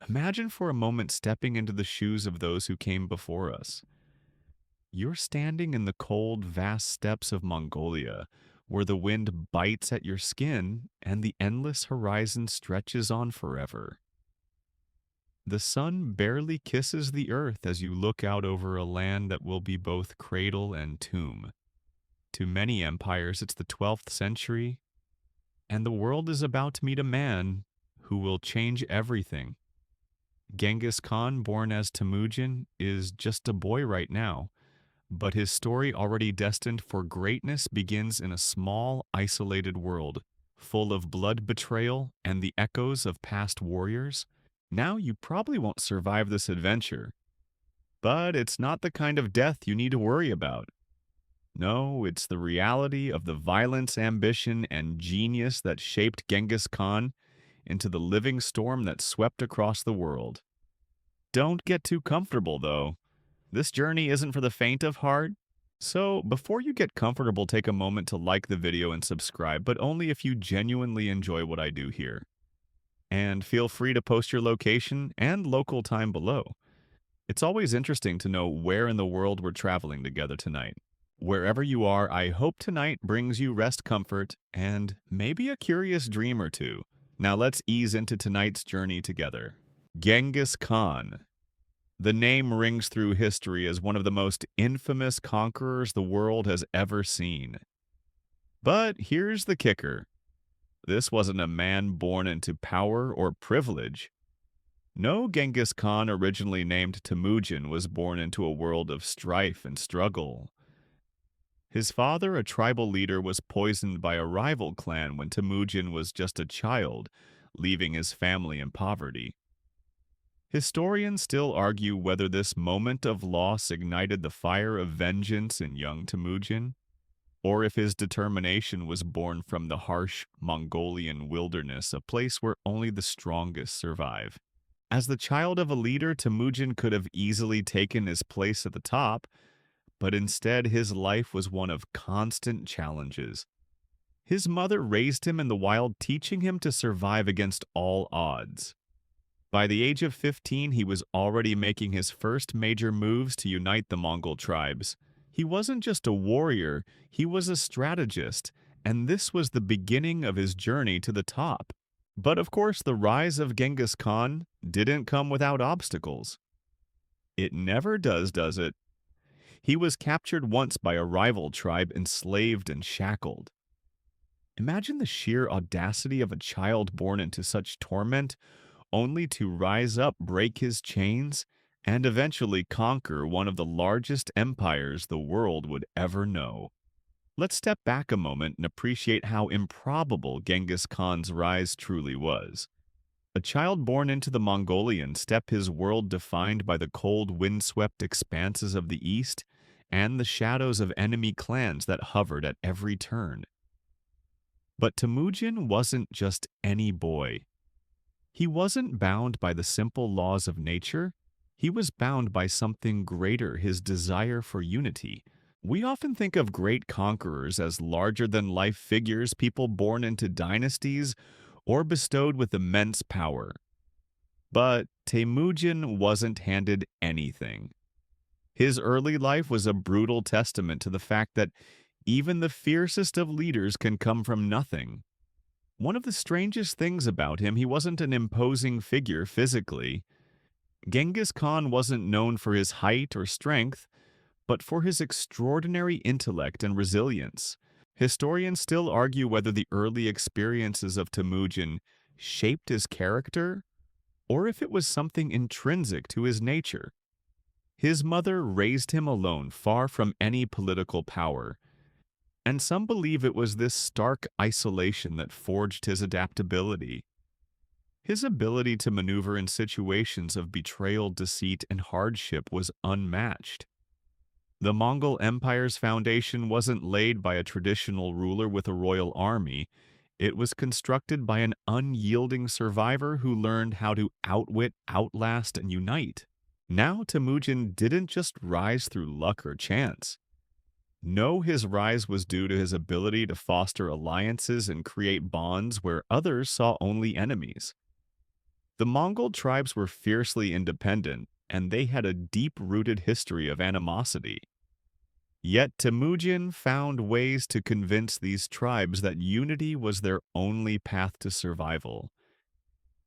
Imagine for a moment stepping into the shoes of those who came before us. You're standing in the cold, vast steppes of Mongolia, where the wind bites at your skin and the endless horizon stretches on forever. The sun barely kisses the earth as you look out over a land that will be both cradle and tomb. To many empires, it's the 12th century, and the world is about to meet a man who will change everything. Genghis Khan, born as Temujin, is just a boy right now, but his story, already destined for greatness, begins in a small, isolated world, full of blood betrayal and the echoes of past warriors. Now you probably won't survive this adventure, but it's not the kind of death you need to worry about. No, it's the reality of the violence, ambition, and genius that shaped Genghis Khan into the living storm that swept across the world. Don't get too comfortable, though. This journey isn't for the faint of heart. So, before you get comfortable, take a moment to like the video and subscribe, but only if you genuinely enjoy what I do here. And feel free to post your location and local time below. It's always interesting to know where in the world we're traveling together tonight. Wherever you are, I hope tonight brings you rest, comfort, and maybe a curious dream or two. Now let's ease into tonight's journey together. Genghis Khan. The name rings through history as one of the most infamous conquerors the world has ever seen. But here's the kicker. This wasn't a man born into power or privilege. No, Genghis Khan, originally named Temujin, was born into a world of strife and struggle. His father, a tribal leader, was poisoned by a rival clan when Temujin was just a child, leaving his family in poverty. Historians still argue whether this moment of loss ignited the fire of vengeance in young Temujin, or if his determination was born from the harsh Mongolian wilderness, a place where only the strongest survive. As the child of a leader, Temujin could have easily taken his place at the top, but instead his life was one of constant challenges. His mother raised him in the wild, teaching him to survive against all odds. By the age of 15, he was already making his first major moves to unite the Mongol tribes. He wasn't just a warrior, he was a strategist, and this was the beginning of his journey to the top. But of course, the rise of Genghis Khan didn't come without obstacles. It never does it? He was captured once by a rival tribe, enslaved and shackled. Imagine the sheer audacity of a child born into such torment, only to rise up, break his chains, and eventually conquer one of the largest empires the world would ever know. Let's step back a moment and appreciate how improbable Genghis Khan's rise truly was. A child born into the Mongolian steppe, his world defined by the cold, windswept expanses of the east and the shadows of enemy clans that hovered at every turn. But Temujin wasn't just any boy. He wasn't bound by the simple laws of nature. He was bound by something greater, his desire for unity. We often think of great conquerors as larger-than-life figures, people born into dynasties or bestowed with immense power. But Temujin wasn't handed anything. His early life was a brutal testament to the fact that even the fiercest of leaders can come from nothing. One of the strangest things about him, he wasn't an imposing figure physically. Genghis Khan wasn't known for his height or strength, but for his extraordinary intellect and resilience. Historians still argue whether the early experiences of Temujin shaped his character, or if it was something intrinsic to his nature. His mother raised him alone, far from any political power, and some believe it was this stark isolation that forged his adaptability. His ability to maneuver in situations of betrayal, deceit, and hardship was unmatched. The Mongol Empire's foundation wasn't laid by a traditional ruler with a royal army. It was constructed by an unyielding survivor who learned how to outwit, outlast, and unite. Now Temujin didn't just rise through luck or chance. No, his rise was due to his ability to foster alliances and create bonds where others saw only enemies. The Mongol tribes were fiercely independent, and they had a deep-rooted history of animosity. Yet Temujin found ways to convince these tribes that unity was their only path to survival.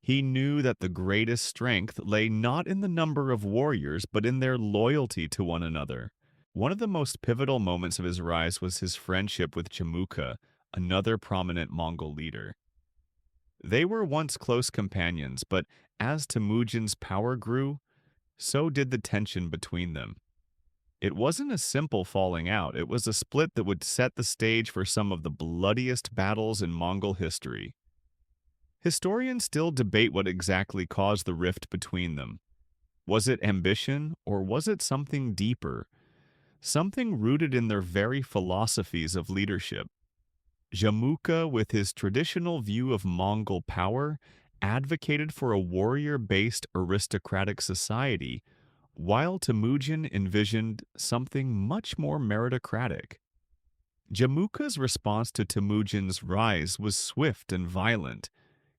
He knew that the greatest strength lay not in the number of warriors, but in their loyalty to one another. One of the most pivotal moments of his rise was his friendship with Jamuka, another prominent Mongol leader. They were once close companions, but as Temujin's power grew, so did the tension between them. It wasn't a simple falling out, it was a split that would set the stage for some of the bloodiest battles in Mongol history. Historians still debate what exactly caused the rift between them. Was it ambition, or was it something deeper, something rooted in their very philosophies of leadership? Jamuka, with his traditional view of Mongol power, advocated for a warrior-based aristocratic society, while Temujin envisioned something much more meritocratic. Jamuka's response to Temujin's rise was swift and violent.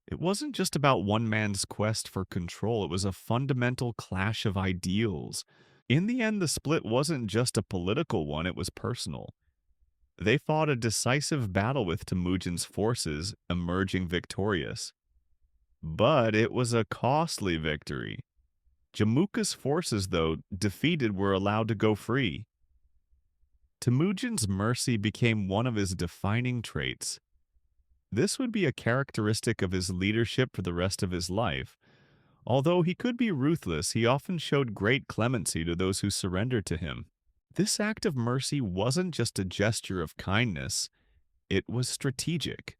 It wasn't just about one man's quest for control, it was a fundamental clash of ideals. In the end, the split wasn't just a political one, it was personal. They fought a decisive battle with Temujin's forces, emerging victorious. But it was a costly victory. Jamuka's forces, though defeated, were allowed to go free. Temujin's mercy became one of his defining traits. This would be a characteristic of his leadership for the rest of his life. Although he could be ruthless, he often showed great clemency to those who surrendered to him. This act of mercy wasn't just a gesture of kindness, it was strategic.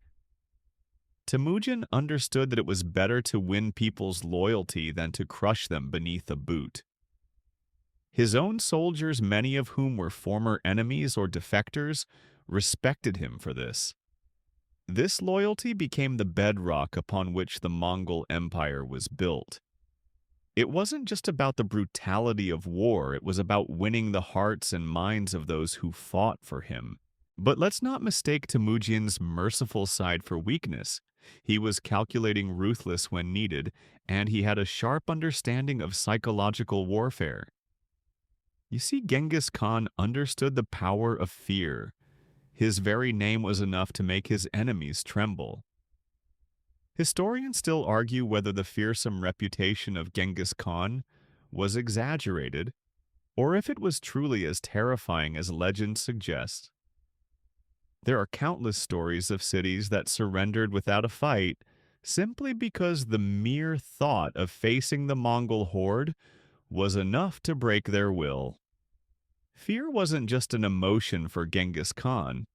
Temujin understood that it was better to win people's loyalty than to crush them beneath a boot. His own soldiers, many of whom were former enemies or defectors, respected him for this. This loyalty became the bedrock upon which the Mongol Empire was built. It wasn't just about the brutality of war, it was about winning the hearts and minds of those who fought for him. But let's not mistake Temujin's merciful side for weakness. He was calculating, ruthless when needed, and he had a sharp understanding of psychological warfare. You see, Genghis Khan understood the power of fear. His very name was enough to make his enemies tremble. Historians still argue whether the fearsome reputation of Genghis Khan was exaggerated, or if it was truly as terrifying as legend suggests. There are countless stories of cities that surrendered without a fight simply because the mere thought of facing the Mongol horde was enough to break their will. Fear wasn't just an emotion for Genghis Khan.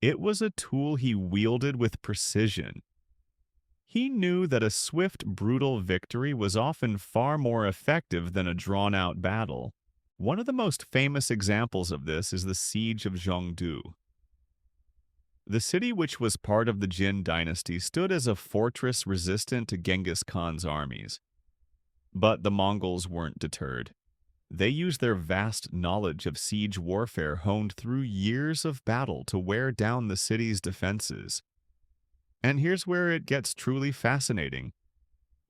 It was a tool he wielded with precision. He knew that a swift, brutal victory was often far more effective than a drawn-out battle. One of the most famous examples of this is the siege of Zhongdu. The city, which was part of the Jin dynasty, stood as a fortress resistant to Genghis Khan's armies. But the Mongols weren't deterred. They used their vast knowledge of siege warfare honed through years of battle to wear down the city's defenses. And here's where it gets truly fascinating.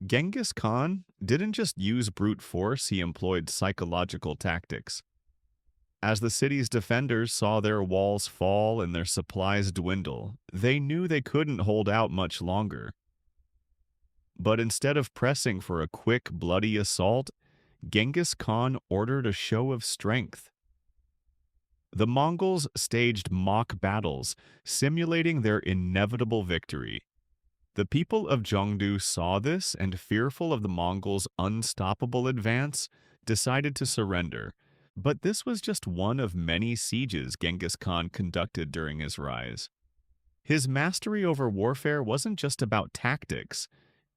Genghis Khan didn't just use brute force, he employed psychological tactics. As the city's defenders saw their walls fall and their supplies dwindle, they knew they couldn't hold out much longer. But instead of pressing for a quick, bloody assault, Genghis Khan ordered a show of strength. The Mongols staged mock battles, simulating their inevitable victory. The people of Zhongdu saw this and, fearful of the Mongols' unstoppable advance, decided to surrender. But this was just one of many sieges Genghis Khan conducted during his rise. His mastery over warfare wasn't just about tactics.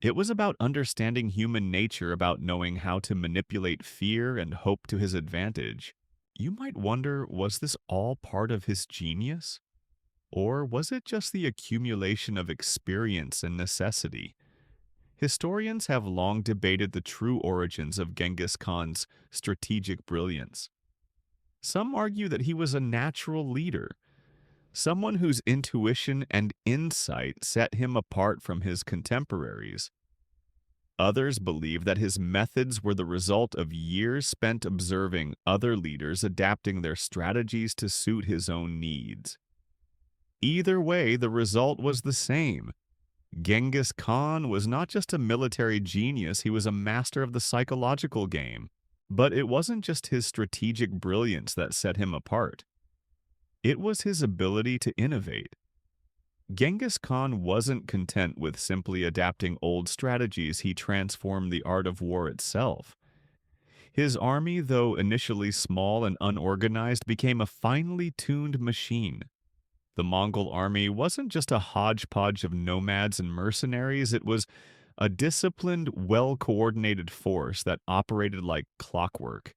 It was about understanding human nature, about knowing how to manipulate fear and hope to his advantage. You might wonder, was this all part of his genius? Or was it just the accumulation of experience and necessity? Historians have long debated the true origins of Genghis Khan's strategic brilliance. Some argue that he was a natural leader, someone whose intuition and insight set him apart from his contemporaries. Others believe that his methods were the result of years spent observing other leaders adapting their strategies to suit his own needs. Either way, the result was the same. Genghis Khan was not just a military genius, he was a master of the psychological game. But it wasn't just his strategic brilliance that set him apart. It was his ability to innovate. Genghis Khan wasn't content with simply adapting old strategies, he transformed the art of war itself. His army, though initially small and unorganized, became a finely tuned machine. The Mongol army wasn't just a hodgepodge of nomads and mercenaries, it was a disciplined, well-coordinated force that operated like clockwork.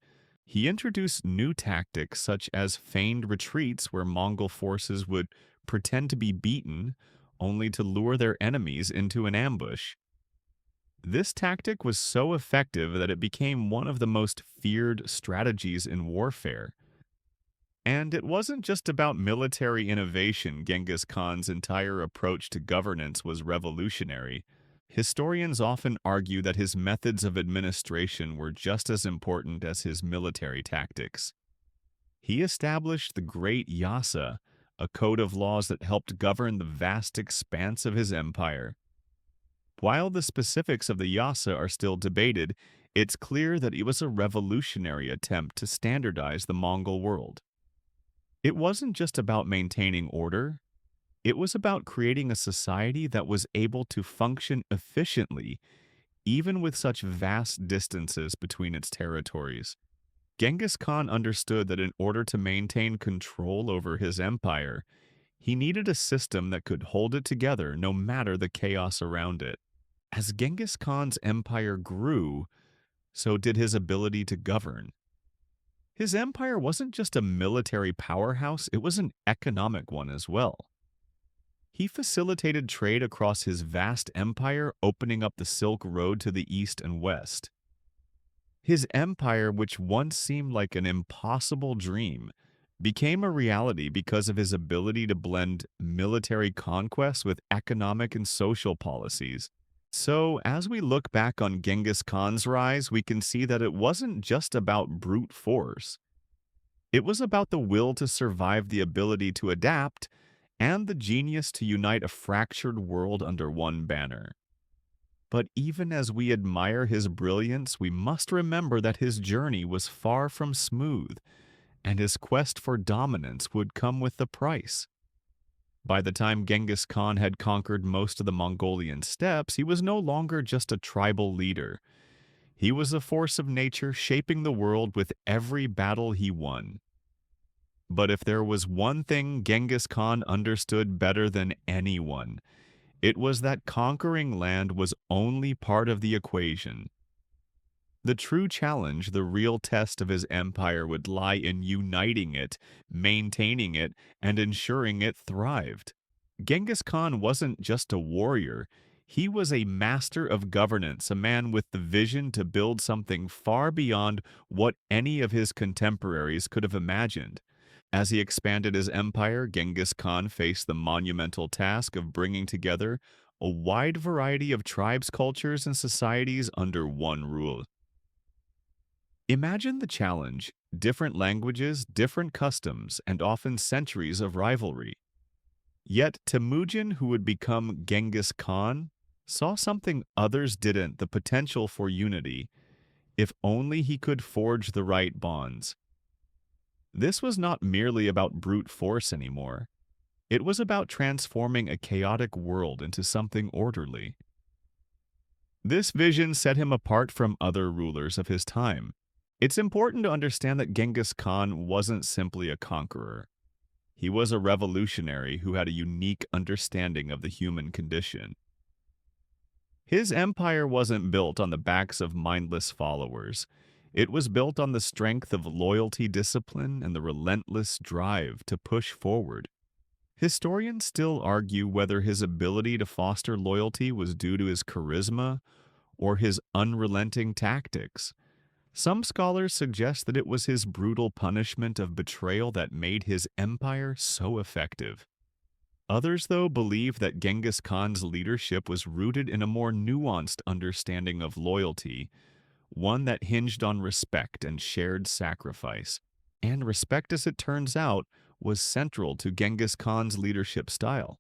He introduced new tactics such as feigned retreats where Mongol forces would pretend to be beaten only to lure their enemies into an ambush. This tactic was so effective that it became one of the most feared strategies in warfare. And it wasn't just about military innovation. Genghis Khan's entire approach to governance was revolutionary. Historians often argue that his methods of administration were just as important as his military tactics. He established the Great Yasa, a code of laws that helped govern the vast expanse of his empire. While the specifics of the Yasa are still debated, it's clear that it was a revolutionary attempt to standardize the Mongol world. It wasn't just about maintaining order, it was about creating a society that was able to function efficiently, even with such vast distances between its territories. Genghis Khan understood that in order to maintain control over his empire, he needed a system that could hold it together no matter the chaos around it. As Genghis Khan's empire grew, so did his ability to govern. His empire wasn't just a military powerhouse, it was an economic one as well. He facilitated trade across his vast empire, opening up the Silk Road to the east and west. His empire, which once seemed like an impossible dream, became a reality because of his ability to blend military conquest with economic and social policies. So, as we look back on Genghis Khan's rise, we can see that it wasn't just about brute force. It was about the will to survive, the ability to adapt, and the genius to unite a fractured world under one banner. But even as we admire his brilliance, we must remember that his journey was far from smooth, and his quest for dominance would come with a price. By the time Genghis Khan had conquered most of the Mongolian steppes, he was no longer just a tribal leader. He was a force of nature shaping the world with every battle he won. But if there was one thing Genghis Khan understood better than anyone, it was that conquering land was only part of the equation. The true challenge, the real test of his empire would lie in uniting it, maintaining it, and ensuring it thrived. Genghis Khan wasn't just a warrior, he was a master of governance, a man with the vision to build something far beyond what any of his contemporaries could have imagined. As he expanded his empire, Genghis Khan faced the monumental task of bringing together a wide variety of tribes, cultures, and societies under one rule. Imagine the challenge: different languages, different customs, and often centuries of rivalry. Yet Temujin, who would become Genghis Khan, saw something others didn't: the potential for unity, if only he could forge the right bonds. This was not merely about brute force anymore. It was about transforming a chaotic world into something orderly. This vision set him apart from other rulers of his time. It's important to understand that Genghis Khan wasn't simply a conqueror. He was a revolutionary who had a unique understanding of the human condition. His empire wasn't built on the backs of mindless followers. It was built on the strength of loyalty, discipline, and the relentless drive to push forward. Historians still argue whether his ability to foster loyalty was due to his charisma or his unrelenting tactics. Some scholars suggest that it was his brutal punishment of betrayal that made his empire so effective. Others, though, believe that Genghis Khan's leadership was rooted in a more nuanced understanding of loyalty, one that hinged on respect and shared sacrifice. And respect, as it turns out, was central to Genghis Khan's leadership style.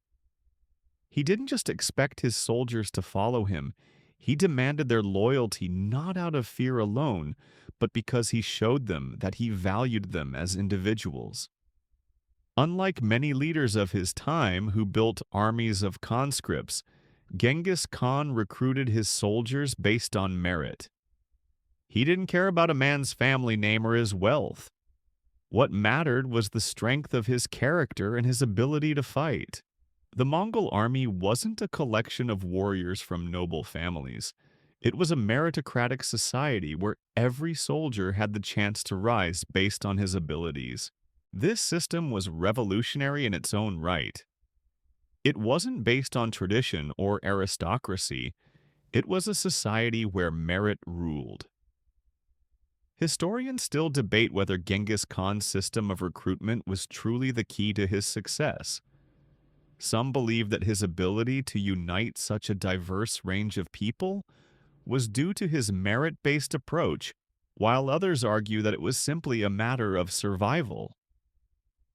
He didn't just expect his soldiers to follow him, he demanded their loyalty not out of fear alone, but because he showed them that he valued them as individuals. Unlike many leaders of his time who built armies of conscripts, Genghis Khan recruited his soldiers based on merit. He didn't care about a man's family name or his wealth. What mattered was the strength of his character and his ability to fight. The Mongol army wasn't a collection of warriors from noble families. It was a meritocratic society where every soldier had the chance to rise based on his abilities. This system was revolutionary in its own right. It wasn't based on tradition or aristocracy. It was a society where merit ruled. Historians still debate whether Genghis Khan's system of recruitment was truly the key to his success. Some believe that his ability to unite such a diverse range of people was due to his merit-based approach, while others argue that it was simply a matter of survival.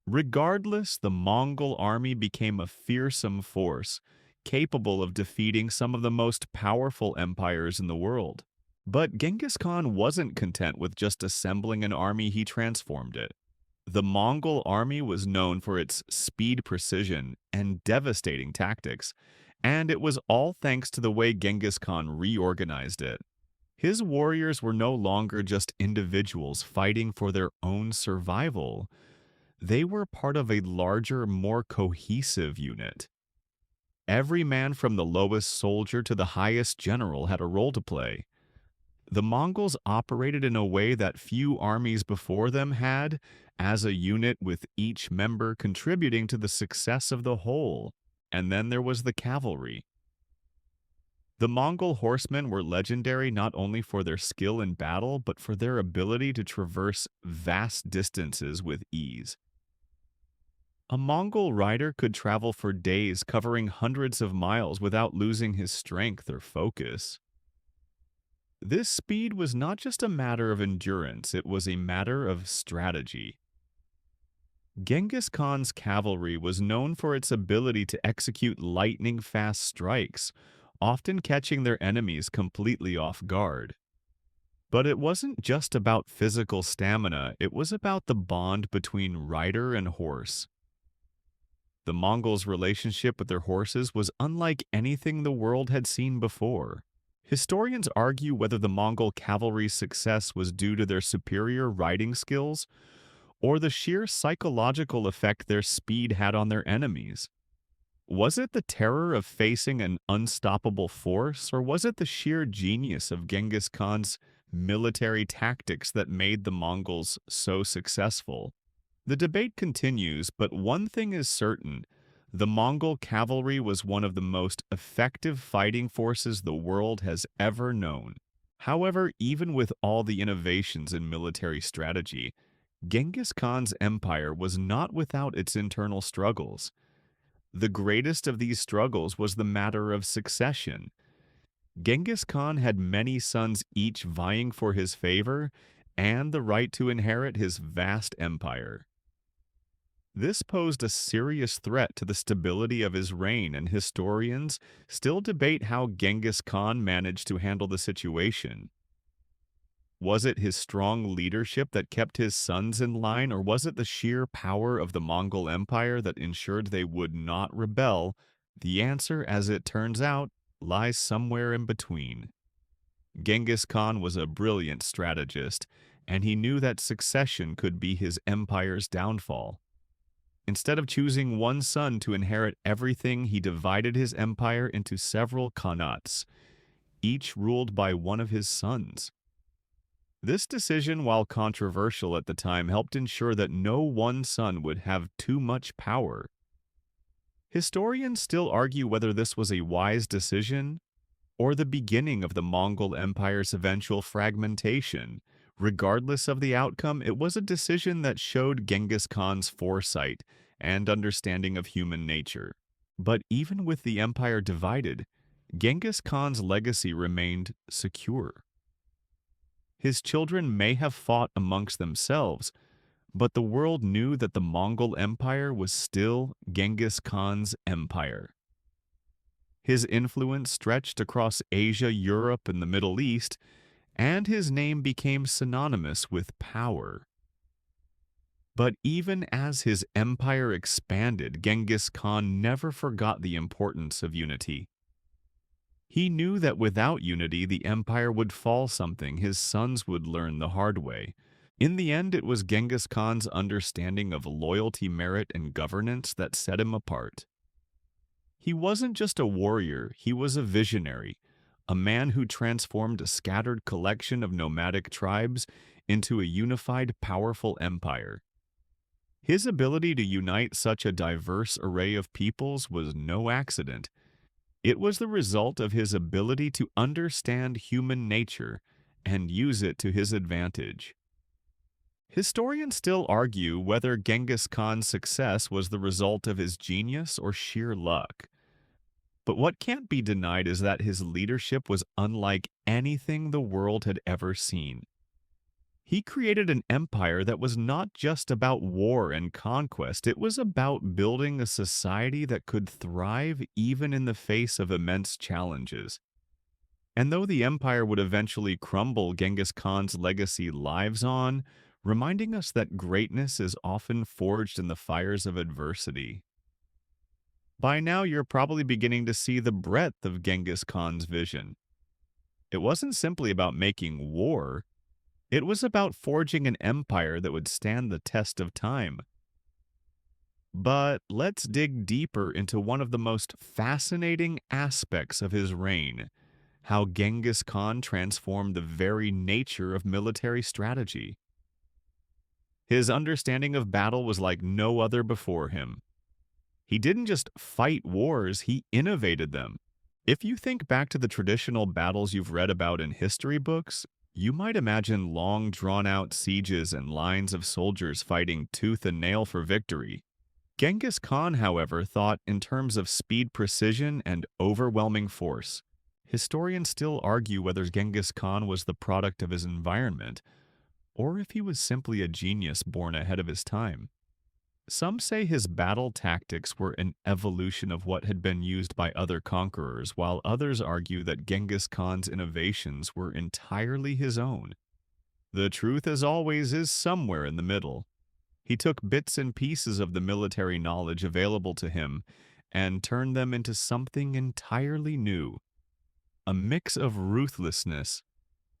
Regardless, the Mongol army became a fearsome force, capable of defeating some of the most powerful empires in the world. But Genghis Khan wasn't content with just assembling an army, he transformed it. The Mongol army was known for its speed, precision, and devastating tactics, and it was all thanks to the way Genghis Khan reorganized it. His warriors were no longer just individuals fighting for their own survival. They were part of a larger, more cohesive unit. Every man from the lowest soldier to the highest general had a role to play. The Mongols operated in a way that few armies before them had, as a unit with each member contributing to the success of the whole. And then there was the cavalry. The Mongol horsemen were legendary not only for their skill in battle, but for their ability to traverse vast distances with ease. A Mongol rider could travel for days, covering hundreds of miles without losing his strength or focus. This speed was not just a matter of endurance, it was a matter of strategy. Genghis Khan's cavalry was known for its ability to execute lightning-fast strikes, often catching their enemies completely off guard. But it wasn't just about physical stamina, it was about the bond between rider and horse. The Mongols' relationship with their horses was unlike anything the world had seen before. Historians argue whether the Mongol cavalry's success was due to their superior riding skills or the sheer psychological effect their speed had on their enemies. Was it the terror of facing an unstoppable force, or was it the sheer genius of Genghis Khan's military tactics that made the Mongols so successful? The debate continues, but one thing is certain. The Mongol cavalry was one of the most effective fighting forces the world has ever known. However, even with all the innovations in military strategy, Genghis Khan's empire was not without its internal struggles. The greatest of these struggles was the matter of succession. Genghis Khan had many sons, each vying for his favor and the right to inherit his vast empire. This posed a serious threat to the stability of his reign, and historians still debate how Genghis Khan managed to handle the situation. Was it his strong leadership that kept his sons in line, or was it the sheer power of the Mongol Empire that ensured they would not rebel? The answer, as it turns out, lies somewhere in between. Genghis Khan was a brilliant strategist, and he knew that succession could be his empire's downfall. Instead of choosing one son to inherit everything, he divided his empire into several khanats, each ruled by one of his sons. This decision, while controversial at the time, helped ensure that no one son would have too much power. Historians still argue whether this was a wise decision or the beginning of the Mongol Empire's eventual fragmentation. Regardless of the outcome, it was a decision that showed Genghis Khan's foresight and understanding of human nature. But even with the empire divided, Genghis Khan's legacy remained secure. His children may have fought amongst themselves, but the world knew that the Mongol Empire was still Genghis Khan's empire. His influence stretched across Asia, Europe, and the Middle East, and his name became synonymous with power. But even as his empire expanded, Genghis Khan never forgot the importance of unity. He knew that without unity, the empire would fall, something his sons would learn the hard way. In the end, it was Genghis Khan's understanding of loyalty, merit, and governance that set him apart. He wasn't just a warrior, he was a visionary, a man who transformed a scattered collection of nomadic tribes into a unified, powerful empire. His ability to unite such a diverse array of peoples was no accident. It was the result of his ability to understand human nature and use it to his advantage. Historians still argue whether Genghis Khan's success was the result of his genius or sheer luck. But what can't be denied is that his leadership was unlike anything the world had ever seen. He created an empire that was not just about war and conquest, it was about building a society that could thrive even in the face of immense challenges. And though the empire would eventually crumble, Genghis Khan's legacy lives on, reminding us that greatness is often forged in the fires of adversity. By now, you're probably beginning to see the breadth of Genghis Khan's vision. It wasn't simply about making war, it was about forging an empire that would stand the test of time. But let's dig deeper into one of the most fascinating aspects of his reign: how Genghis Khan transformed the very nature of military strategy. His understanding of battle was like no other before him. He didn't just fight wars, he innovated them. If you think back to the traditional battles you've read about in history books, you might imagine long drawn-out sieges and lines of soldiers fighting tooth and nail for victory. Genghis Khan, however, thought in terms of speed, precision, and overwhelming force. Historians still argue whether Genghis Khan was the product of his environment, or if he was simply a genius born ahead of his time. Some say his battle tactics were an evolution of what had been used by other conquerors, while others argue that Genghis Khan's innovations were entirely his own. The truth, as always, is somewhere in the middle. He took bits and pieces of the military knowledge available to him and turned them into something entirely new. A mix of ruthlessness,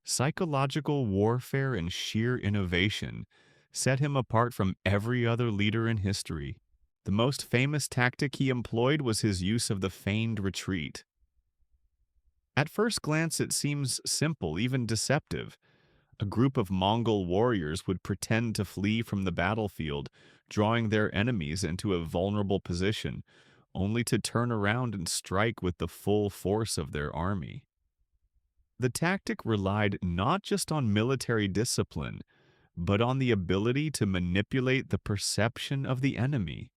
psychological warfare, and sheer innovation set him apart from every other leader in history. The most famous tactic he employed was his use of the feigned retreat. At first glance, it seems simple, even deceptive. A group of Mongol warriors would pretend to flee from the battlefield, drawing their enemies into a vulnerable position, only to turn around and strike with the full force of their army. The tactic relied not just on military discipline, but on the ability to manipulate the perception of the enemy.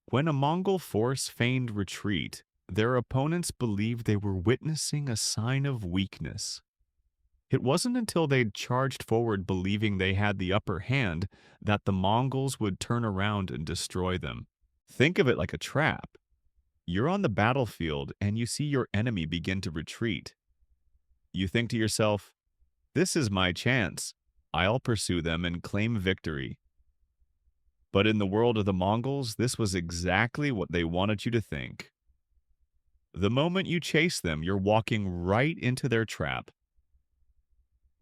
When a Mongol force feigned retreat, their opponents believed they were witnessing a sign of weakness. It wasn't until they'd charged forward believing they had the upper hand that the Mongols would turn around and destroy them. Think of it like a trap. You're on the battlefield and you see your enemy begin to retreat. You think to yourself, "This is my chance. I'll pursue them and claim victory." But in the world of the Mongols, this was exactly what they wanted you to think. The moment you chase them, you're walking right into their trap.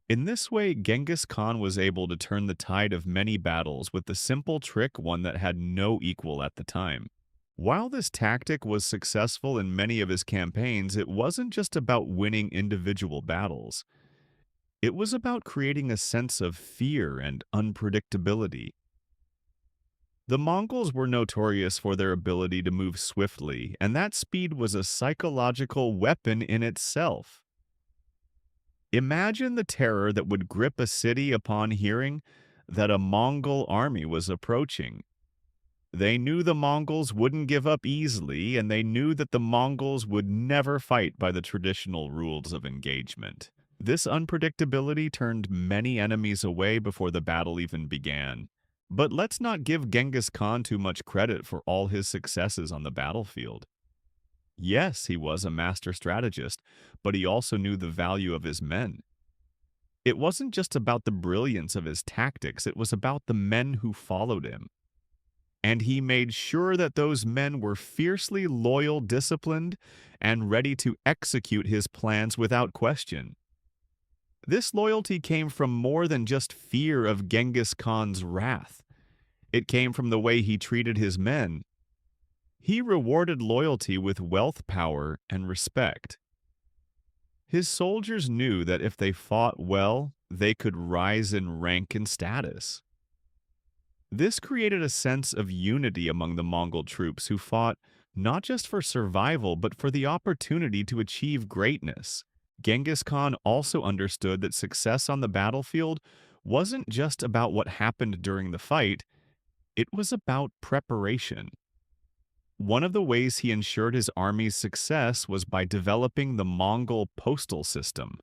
In this way, Genghis Khan was able to turn the tide of many battles with the simple trick, one that had no equal at the time. While this tactic was successful in many of his campaigns, it wasn't just about winning individual battles. It was about creating a sense of fear and unpredictability. The Mongols were notorious for their ability to move swiftly, and that speed was a psychological weapon in itself. Imagine the terror that would grip a city upon hearing that a Mongol army was approaching. They knew the Mongols wouldn't give up easily, and they knew that the Mongols would never fight by the traditional rules of engagement. This unpredictability turned many enemies away before the battle even began. But let's not give Genghis Khan too much credit for all his successes on the battlefield. Yes, he was a master strategist, but he also knew the value of his men. It wasn't just about the brilliance of his tactics, it was about the men who followed him. And he made sure that those men were fiercely loyal, disciplined, and ready to execute his plans without question. This loyalty came from more than just fear of Genghis Khan's wrath. It came from the way he treated his men. He rewarded loyalty with wealth, power, and respect. His soldiers knew that if they fought well, they could rise in rank and status. This created a sense of unity among the Mongol troops who fought not just for survival, but for the opportunity to achieve greatness. Genghis Khan also understood that success on the battlefield wasn't just about what happened during the fight, it was about preparation. One of the ways he ensured his army's success was by developing the Mongol postal system.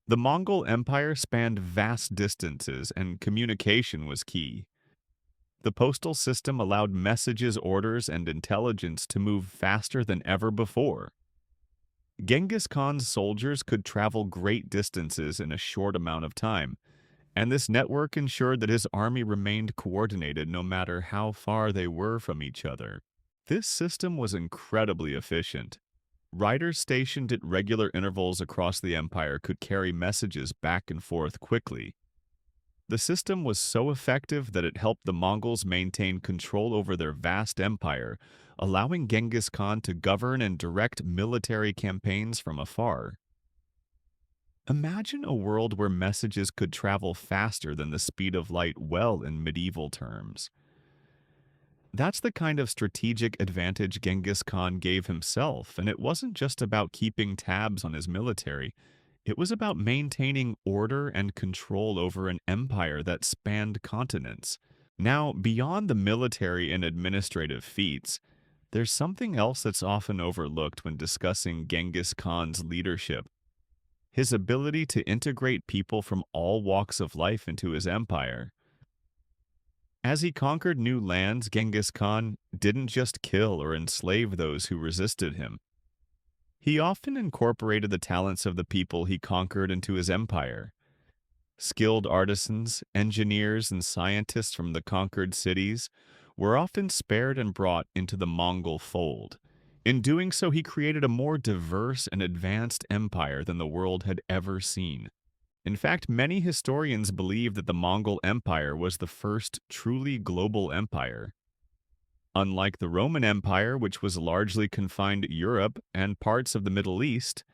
The Mongol Empire spanned vast distances, and communication was key. The postal system allowed messages, orders, and intelligence to move faster than ever before. Genghis Khan's soldiers could travel great distances in a short amount of time, and this network ensured that his army remained coordinated no matter how far they were from each other. This system was incredibly efficient. Riders stationed at regular intervals across the empire could carry messages back and forth quickly. The system was so effective that it helped the Mongols maintain control over their vast empire, allowing Genghis Khan to govern and direct military campaigns from afar. Imagine a world where messages could travel faster than the speed of light well in medieval terms. That's the kind of strategic advantage Genghis Khan gave himself, and it wasn't just about keeping tabs on his military. It was about maintaining order and control over an empire that spanned continents. Now, beyond the military and administrative feats, there's something else that's often overlooked when discussing Genghis Khan's leadership: his ability to integrate people from all walks of life into his empire. As he conquered new lands, Genghis Khan didn't just kill or enslave those who resisted him. He often incorporated the talents of the people he conquered into his empire. Skilled artisans, engineers, and scientists from the conquered cities were often spared and brought into the Mongol fold. In doing so, he created a more diverse and advanced empire than the world had ever seen. In fact, many historians believe that the Mongol Empire was the first truly global empire. Unlike the Roman Empire, which was largely confined to Europe and parts of the Middle East,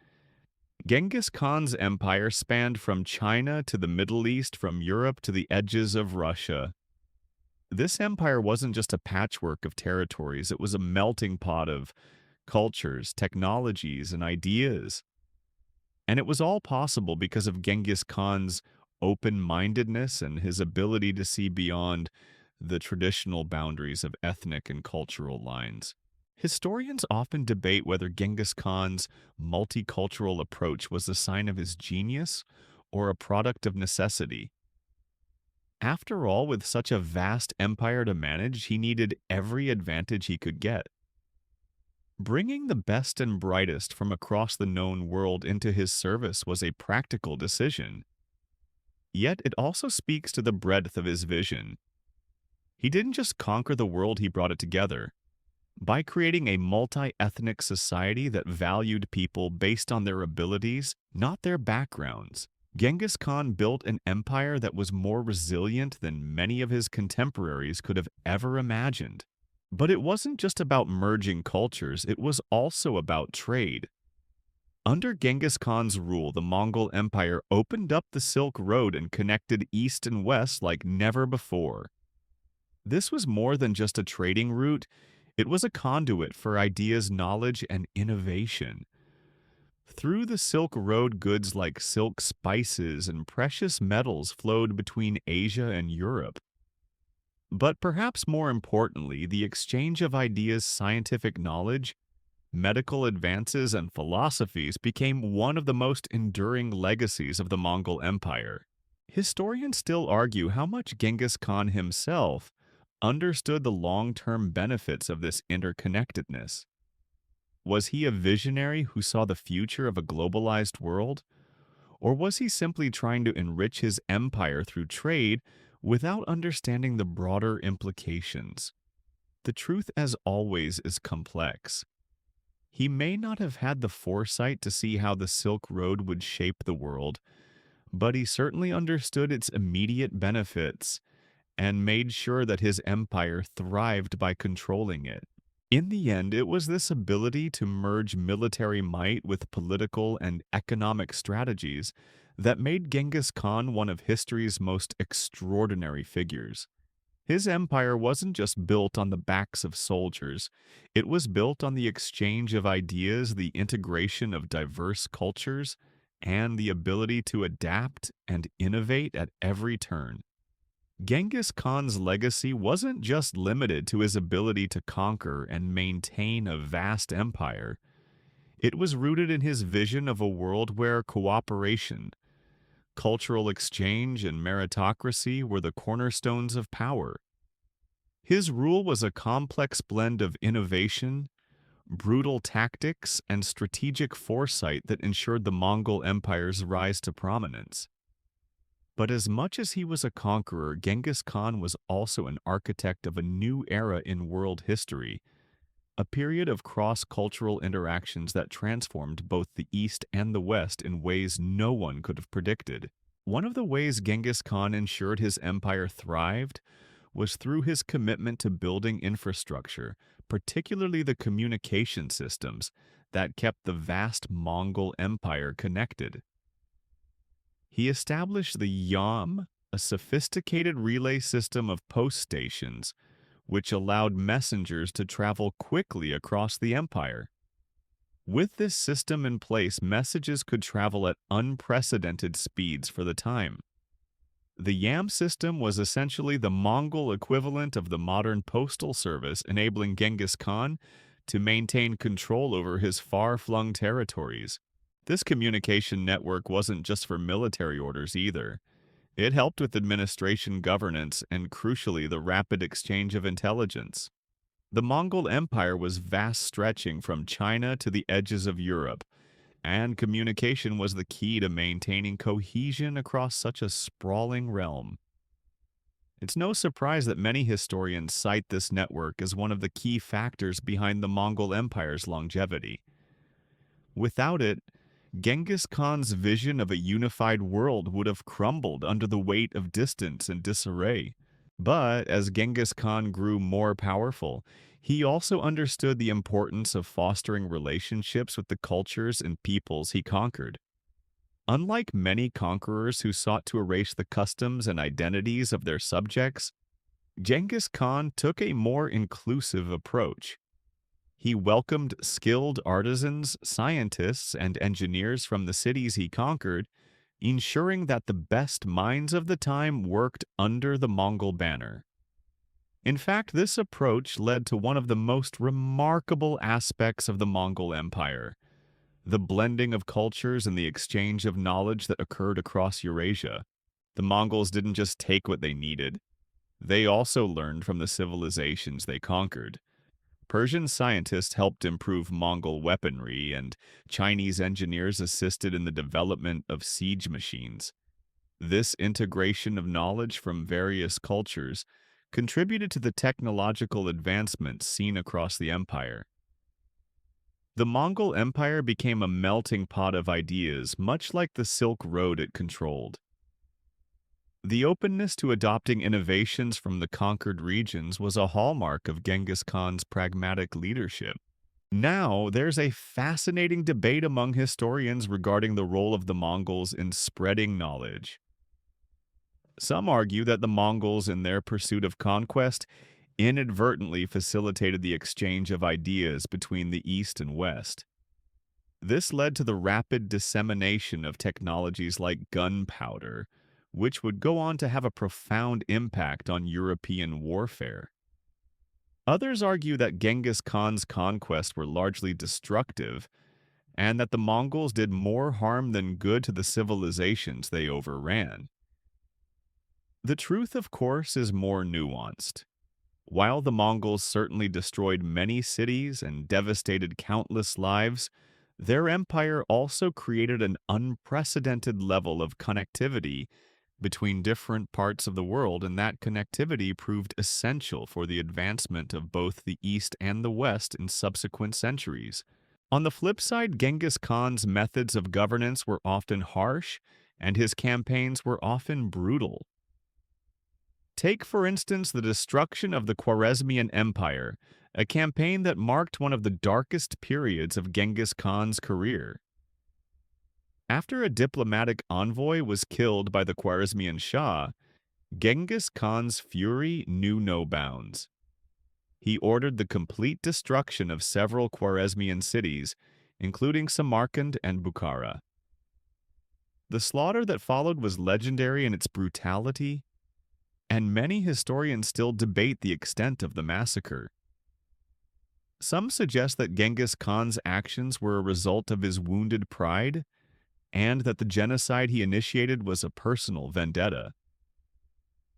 Genghis Khan's empire spanned from China to the Middle East, from Europe to the edges of Russia. This empire wasn't just a patchwork of territories, it was a melting pot of cultures, technologies, and ideas. And it was all possible because of Genghis Khan's open-mindedness and his ability to see beyond the traditional boundaries of ethnic and cultural lines. Historians often debate whether Genghis Khan's multicultural approach was a sign of his genius or a product of necessity. After all, with such a vast empire to manage, he needed every advantage he could get. Bringing the best and brightest from across the known world into his service was a practical decision. Yet it also speaks to the breadth of his vision. He didn't just conquer the world, he brought it together. By creating a multi-ethnic society that valued people based on their abilities, not their backgrounds, Genghis Khan built an empire that was more resilient than many of his contemporaries could have ever imagined. But it wasn't just about merging cultures, it was also about trade. Under Genghis Khan's rule, the Mongol Empire opened up the Silk Road and connected east and west like never before. This was more than just a trading route, it was a conduit for ideas, knowledge, and innovation. Through the Silk Road, goods like silk, spices, and precious metals flowed between Asia and Europe. But perhaps more importantly, the exchange of ideas, scientific knowledge, medical advances, and philosophies became one of the most enduring legacies of the Mongol Empire. Historians still argue how much Genghis Khan himself understood the long-term benefits of this interconnectedness. Was he a visionary who saw the future of a globalized world? Or was he simply trying to enrich his empire through trade without understanding the broader implications? The truth, as always, is complex. He may not have had the foresight to see how the Silk Road would shape the world, but he certainly understood its immediate benefits and made sure that his empire thrived by controlling it. In the end, it was this ability to merge military might with political and economic strategies that made Genghis Khan one of history's most extraordinary figures. His empire wasn't just built on the backs of soldiers, it was built on the exchange of ideas, the integration of diverse cultures, and the ability to adapt and innovate at every turn. Genghis Khan's legacy wasn't just limited to his ability to conquer and maintain a vast empire. It was rooted in his vision of a world where cooperation, cultural exchange, and meritocracy were the cornerstones of power. His rule was a complex blend of innovation, brutal tactics, and strategic foresight that ensured the Mongol Empire's rise to prominence. But as much as he was a conqueror, Genghis Khan was also an architect of a new era in world history, a period of cross-cultural interactions that transformed both the East and the West in ways no one could have predicted. One of the ways Genghis Khan ensured his empire thrived was through his commitment to building infrastructure, particularly the communication systems that kept the vast Mongol Empire connected. He established the Yam, a sophisticated relay system of post stations, which allowed messengers to travel quickly across the empire. With this system in place, messages could travel at unprecedented speeds for the time. The Yam system was essentially the Mongol equivalent of the modern postal service, enabling Genghis Khan to maintain control over his far-flung territories. This communication network wasn't just for military orders either. It helped with administration, governance, and crucially, the rapid exchange of intelligence. The Mongol Empire was vast, stretching from China to the edges of Europe, and communication was the key to maintaining cohesion across such a sprawling realm. It's no surprise that many historians cite this network as one of the key factors behind the Mongol Empire's longevity. Without it, Genghis Khan's vision of a unified world would have crumbled under the weight of distance and disarray. But as Genghis Khan grew more powerful, he also understood the importance of fostering relationships with the cultures and peoples he conquered. Unlike many conquerors who sought to erase the customs and identities of their subjects, Genghis Khan took a more inclusive approach. He welcomed skilled artisans, scientists, and engineers from the cities he conquered, ensuring that the best minds of the time worked under the Mongol banner. In fact, this approach led to one of the most remarkable aspects of the Mongol Empire, the blending of cultures and the exchange of knowledge that occurred across Eurasia. The Mongols didn't just take what they needed, they also learned from the civilizations they conquered. Persian scientists helped improve Mongol weaponry, and Chinese engineers assisted in the development of siege machines. This integration of knowledge from various cultures contributed to the technological advancements seen across the empire. The Mongol Empire became a melting pot of ideas, much like the Silk Road it controlled. The openness to adopting innovations from the conquered regions was a hallmark of Genghis Khan's pragmatic leadership. Now, there's a fascinating debate among historians regarding the role of the Mongols in spreading knowledge. Some argue that the Mongols, in their pursuit of conquest, inadvertently facilitated the exchange of ideas between the East and West. This led to the rapid dissemination of technologies like gunpowder, which would go on to have a profound impact on European warfare. Others argue that Genghis Khan's conquests were largely destructive, and that the Mongols did more harm than good to the civilizations they overran. The truth, of course, is more nuanced. While the Mongols certainly destroyed many cities and devastated countless lives, their empire also created an unprecedented level of connectivity between different parts of the world, and that connectivity proved essential for the advancement of both the East and the West in subsequent centuries. On the flip side, Genghis Khan's methods of governance were often harsh, and his campaigns were often brutal. Take, for instance, the destruction of the Khwarezmian Empire, a campaign that marked one of the darkest periods of Genghis Khan's career. After a diplomatic envoy was killed by the Khwarezmian Shah, Genghis Khan's fury knew no bounds. He ordered the complete destruction of several Khwarezmian cities, including Samarkand and Bukhara. The slaughter that followed was legendary in its brutality, and many historians still debate the extent of the massacre. Some suggest that Genghis Khan's actions were a result of his wounded pride, and that the genocide he initiated was a personal vendetta.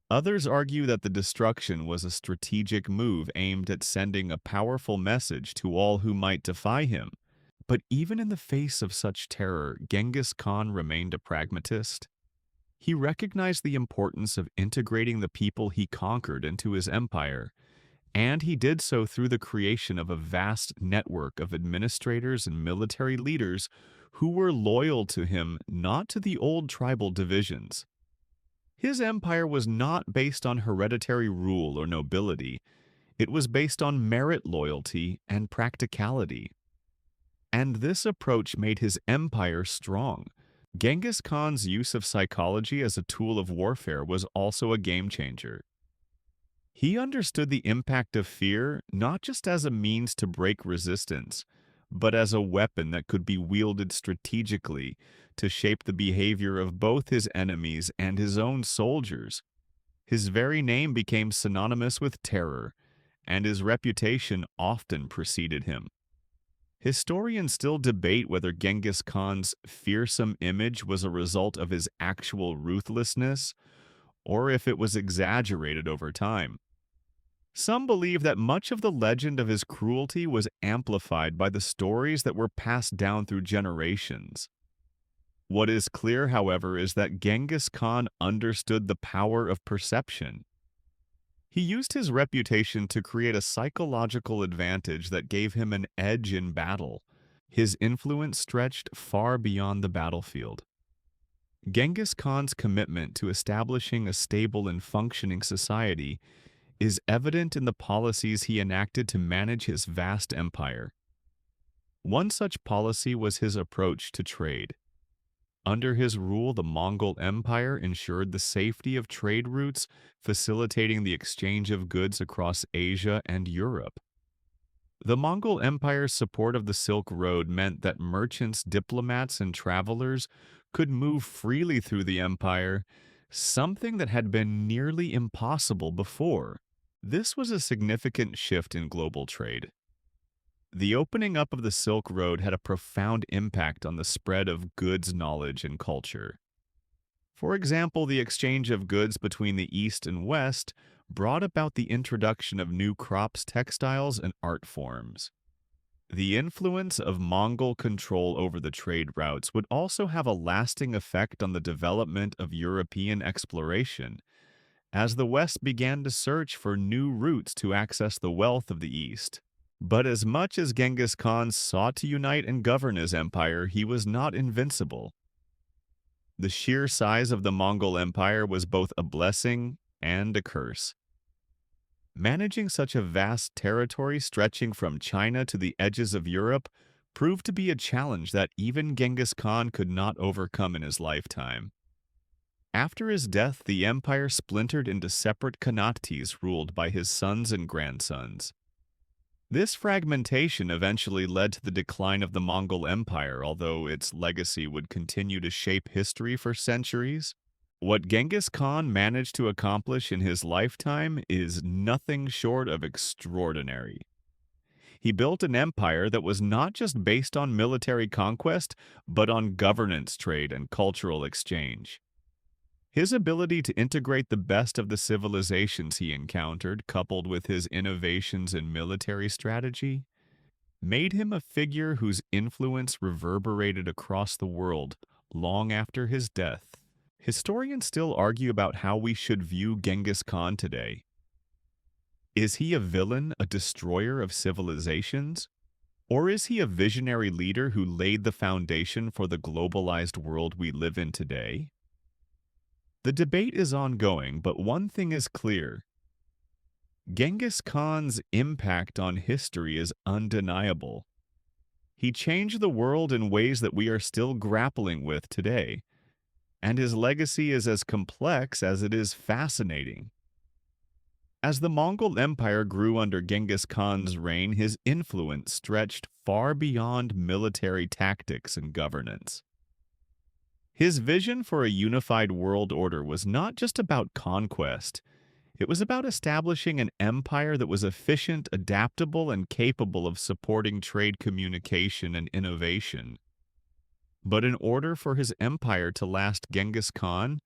Others argue that the destruction was a strategic move aimed at sending a powerful message to all who might defy him. But even in the face of such terror, Genghis Khan remained a pragmatist. He recognized the importance of integrating the people he conquered into his empire, and he did so through the creation of a vast network of administrators and military leaders who were loyal to him, not to the old tribal divisions. His empire was not based on hereditary rule or nobility. It was based on merit loyalty and practicality. And this approach made his empire strong. Genghis Khan's use of psychology as a tool of warfare was also a game changer. He understood the impact of fear not just as a means to break resistance, but as a weapon that could be wielded strategically to shape the behavior of both his enemies and his own soldiers. His very name became synonymous with terror, and his reputation often preceded him. Historians still debate whether Genghis Khan's fearsome image was a result of his actual ruthlessness, or if it was exaggerated over time. Some believe that much of the legend of his cruelty was amplified by the stories that were passed down through generations. What is clear, however, is that Genghis Khan understood the power of perception. He used his reputation to create a psychological advantage that gave him an edge in battle. His influence stretched far beyond the battlefield. Genghis Khan's commitment to establishing a stable and functioning society is evident in the policies he enacted to manage his vast empire. One such policy was his approach to trade. Under his rule, the Mongol Empire ensured the safety of trade routes, facilitating the exchange of goods across Asia and Europe. The Mongol Empire's support of the Silk Road meant that merchants, diplomats, and travelers could move freely through the empire, something that had been nearly impossible before. This was a significant shift in global trade. The opening up of the Silk Road had a profound impact on the spread of goods, knowledge, and culture. For example, the exchange of goods between the East and West brought about the introduction of new crops, textiles, and art forms. The influence of Mongol control over the trade routes would also have a lasting effect on the development of European exploration, as the West began to search for new routes to access the wealth of the East. But as much as Genghis Khan sought to unite and govern his empire, he was not invincible. The sheer size of the Mongol Empire was both a blessing and a curse. Managing such a vast territory stretching from China to the edges of Europe proved to be a challenge that even Genghis Khan could not overcome in his lifetime. After his death, the empire splintered into separate khanates ruled by his sons and grandsons. This fragmentation eventually led to the decline of the Mongol Empire, although its legacy would continue to shape history for centuries. What Genghis Khan managed to accomplish in his lifetime is nothing short of extraordinary. He built an empire that was not just based on military conquest, but on governance, trade, and cultural exchange. His ability to integrate the best of the civilizations he encountered, coupled with his innovations in military strategy, made him a figure whose influence reverberated across the world long after his death. Historians still argue about how we should view Genghis Khan today. Is he a villain, a destroyer of civilizations? Or is he a visionary leader who laid the foundation for the globalized world we live in today? The debate is ongoing, but one thing is clear. Genghis Khan's impact on history is undeniable. He changed the world in ways that we are still grappling with today, and his legacy is as complex as it is fascinating. As the Mongol Empire grew under Genghis Khan's reign, his influence stretched far beyond military tactics and governance. His vision for a unified world order was not just about conquest. It was about establishing an empire that was efficient, adaptable, and capable of supporting trade, communication, and innovation. But in order for his empire to last, Genghis Khan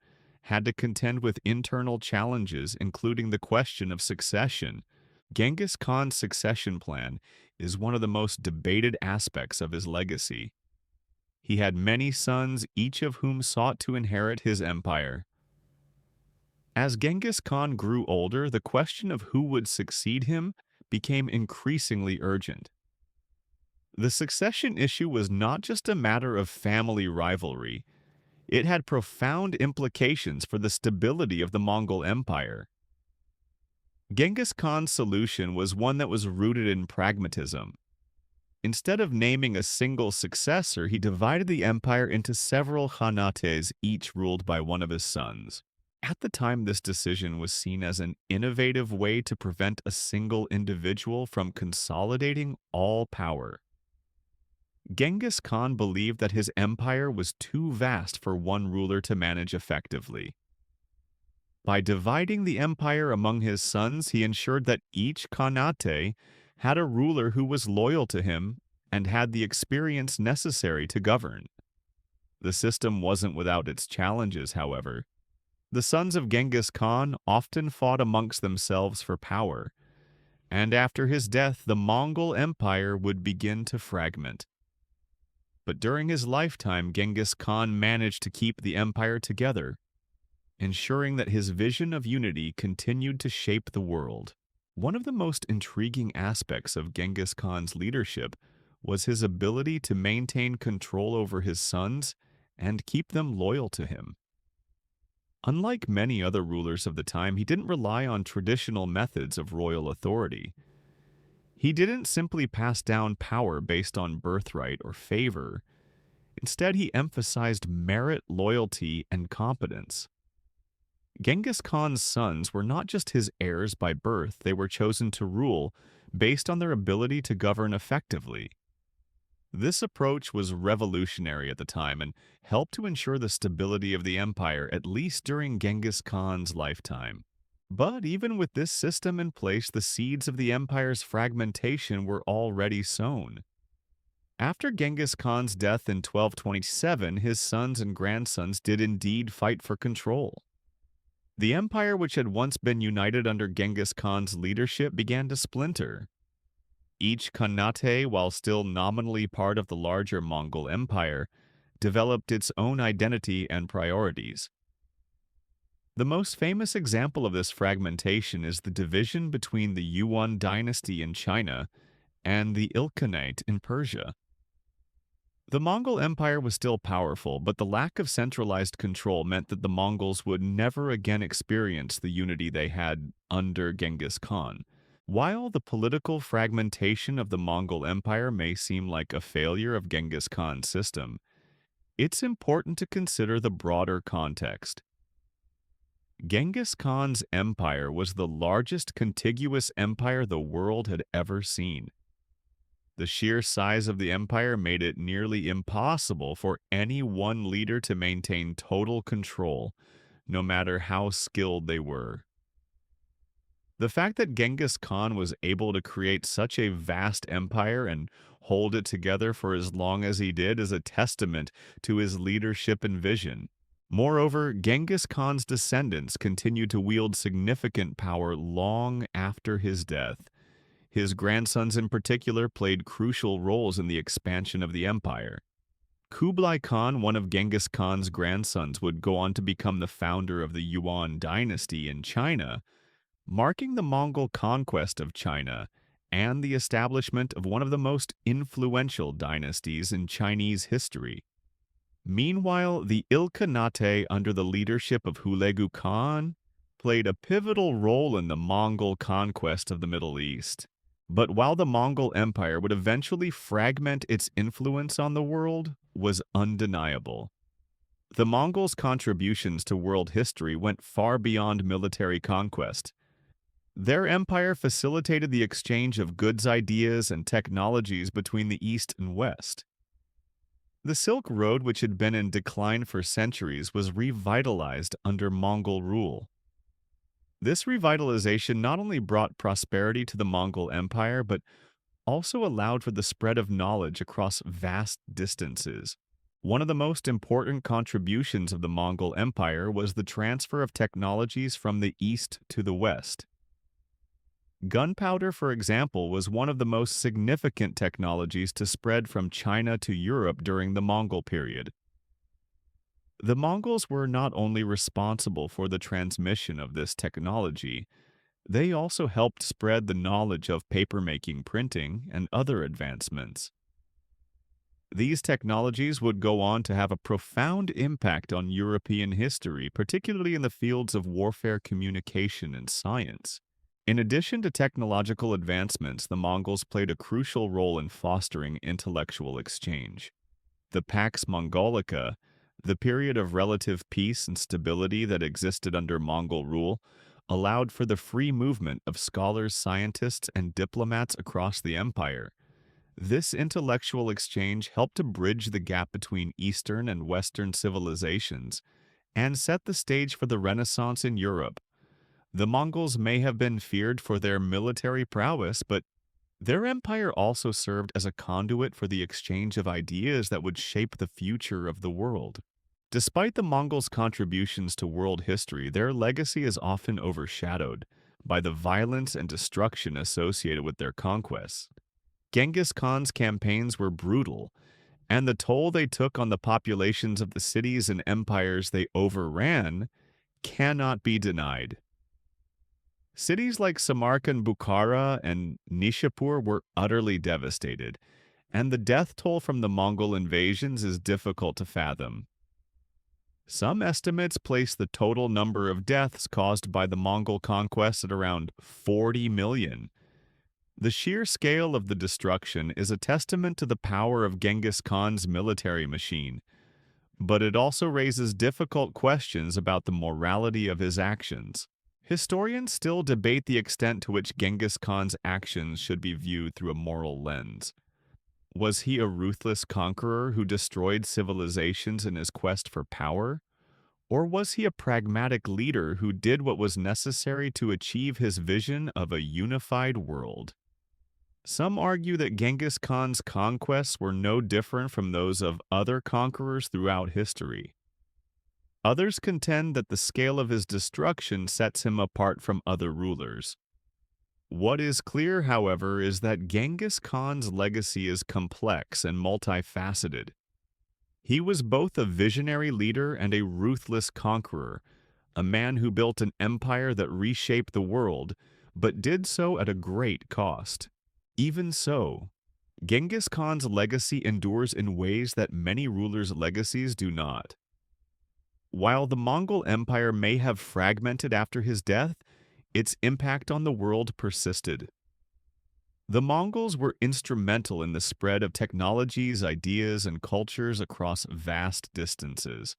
had to contend with internal challenges, including the question of succession. Genghis Khan's succession plan is one of the most debated aspects of his legacy. He had many sons, each of whom sought to inherit his empire. As Genghis Khan grew older, the question of who would succeed him became increasingly urgent. The succession issue was not just a matter of family rivalry. It had profound implications for the stability of the Mongol Empire. Genghis Khan's solution was one that was rooted in pragmatism. Instead of naming a single successor, he divided the empire into several khanates, each ruled by one of his sons. At the time, this decision was seen as an innovative way to prevent a single individual from consolidating all power. Genghis Khan believed that his empire was too vast for one ruler to manage effectively. By dividing the empire among his sons, he ensured that each khanate had a ruler who was loyal to him and had the experience necessary to govern. The system wasn't without its challenges, however. The sons of Genghis Khan often fought amongst themselves for power, and after his death, the Mongol Empire would begin to fragment. But during his lifetime, Genghis Khan managed to keep the empire together, ensuring that his vision of unity continued to shape the world. One of the most intriguing aspects of Genghis Khan's leadership was his ability to maintain control over his sons and keep them loyal to him. Unlike many other rulers of the time, he didn't rely on traditional methods of royal authority. He didn't simply pass down power based on birthright or favor. Instead, he emphasized merit, loyalty, and competence. Genghis Khan's sons were not just his heirs by birth, they were chosen to rule based on their ability to govern effectively. This approach was revolutionary at the time and helped to ensure the stability of the empire, at least during Genghis Khan's lifetime. But even with this system in place, the seeds of the empire's fragmentation were already sown. After Genghis Khan's death in 1227, his sons and grandsons did indeed fight for control. The empire, which had once been united under Genghis Khan's leadership, began to splinter. Each khanate, while still nominally part of the larger Mongol Empire, developed its own identity and priorities. The most famous example of this fragmentation is the division between the Yuan dynasty in China and the Ilkhanate in Persia. The Mongol Empire was still powerful, but the lack of centralized control meant that the Mongols would never again experience the unity they had under Genghis Khan. While the political fragmentation of the Mongol Empire may seem like a failure of Genghis Khan's system, it's important to consider the broader context. Genghis Khan's empire was the largest contiguous empire the world had ever seen. The sheer size of the empire made it nearly impossible for any one leader to maintain total control, no matter how skilled they were. The fact that Genghis Khan was able to create such a vast empire and hold it together for as long as he did is a testament to his leadership and vision. Moreover, Genghis Khan's descendants continued to wield significant power long after his death. His grandsons in particular played crucial roles in the expansion of the empire. Kublai Khan, one of Genghis Khan's grandsons, would go on to become the founder of the Yuan dynasty in China, marking the Mongol conquest of China and the establishment of one of the most influential dynasties in Chinese history. Meanwhile, the Ilkhanate under the leadership of Hulagu Khan played a pivotal role in the Mongol conquest of the Middle East. But while the Mongol Empire would eventually fragment its influence on the world was undeniable. The Mongols' contributions to world history went far beyond military conquest. Their empire facilitated the exchange of goods, ideas, and technologies between the East and West. The Silk Road, which had been in decline for centuries, was revitalized under Mongol rule. This revitalization not only brought prosperity to the Mongol Empire, but also allowed for the spread of knowledge across vast distances. One of the most important contributions of the Mongol Empire was the transfer of technologies from the East to the West. Gunpowder, for example, was one of the most significant technologies to spread from China to Europe during the Mongol period. The Mongols were not only responsible for the transmission of this technology, they also helped spread the knowledge of papermaking, printing, and other advancements. These technologies would go on to have a profound impact on European history, particularly in the fields of warfare, communication, and science. In addition to technological advancements, the Mongols played a crucial role in fostering intellectual exchange. The Pax Mongolica, the period of relative peace and stability that existed under Mongol rule, allowed for the free movement of scholars, scientists, and diplomats across the empire. This intellectual exchange helped to bridge the gap between Eastern and Western civilizations and set the stage for the Renaissance in Europe. The Mongols may have been feared for their military prowess, but their empire also served as a conduit for the exchange of ideas that would shape the future of the world. Despite the Mongols' contributions to world history, their legacy is often overshadowed by the violence and destruction associated with their conquests. Genghis Khan's campaigns were brutal, and the toll they took on the populations of the cities and empires they overran cannot be denied. Cities like Samarkand, Bukhara, and Nishapur were utterly devastated, and the death toll from the Mongol invasions is difficult to fathom. Some estimates place the total number of deaths caused by the Mongol conquest at around 40 million. The sheer scale of the destruction is a testament to the power of Genghis Khan's military machine, but it also raises difficult questions about the morality of his actions. Historians still debate the extent to which Genghis Khan's actions should be viewed through a moral lens. Was he a ruthless conqueror who destroyed civilizations in his quest for power? Or was he a pragmatic leader who did what was necessary to achieve his vision of a unified world? Some argue that Genghis Khan's conquests were no different from those of other conquerors throughout history. Others contend that the scale of his destruction sets him apart from other rulers. What is clear, however, is that Genghis Khan's legacy is complex and multifaceted. He was both a visionary leader and a ruthless conqueror, a man who built an empire that reshaped the world, but did so at a great cost. Even so, Genghis Khan's legacy endures in ways that many rulers' legacies do not. While the Mongol Empire may have fragmented after his death, its impact on the world persisted. The Mongols were instrumental in the spread of technologies, ideas, and cultures across vast distances.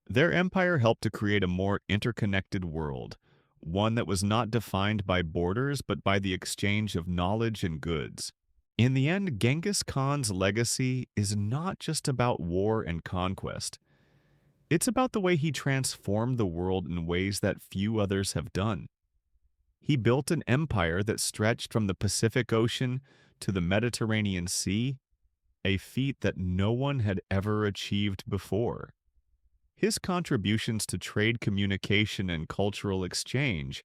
Their empire helped to create a more interconnected world, one that was not defined by borders but by the exchange of knowledge and goods. In the end, Genghis Khan's legacy is not just about war and conquest. It's about the way he transformed the world in ways that few others have done. He built an empire that stretched from the Pacific Ocean to the Mediterranean Sea, a feat that no one had ever achieved before. His contributions to trade communication and cultural exchange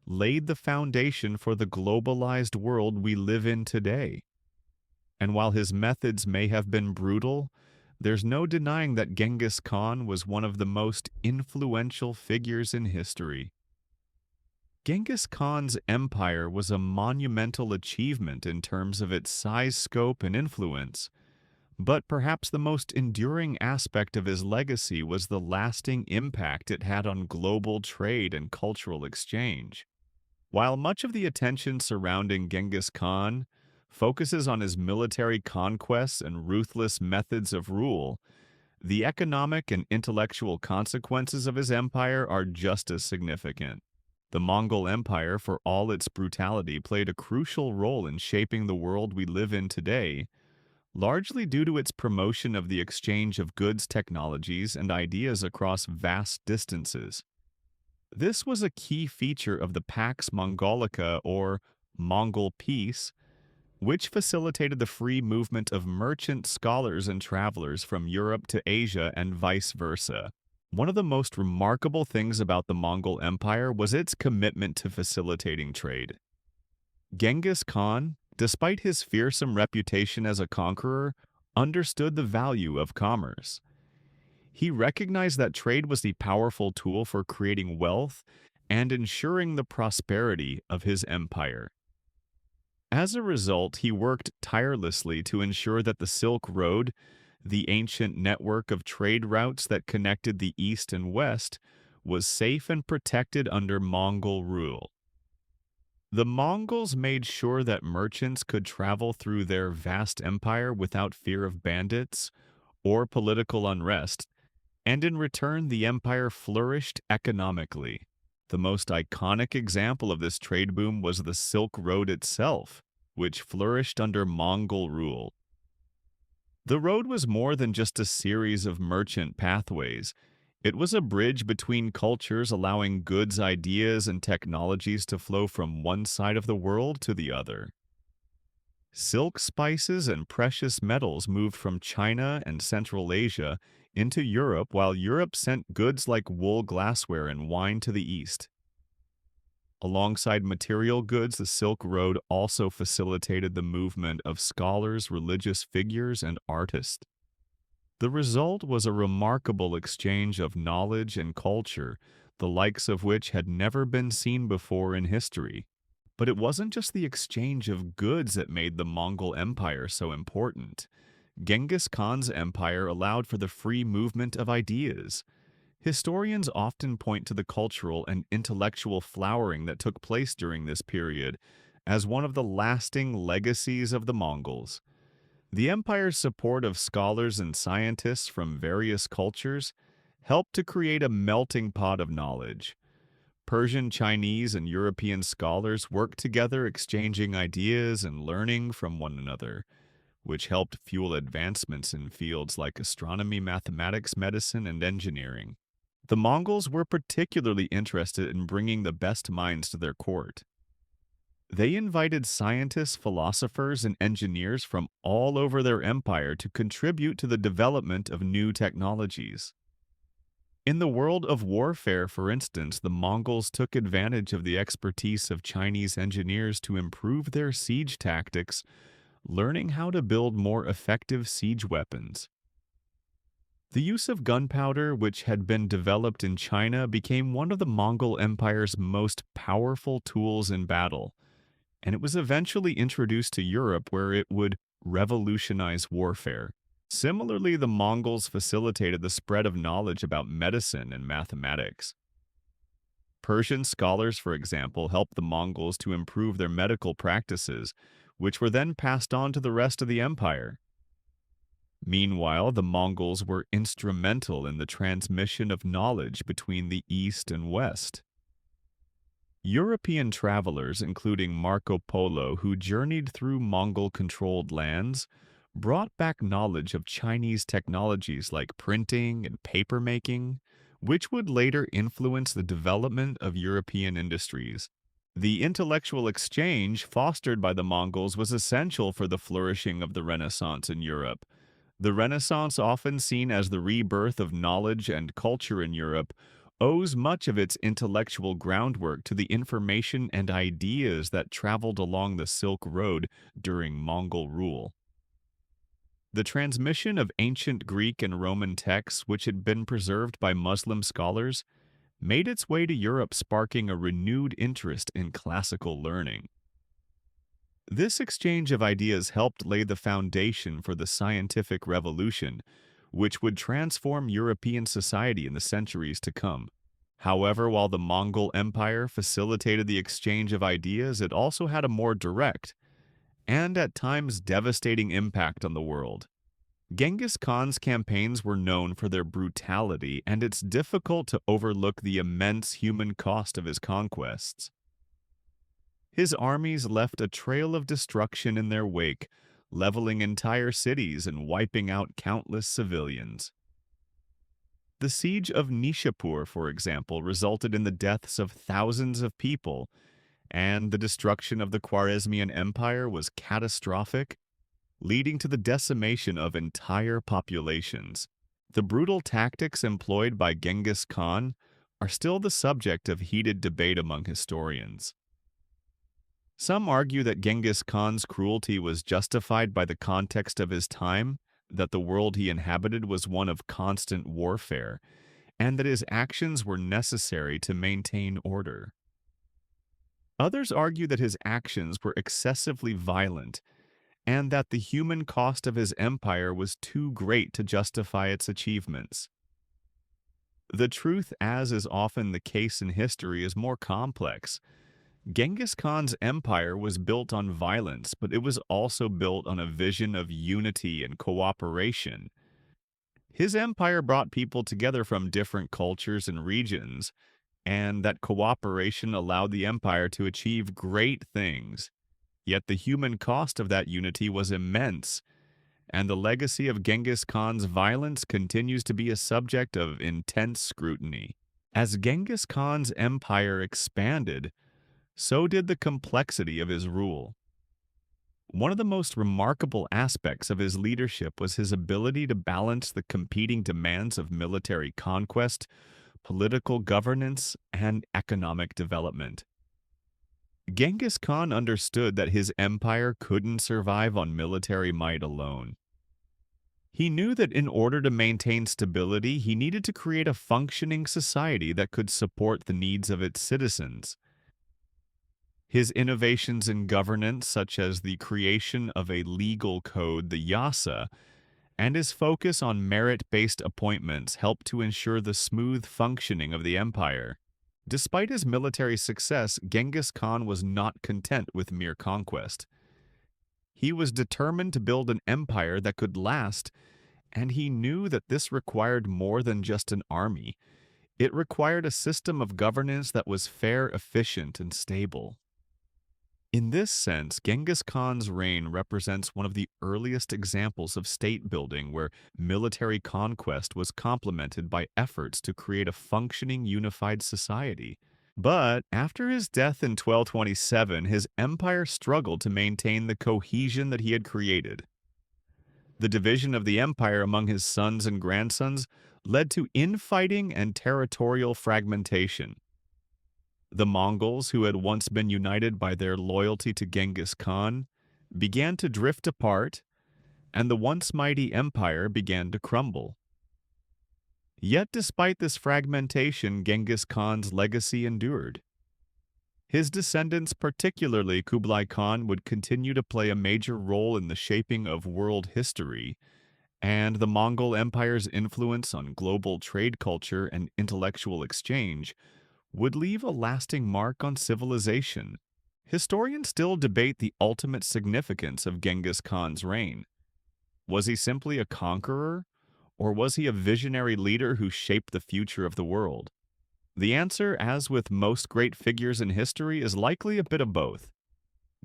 laid the foundation for the globalized world we live in today. And while his methods may have been brutal, there's no denying that Genghis Khan was one of the most influential figures in history. Genghis Khan's empire was a monumental achievement in terms of its size, scope, and influence, but perhaps the most enduring aspect of his legacy was the lasting impact it had on global trade and cultural exchange. While much of the attention surrounding Genghis Khan focuses on his military conquests and ruthless methods of rule, the economic and intellectual consequences of his empire are just as significant. The Mongol Empire, for all its brutality, played a crucial role in shaping the world we live in today, largely due to its promotion of the exchange of goods, technologies, and ideas across vast distances. This was a key feature of the Pax Mongolica, or Mongol Peace, which facilitated the free movement of merchant scholars and travelers from Europe to Asia and vice versa. One of the most remarkable things about the Mongol Empire was its commitment to facilitating trade. Genghis Khan, despite his fearsome reputation as a conqueror, understood the value of commerce. He recognized that trade was the powerful tool for creating wealth and ensuring the prosperity of his empire. As a result, he worked tirelessly to ensure that the Silk Road, the ancient network of trade routes that connected the East and West, was safe and protected under Mongol rule. The Mongols made sure that merchants could travel through their vast empire without fear of bandits or political unrest, and in return the empire flourished economically. The most iconic example of this trade boom was the Silk Road itself, which flourished under Mongol rule. The road was more than just a series of merchant pathways. It was a bridge between cultures, allowing goods, ideas, and technologies to flow from one side of the world to the other. Silk spices and precious metals moved from China and Central Asia into Europe, while Europe sent goods like wool, glassware, and wine to the East. Alongside material goods, the Silk Road also facilitated the movement of scholars, religious figures, and artists. The result was a remarkable exchange of knowledge and culture, the likes of which had never been seen before in history. But it wasn't just the exchange of goods that made the Mongol Empire so important. Genghis Khan's empire allowed for the free movement of ideas. Historians often point to the cultural and intellectual flowering that took place during this period as one of the lasting legacies of the Mongols. The empire's support of scholars and scientists from various cultures helped to create a melting pot of knowledge. Persian, Chinese, and European scholars worked together, exchanging ideas and learning from one another, which helped fuel advancements in fields like astronomy, mathematics, medicine, and engineering. The Mongols were particularly interested in bringing the best minds to their court. They invited scientists, philosophers, and engineers from all over their empire to contribute to the development of new technologies. In the world of warfare, for instance, the Mongols took advantage of the expertise of Chinese engineers to improve their siege tactics, learning how to build more effective siege weapons. The use of gunpowder, which had been developed in China, became one of the Mongol Empire's most powerful tools in battle, and it was eventually introduced to Europe, where it would revolutionize warfare. Similarly, the Mongols facilitated the spread of knowledge about medicine and mathematics. Persian scholars, for example, helped the Mongols to improve their medical practices, which were then passed on to the rest of the empire. Meanwhile, the Mongols were instrumental in the transmission of knowledge between the East and West. European travelers, including Marco Polo, who journeyed through Mongol-controlled lands, brought back knowledge of Chinese technologies like printing and papermaking, which would later influence the development of European industries. The intellectual exchange fostered by the Mongols was essential for the flourishing of the Renaissance in Europe. The Renaissance, often seen as the rebirth of knowledge and culture in Europe, owes much of its intellectual groundwork to the information and ideas that traveled along the Silk Road during Mongol rule. The transmission of ancient Greek and Roman texts, which had been preserved by Muslim scholars, made its way to Europe, sparking a renewed interest in classical learning. This exchange of ideas helped lay the foundation for the scientific revolution, which would transform European society in the centuries to come. However, while the Mongol Empire facilitated the exchange of ideas, it also had a more direct and at times devastating impact on the world. Genghis Khan's campaigns were known for their brutality, and it's difficult to overlook the immense human cost of his conquests. His armies left a trail of destruction in their wake, leveling entire cities and wiping out countless civilians. The siege of Nishapur, for example, resulted in the deaths of thousands of people, and the destruction of the Khwarezmian Empire was catastrophic, leading to the decimation of entire populations. The brutal tactics employed by Genghis Khan are still the subject of heated debate among historians. Some argue that Genghis Khan's cruelty was justified by the context of his time, that the world he inhabited was one of constant warfare, and that his actions were necessary to maintain order. Others argue that his actions were excessively violent, and that the human cost of his empire was too great to justify its achievements. The truth, as is often the case in history, is more complex. Genghis Khan's empire was built on violence, but it was also built on a vision of unity and cooperation. His empire brought people together from different cultures and regions, and that cooperation allowed the empire to achieve great things. Yet the human cost of that unity was immense, and the legacy of Genghis Khan's violence continues to be a subject of intense scrutiny. As Genghis Khan's empire expanded, so did the complexity of his rule. One of the most remarkable aspects of his leadership was his ability to balance the competing demands of military conquest, political governance, and economic development. Genghis Khan understood that his empire couldn't survive on military might alone. He knew that in order to maintain stability, he needed to create a functioning society that could support the needs of its citizens. His innovations in governance, such as the creation of a legal code, the Yasa, and his focus on merit-based appointments helped to ensure the smooth functioning of the empire. Despite his military success, Genghis Khan was not content with mere conquest. He was determined to build an empire that could last, and he knew that this required more than just an army. It required a system of governance that was fair, efficient, and stable. In this sense, Genghis Khan's reign represents one of the earliest examples of state building where military conquest was complemented by efforts to create a functioning unified society. But after his death in 1227, his empire struggled to maintain the cohesion that he had created. The division of the empire among his sons and grandsons led to infighting and territorial fragmentation. The Mongols, who had once been united by their loyalty to Genghis Khan, began to drift apart, and the once mighty empire began to crumble. Yet despite this fragmentation, Genghis Khan's legacy endured. His descendants, particularly Kublai Khan, would continue to play a major role in the shaping of world history, and the Mongol Empire's influence on global trade culture and intellectual exchange would leave a lasting mark on civilization. Historians still debate the ultimate significance of Genghis Khan's reign. Was he simply a conqueror, or was he a visionary leader who shaped the future of the world? The answer, as with most great figures in history, is likely a bit of both.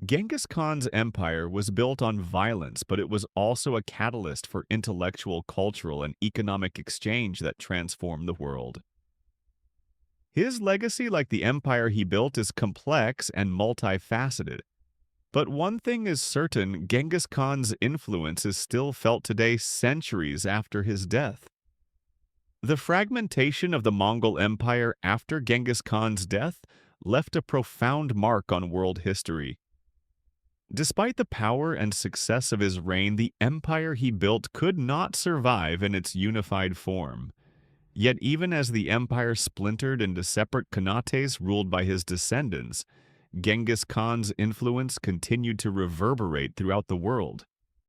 Genghis Khan's empire was built on violence, but it was also a catalyst for intellectual, cultural, and economic exchange that transformed the world. His legacy, like the empire he built, is complex and multifaceted. But one thing is certain, Genghis Khan's influence is still felt today centuries after his death. The fragmentation of the Mongol Empire after Genghis Khan's death left a profound mark on world history. Despite the power and success of his reign, the empire he built could not survive in its unified form. Yet even as the empire splintered into separate khanates ruled by his descendants, Genghis Khan's influence continued to reverberate throughout the world.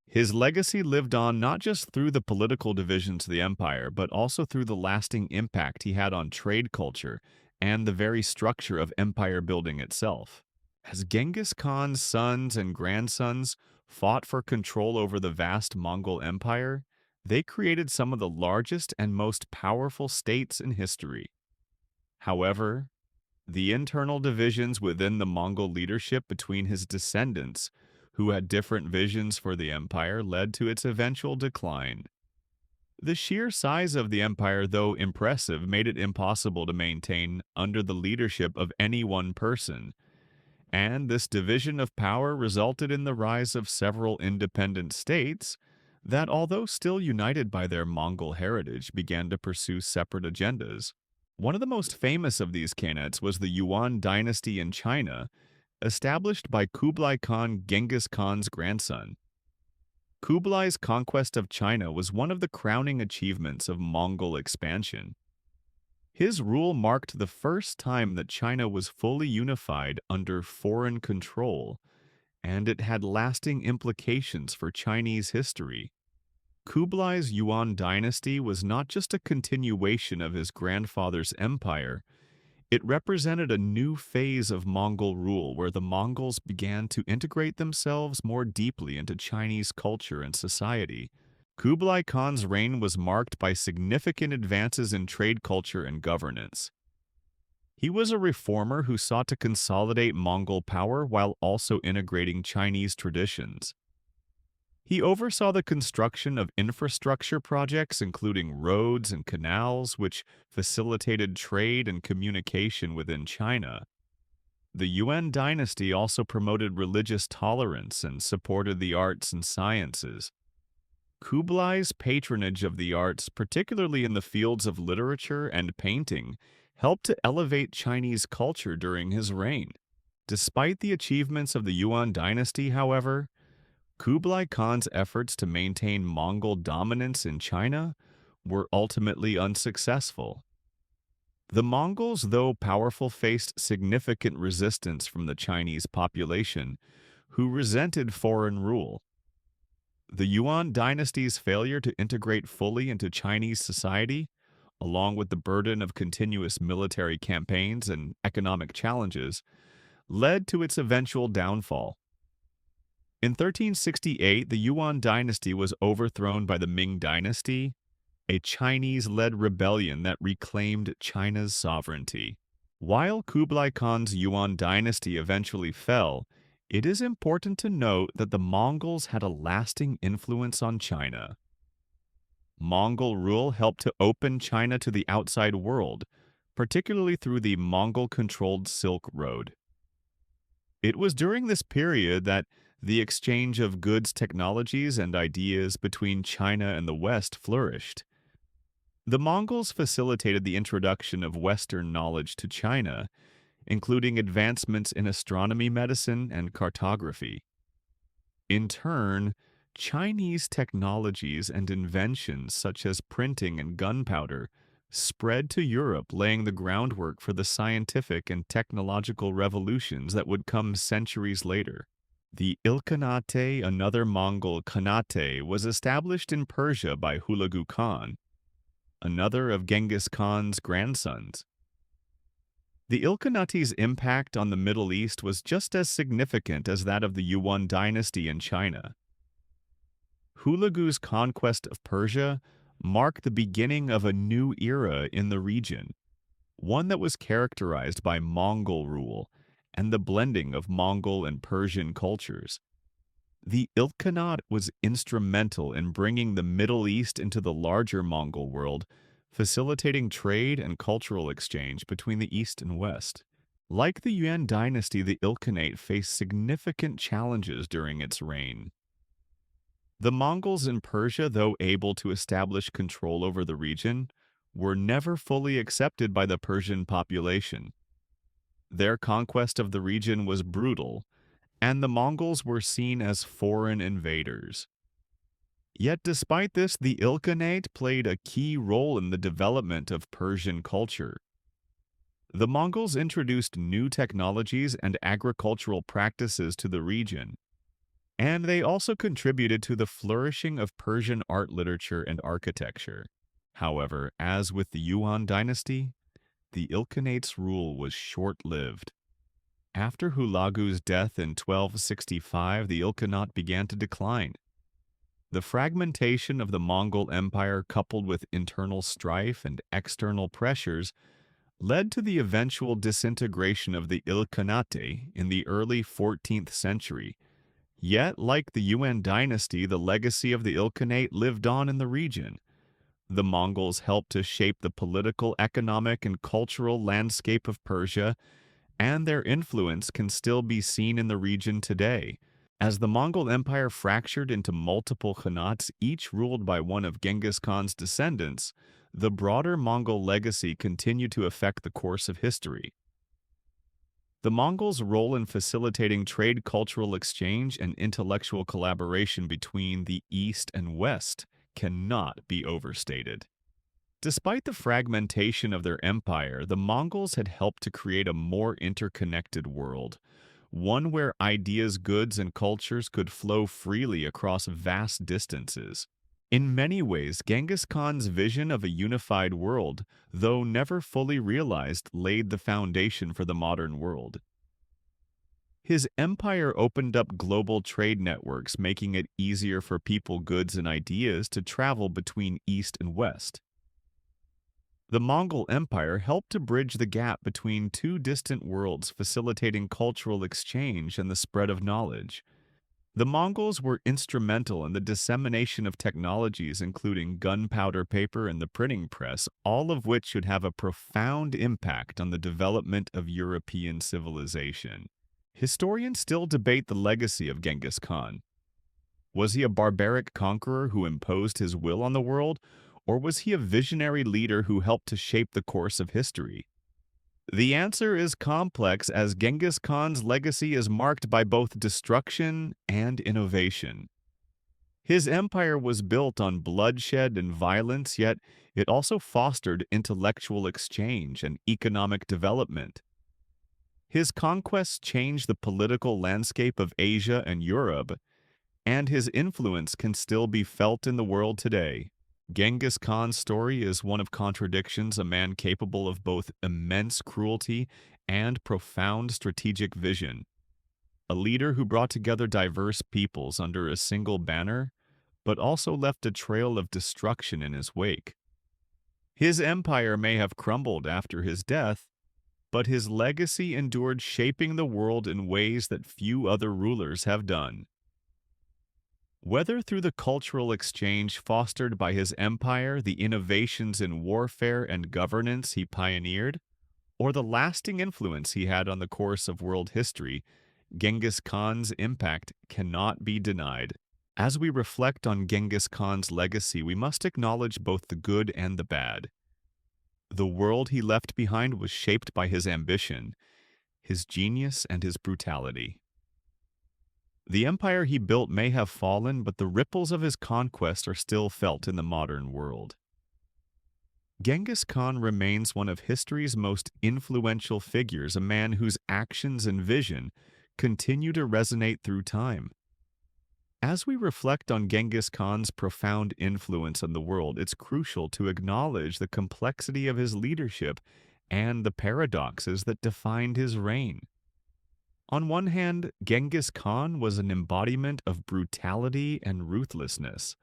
His legacy lived on not just through the political divisions of the empire, but also through the lasting impact he had on trade culture and the very structure of empire building itself. As Genghis Khan's sons and grandsons fought for control over the vast Mongol Empire, they created some of the largest and most powerful states in history. However, the internal divisions within the Mongol leadership between his descendants, who had different visions for the empire, led to its eventual decline. The sheer size of the empire, though impressive, made it impossible to maintain under the leadership of any one person, and this division of power resulted in the rise of several independent states that, although still united by their Mongol heritage, began to pursue separate agendas. One of the most famous of these khanates was the Yuan dynasty in China, established by Kublai Khan, Genghis Khan's grandson. Kublai's conquest of China was one of the crowning achievements of Mongol expansion. His rule marked the first time that China was fully unified under foreign control, and it had lasting implications for Chinese history. Kublai's Yuan dynasty was not just a continuation of his grandfather's empire, it represented a new phase of Mongol rule where the Mongols began to integrate themselves more deeply into Chinese culture and society. Kublai Khan's reign was marked by significant advances in trade culture and governance. He was a reformer who sought to consolidate Mongol power while also integrating Chinese traditions. He oversaw the construction of infrastructure projects, including roads and canals, which facilitated trade and communication within China. The Yuan dynasty also promoted religious tolerance and supported the arts and sciences. Kublai's patronage of the arts, particularly in the fields of literature and painting, helped to elevate Chinese culture during his reign. Despite the achievements of the Yuan dynasty, however, Kublai Khan's efforts to maintain Mongol dominance in China were ultimately unsuccessful. The Mongols, though powerful, faced significant resistance from the Chinese population, who resented foreign rule. The Yuan dynasty's failure to integrate fully into Chinese society, along with the burden of continuous military campaigns and economic challenges, led to its eventual downfall. In 1368, the Yuan dynasty was overthrown by the Ming dynasty, a Chinese-led rebellion that reclaimed China's sovereignty. While Kublai Khan's Yuan dynasty eventually fell, it is important to note that the Mongols had a lasting influence on China. Mongol rule helped to open China to the outside world, particularly through the Mongol-controlled Silk Road. It was during this period that the exchange of goods, technologies, and ideas between China and the West flourished. The Mongols facilitated the introduction of Western knowledge to China, including advancements in astronomy, medicine, and cartography. In turn, Chinese technologies and inventions such as printing and gunpowder spread to Europe, laying the groundwork for the scientific and technological revolutions that would come centuries later. The Ilkhanate, another Mongol khanate, was established in Persia by Hulagu Khan, another of Genghis Khan's grandsons. The Ilkhanate's impact on the Middle East was just as significant as that of the Yuan dynasty in China. Hulagu's conquest of Persia marked the beginning of a new era in the region, one that was characterized by Mongol rule and the blending of Mongol and Persian cultures. The Ilkhanate was instrumental in bringing the Middle East into the larger Mongol world, facilitating trade and cultural exchange between the East and West. Like the Yuan dynasty, the Ilkhanate faced significant challenges during its reign. The Mongols in Persia, though able to establish control over the region, were never fully accepted by the Persian population. Their conquest of the region was brutal, and the Mongols were seen as foreign invaders. Yet despite this, the Ilkhanate played a key role in the development of Persian culture. The Mongols introduced new technologies and agricultural practices to the region, and they also contributed to the flourishing of Persian art, literature, and architecture. However, as with the Yuan dynasty, the Ilkhanate's rule was short-lived. After Hulagu's death in 1265, the Ilkhanate began to decline. The fragmentation of the Mongol Empire, coupled with internal strife and external pressures, led to the eventual disintegration of the Ilkhanate in the early 14th century. Yet, like the Yuan dynasty, the legacy of the Ilkhanate lived on in the region. The Mongols helped to shape the political, economic, and cultural landscape of Persia, and their influence can still be seen in the region today. As the Mongol Empire fractured into multiple khanates, each ruled by one of Genghis Khan's descendants, the broader Mongol legacy continued to affect the course of history. The Mongols' role in facilitating trade, cultural exchange, and intellectual collaboration between the East and West cannot be overstated. Despite the fragmentation of their empire, the Mongols had helped to create a more interconnected world, one where ideas, goods, and cultures could flow freely across vast distances. In many ways, Genghis Khan's vision of a unified world, though never fully realized, laid the foundation for the modern world. His empire opened up global trade networks, making it easier for people, goods, and ideas to travel between East and West. The Mongol Empire helped to bridge the gap between two distant worlds, facilitating cultural exchange and the spread of knowledge. The Mongols were instrumental in the dissemination of technologies including gunpowder, paper, and the printing press, all of which should have a profound impact on the development of European civilization. Historians still debate the legacy of Genghis Khan. Was he a barbaric conqueror who imposed his will on the world, or was he a visionary leader who helped to shape the course of history? The answer is complex, as Genghis Khan's legacy is marked by both destruction and innovation. His empire was built on bloodshed and violence, yet it also fostered intellectual exchange and economic development. His conquests changed the political landscape of Asia and Europe, and his influence can still be felt in the world today. Genghis Khan's story is one of contradictions, a man capable of both immense cruelty and profound strategic vision. A leader who brought together diverse peoples under a single banner, but also left a trail of destruction in his wake. His empire may have crumbled after his death, but his legacy endured, shaping the world in ways that few other rulers have done. Whether through the cultural exchange fostered by his empire, the innovations in warfare and governance he pioneered, or the lasting influence he had on the course of world history, Genghis Khan's impact cannot be denied. As we reflect on Genghis Khan's legacy, we must acknowledge both the good and the bad. The world he left behind was shaped by his ambition, his genius, and his brutality. The empire he built may have fallen, but the ripples of his conquest are still felt in the modern world. Genghis Khan remains one of history's most influential figures, a man whose actions and vision continue to resonate through time. As we reflect on Genghis Khan's profound influence on the world, it's crucial to acknowledge the complexity of his leadership and the paradoxes that defined his reign. On one hand, Genghis Khan was an embodiment of brutality and ruthlessness.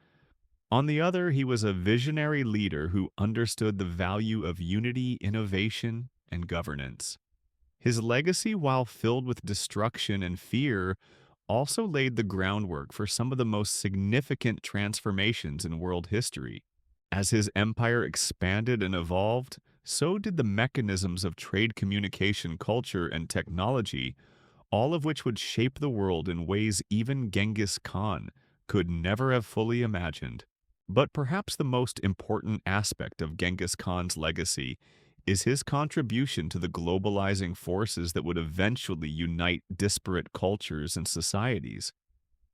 On the other, he was a visionary leader who understood the value of unity, innovation, and governance. His legacy, while filled with destruction and fear, also laid the groundwork for some of the most significant transformations in world history. As his empire expanded and evolved, so did the mechanisms of trade communication, culture, and technology, all of which would shape the world in ways even Genghis Khan could never have fully imagined. But perhaps the most important aspect of Genghis Khan's legacy is his contribution to the globalizing forces that would eventually unite disparate cultures and societies.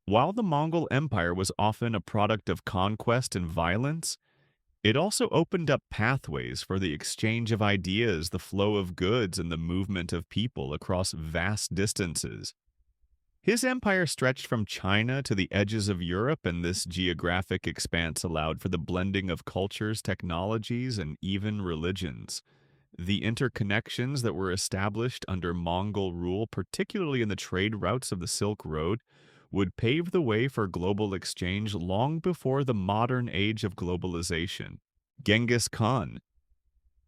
While the Mongol Empire was often a product of conquest and violence, it also opened up pathways for the exchange of ideas, the flow of goods, and the movement of people across vast distances. His empire stretched from China to the edges of Europe, and this geographic expanse allowed for the blending of cultures, technologies, and even religions. The interconnections that were established under Mongol rule, particularly in the trade routes of the Silk Road, would pave the way for global exchange long before the modern age of globalization. Genghis Khan,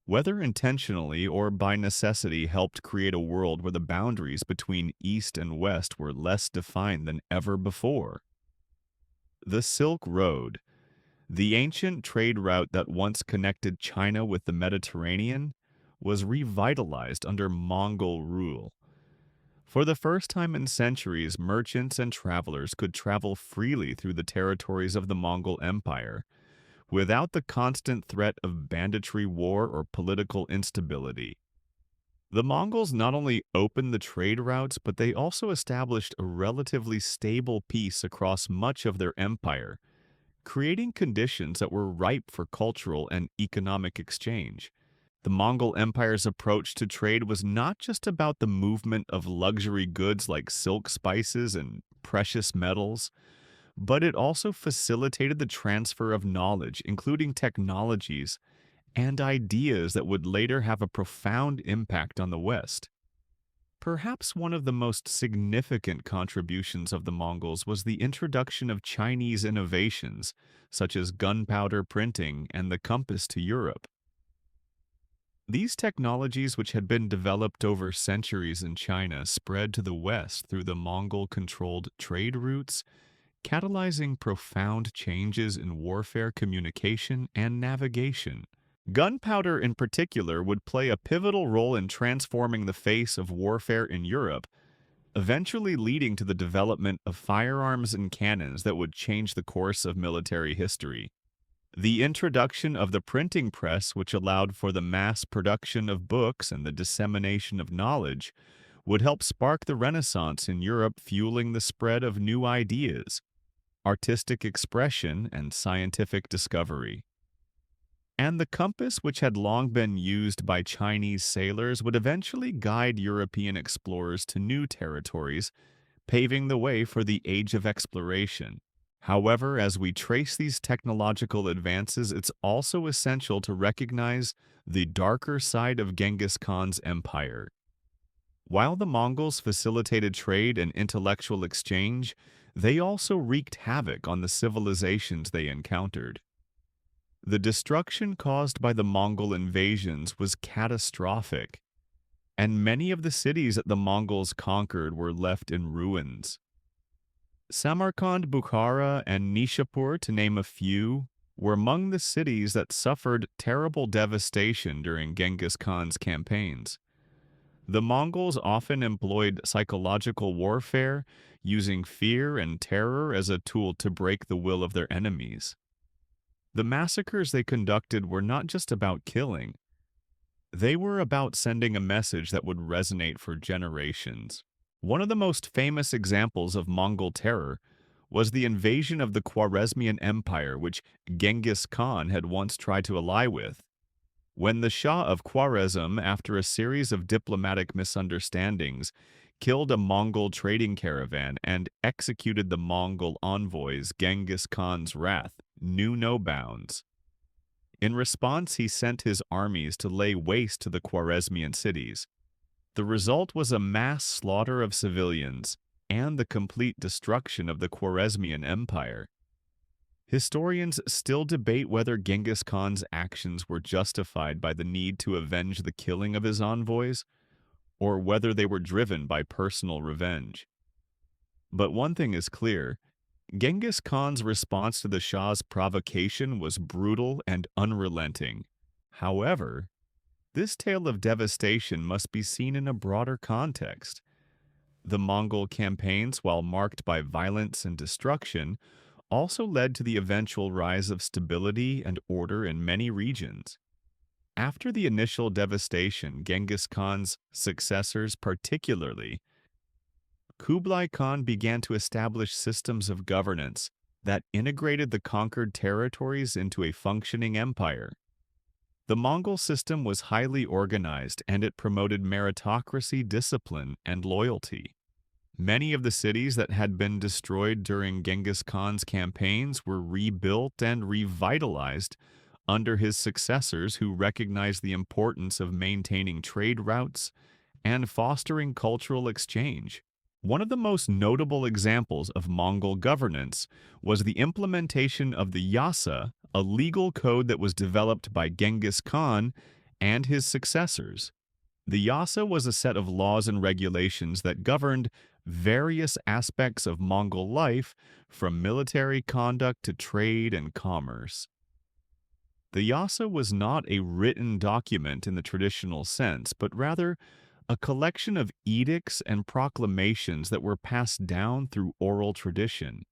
whether intentionally or by necessity, helped create a world where the boundaries between East and West were less defined than ever before. The Silk Road, the ancient trade route that once connected China with the Mediterranean, was revitalized under Mongol rule. For the first time in centuries, merchants and travelers could travel freely through the territories of the Mongol Empire, without the constant threat of banditry war or political instability. The Mongols not only opened the trade routes, but they also established a relatively stable peace across much of their empire, creating conditions that were ripe for cultural and economic exchange. The Mongol Empire's approach to trade was not just about the movement of luxury goods like silk, spices, and precious metals, but it also facilitated the transfer of knowledge, including technologies and ideas that would later have a profound impact on the West. Perhaps one of the most significant contributions of the Mongols was the introduction of Chinese innovations, such as gunpowder printing and the compass to Europe. These technologies, which had been developed over centuries in China, spread to the West through the Mongol-controlled trade routes, catalyzing profound changes in warfare, communication, and navigation. Gunpowder, in particular, would play a pivotal role in transforming the face of warfare in Europe, eventually leading to the development of firearms and cannons that would change the course of military history. The introduction of the printing press, which allowed for the mass production of books and the dissemination of knowledge, would help spark the Renaissance in Europe, fueling the spread of new ideas, artistic expression, and scientific discovery. And the compass, which had long been used by Chinese sailors, would eventually guide European explorers to new territories, paving the way for the Age of Exploration. However, as we trace these technological advances, it's also essential to recognize the darker side of Genghis Khan's empire. While the Mongols facilitated trade and intellectual exchange, they also wreaked havoc on the civilizations they encountered. The destruction caused by the Mongol invasions was catastrophic, and many of the cities that the Mongols conquered were left in ruins. Samarkand, Bukhara, and Nishapur, to name a few, were among the cities that suffered terrible devastation during Genghis Khan's campaigns. The Mongols often employed psychological warfare, using fear and terror as a tool to break the will of their enemies. The massacres they conducted were not just about killing. They were about sending a message that would resonate for generations. One of the most famous examples of Mongol terror was the invasion of the Khwarezmian Empire, which Genghis Khan had once tried to ally with. When the Shah of Khwarezm, after a series of diplomatic misunderstandings, killed a Mongol trading caravan and executed the Mongol envoys, Genghis Khan's wrath knew no bounds. In response, he sent his armies to lay waste to the Khwarezmian cities. The result was a mass slaughter of civilians and the complete destruction of the Khwarezmian Empire. Historians still debate whether Genghis Khan's actions were justified by the need to avenge the killing of his envoys, or whether they were driven by personal revenge. But one thing is clear: Genghis Khan's response to the Shah's provocation was brutal and unrelenting. However, this tale of devastation must be seen in a broader context. The Mongol campaigns, while marked by violence and destruction, also led to the eventual rise of stability and order in many regions. After the initial devastation, Genghis Khan's successors particularly, Kublai Khan began to establish systems of governance that integrated the conquered territories into a functioning empire. The Mongol system was highly organized and it promoted meritocracy, discipline, and loyalty. Many of the cities that had been destroyed during Genghis Khan's campaigns were rebuilt and revitalized under his successors, who recognized the importance of maintaining trade routes and fostering cultural exchange. One of the most notable examples of Mongol governance was the implementation of the Yasa, a legal code that was developed by Genghis Khan and his successors. The Yasa was a set of laws and regulations that governed various aspects of Mongol life, from military conduct to trade and commerce. The Yasa was not a written document in the traditional sense, but rather a collection of edicts and proclamations that were passed down through oral tradition.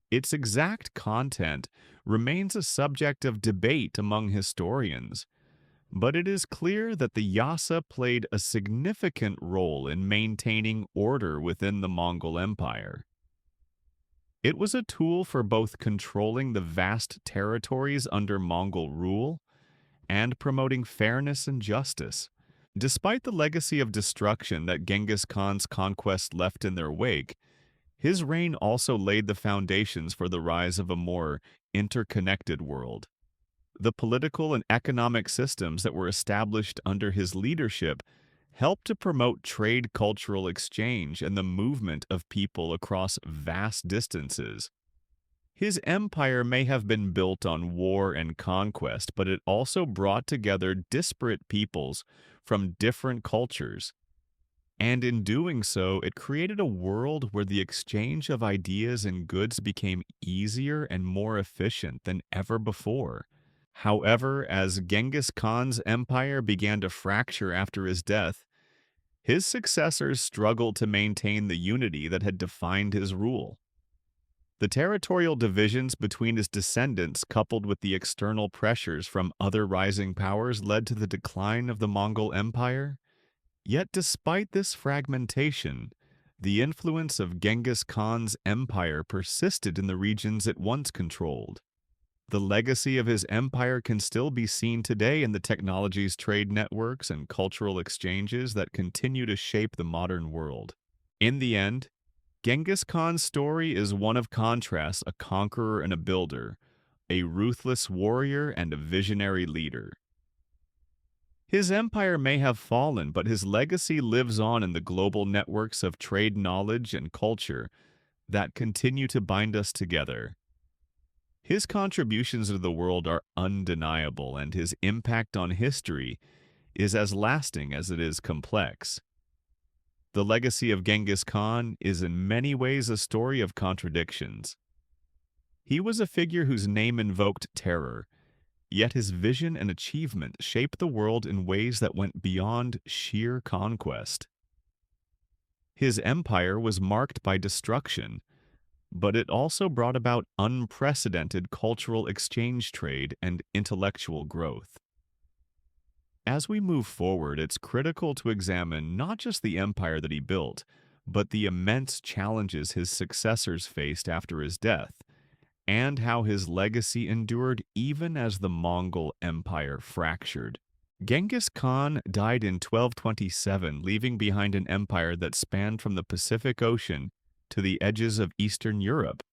Its exact content remains a subject of debate among historians, but it is clear that the Yasa played a significant role in maintaining order within the Mongol Empire. It was a tool for both controlling the vast territories under Mongol rule and promoting fairness and justice. Despite the legacy of destruction that Genghis Khan's conquest left in their wake, his reign also laid the foundations for the rise of a more interconnected world. The political and economic systems that were established under his leadership helped to promote trade, cultural exchange, and the movement of people across vast distances. His empire may have been built on war and conquest, but it also brought together disparate peoples from different cultures. And in doing so, it created a world where the exchange of ideas and goods became easier and more efficient than ever before. However, as Genghis Khan's empire began to fracture after his death, his successors struggled to maintain the unity that had defined his rule. The territorial divisions between his descendants, coupled with the external pressures from other rising powers, led to the decline of the Mongol Empire. Yet despite this fragmentation, the influence of Genghis Khan's empire persisted in the regions it once controlled. The legacy of his empire can still be seen today in the technologies, trade networks, and cultural exchanges that continue to shape the modern world. In the end, Genghis Khan's story is one of contrast: a conqueror and a builder, a ruthless warrior and a visionary leader. His empire may have fallen, but his legacy lives on in the global networks of trade, knowledge, and culture that continue to bind us together. His contributions to the world are undeniable, and his impact on history is as lasting as it is complex. The legacy of Genghis Khan is in many ways a story of contradictions. He was a figure whose name invoked terror, yet his vision and achievement shaped the world in ways that went beyond sheer conquest. His empire was marked by destruction, but it also brought about unprecedented cultural exchange, trade, and intellectual growth. As we move forward, it's critical to examine not just the empire that he built, but the immense challenges his successors faced after his death, and how his legacy endured even as the Mongol Empire fractured. Genghis Khan died in 1227, leaving behind an empire that spanned from the Pacific Ocean to the edges of Eastern Europe.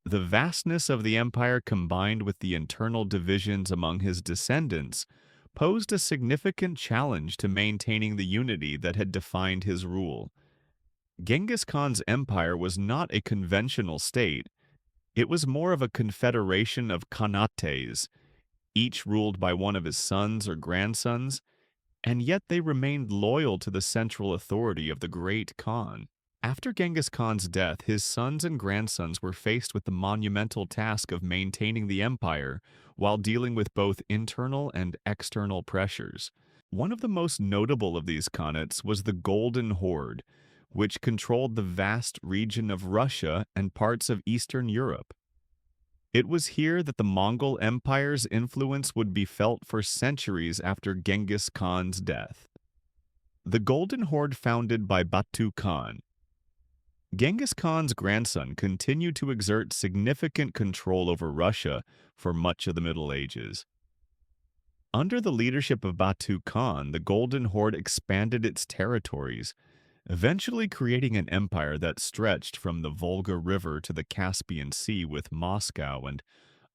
The vastness of the empire, combined with the internal divisions among his descendants, posed a significant challenge to maintaining the unity that had defined his rule. Genghis Khan's empire was not a conventional state. It was more of a confederation of khanates, each ruled by one of his sons or grandsons, and yet they remained loyal to the central authority of the Great Khan. After Genghis Khan's death, his sons and grandsons were faced with the monumental task of maintaining the empire while dealing with both internal and external pressures. One of the most notable of these khanates was the Golden Horde, which controlled the vast region of Russia and parts of Eastern Europe. It was here that the Mongol Empire's influence would be felt for centuries after Genghis Khan's death. The Golden Horde, founded by Batu Khan, Genghis Khan's grandson, continued to exert significant control over Russia for much of the Middle Ages. Under the leadership of Batu Khan, the Golden Horde expanded its territories, eventually creating an empire that stretched from the Volga River to the Caspian Sea, with Moscow and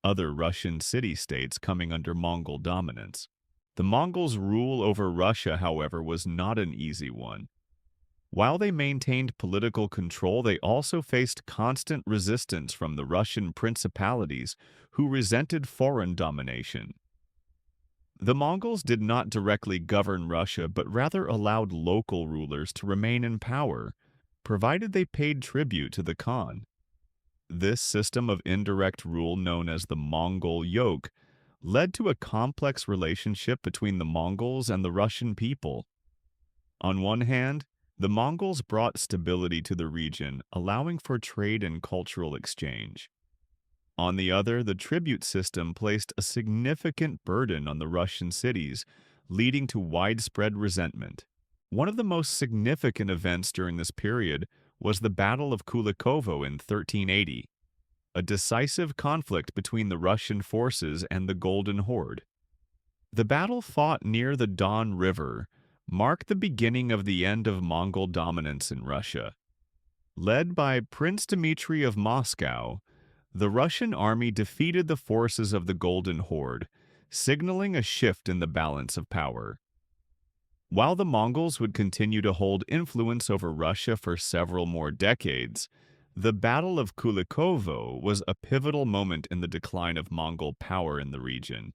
other Russian city-states coming under Mongol dominance. The Mongols' rule over Russia, however, was not an easy one. While they maintained political control, they also faced constant resistance from the Russian principalities, who resented foreign domination. The Mongols did not directly govern Russia, but rather allowed local rulers to remain in power, provided they paid tribute to the Khan. This system of indirect rule, known as the Mongol yoke, led to a complex relationship between the Mongols and the Russian people. On one hand, the Mongols brought stability to the region, allowing for trade and cultural exchange. On the other, the tribute system placed a significant burden on the Russian cities, leading to widespread resentment. One of the most significant events during this period was the Battle of Kulikovo in 1380, a decisive conflict between the Russian forces and the Golden Horde. The battle, fought near the Don River, marked the beginning of the end of Mongol dominance in Russia. Led by Prince Dmitry of Moscow, the Russian army defeated the forces of the Golden Horde, signaling a shift in the balance of power. While the Mongols would continue to hold influence over Russia for several more decades, the Battle of Kulikovo was a pivotal moment in the decline of Mongol power in the region.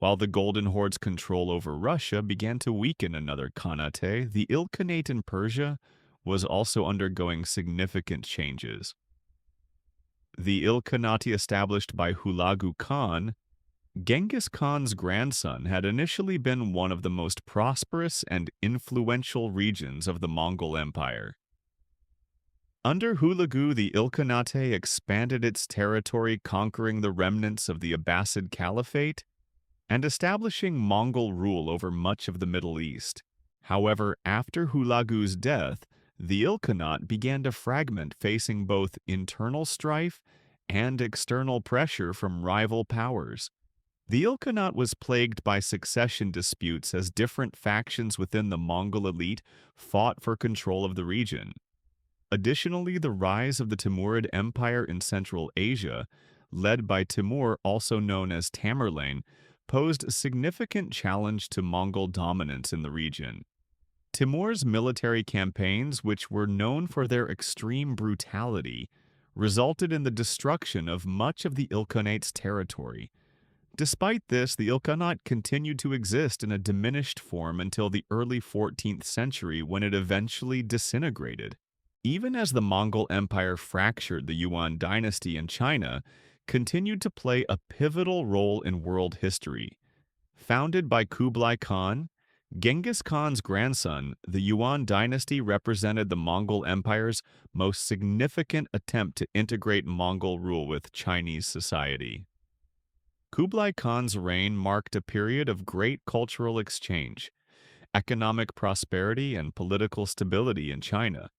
While the Golden Horde's control over Russia began to weaken another Khanate, the Ilkhanate in Persia was also undergoing significant changes. The Ilkhanate, established by Hulagu Khan, Genghis Khan's grandson, had initially been one of the most prosperous and influential regions of the Mongol Empire. Under Hulagu, the Ilkhanate expanded its territory, conquering the remnants of the Abbasid Caliphate and establishing Mongol rule over much of the Middle East. However, after Hulagu's death, the Ilkhanate began to fragment, facing both internal strife and external pressure from rival powers. The Ilkhanate was plagued by succession disputes as different factions within the Mongol elite fought for control of the region. Additionally, the rise of the Timurid Empire in Central Asia, led by Timur, also known as Tamerlane, posed a significant challenge to Mongol dominance in the region. Timur's military campaigns, which were known for their extreme brutality, resulted in the destruction of much of the Ilkhanate's territory. Despite this, the Ilkhanate continued to exist in a diminished form until the early 14th century, when it eventually disintegrated. Even as the Mongol Empire fractured, the Yuan dynasty in China continued to play a pivotal role in world history. Founded by Kublai Khan, Genghis Khan's grandson, the Yuan dynasty represented the Mongol Empire's most significant attempt to integrate Mongol rule with Chinese society. Kublai Khan's reign marked a period of great cultural exchange, economic prosperity, and political stability in China.